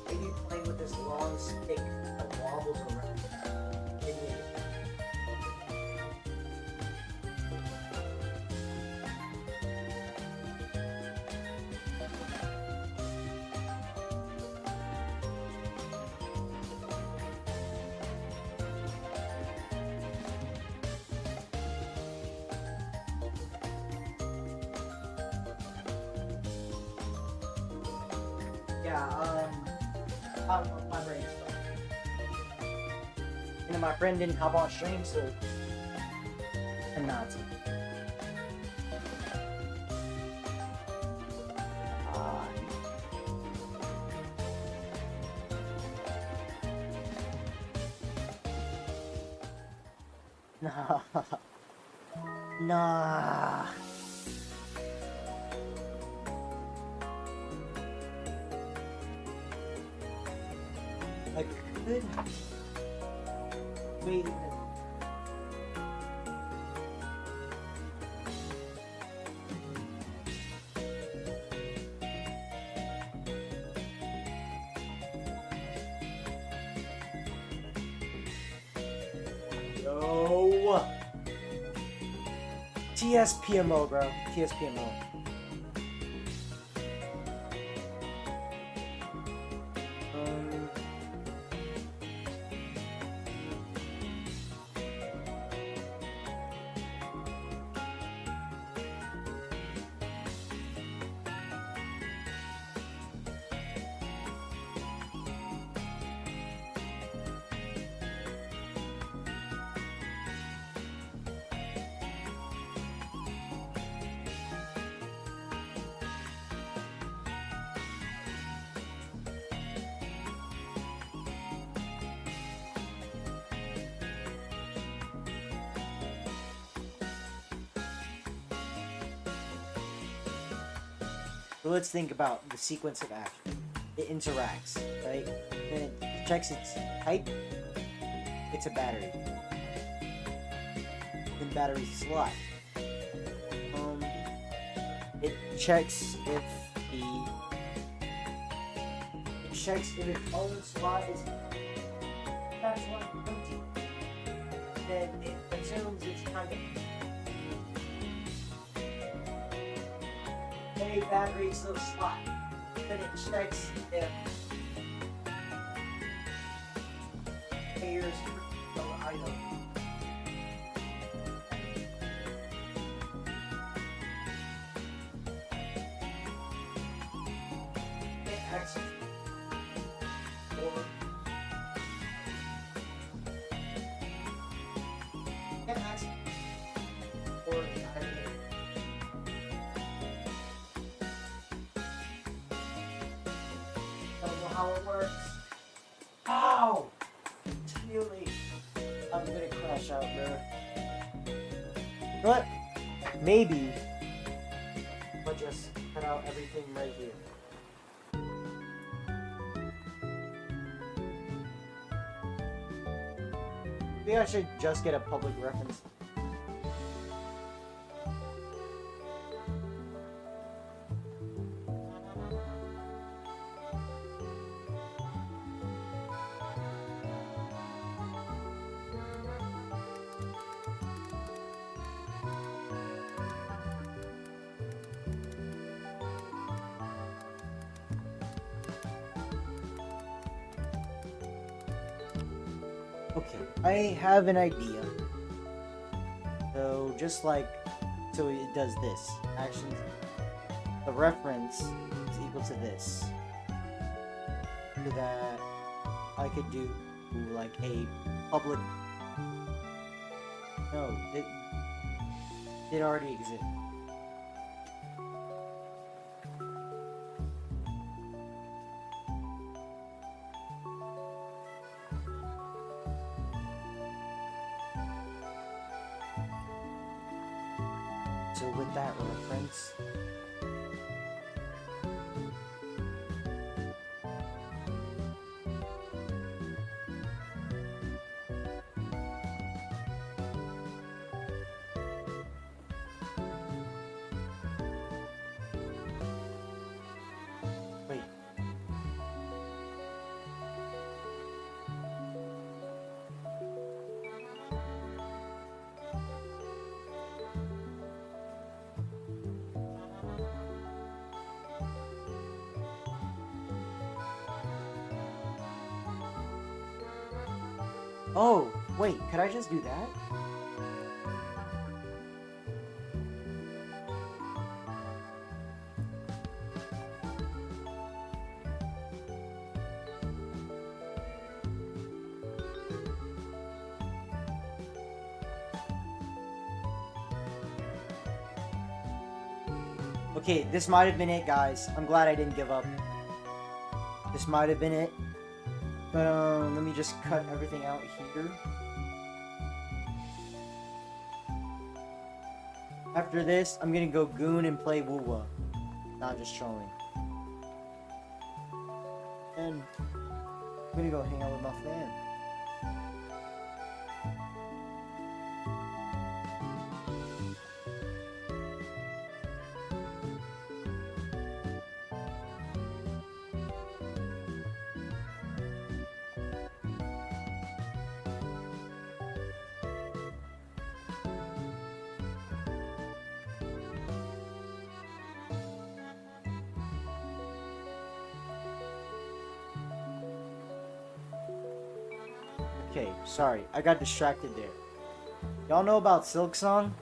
Maybe playing with this long stick that wobbles around. Maybe- Yeah, my brain's stuck. And then my friend didn't hop on stream, so I'm not. Nah. Nah. I could. Wait a minute. Yo. TSPMO, bro. TSPMO. So let's think about the sequence of action. It interacts, right? Then it checks its type. It's a battery. Then battery slot. It checks if its own slot is that's one empty. Then it assumes it's kind of a battery's little slot. Then it checks if payers the item. It acts or it acts or the item. Don't know how it works. Ow! Really? I'm gonna crash out, bro. But maybe I'll just cut out everything right here. Maybe I should just get a public reference. Okay, I have an idea. So just like, so it does this. Actions, the reference is equal to this. So that I could do like a public. No, it already exists. So with that reference, wait. Oh, wait, could I just do that? Okay, this might have been it, guys. I'm glad I didn't give up. This might have been it. But, let me just cut everything out here. After this, I'm gonna go goon and play Woowa. Not just trolling. And I'm gonna go hang out with my fam. Okay, sorry, I got distracted there. Y'all know about Silk Song?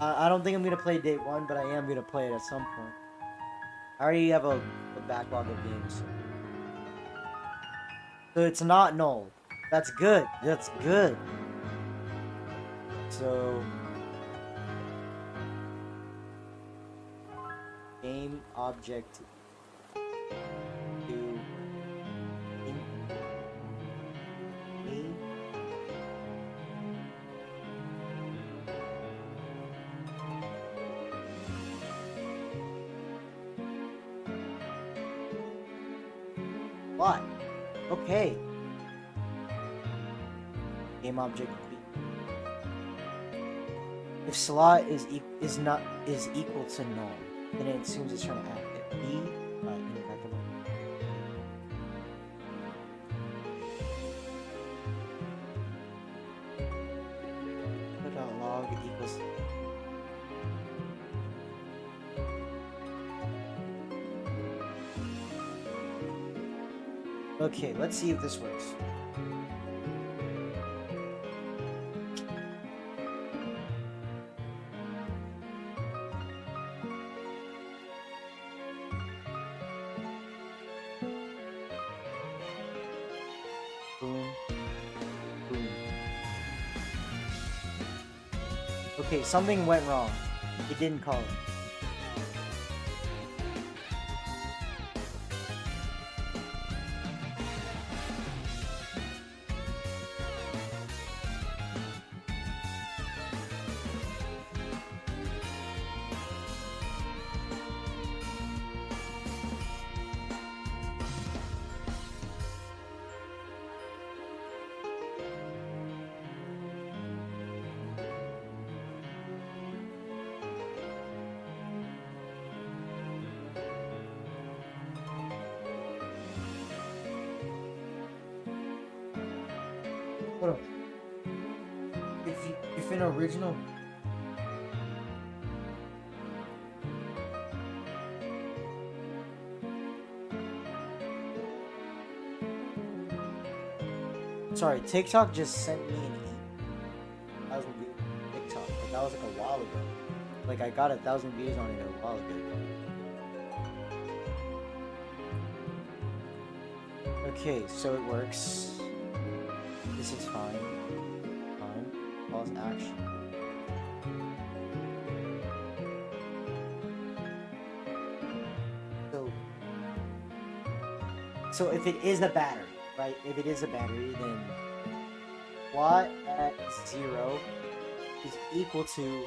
I don't think I'm gonna play day one, but I am gonna play it at some point. I already have a backlog of games. So it's not null. That's good. That's good. So game object to me. What? Okay. Game object B. If slot is equal to null, then it assumes it's trying to act. If B, ineffective. Log equals. Okay, let's see if this works. Boom. Boom. Okay, something went wrong. It didn't call it. Hold on. If an original. Sorry, TikTok just sent me an 8,000 views on TikTok. Like, that was like a while ago. Like, I got 1,000 views on it a while ago. Okay, so it works. This is fine. Fine. Pause action. So if it is a battery, right? If it is a battery, then plot at 0 is equal to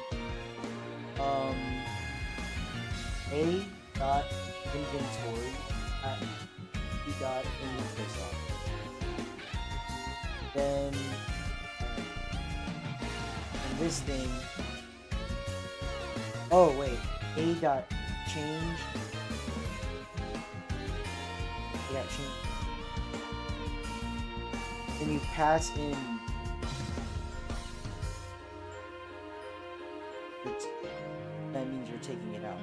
a dot inventory at b dot inventory. Then in this thing, oh wait, a dot change. Yeah, change. Then you pass in. That means you're taking it out.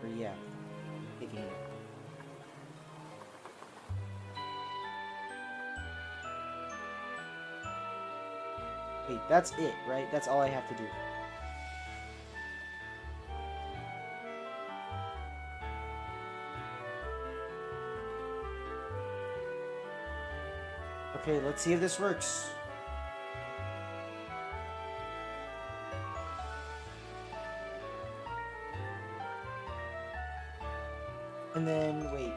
Or yeah, taking it out. Wait, that's it, right? That's all I have to do. Okay, let's see if this works. And then, wait.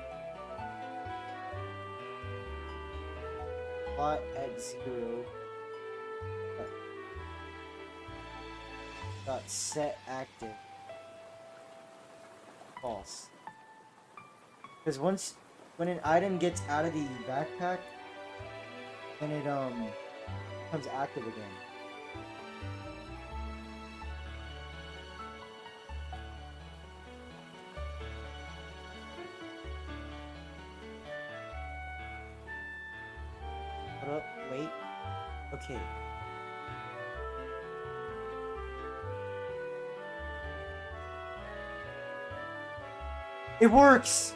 Plot at 0. Dot set active. False. Because when an item gets out of the backpack, then it becomes active again. Hold up, wait. Okay. It works!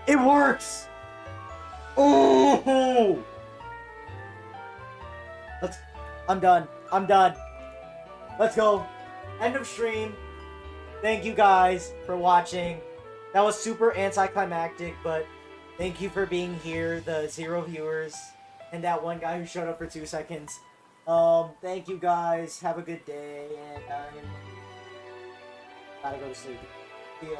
It works! Oh! I'm done. I'm done. Let's go. End of stream. Thank you guys for watching. That was super anticlimactic, but thank you for being here, the 0 viewers, and that one guy who showed up for 2 seconds. Thank you guys. Have a good day, and I gotta go to sleep. See ya.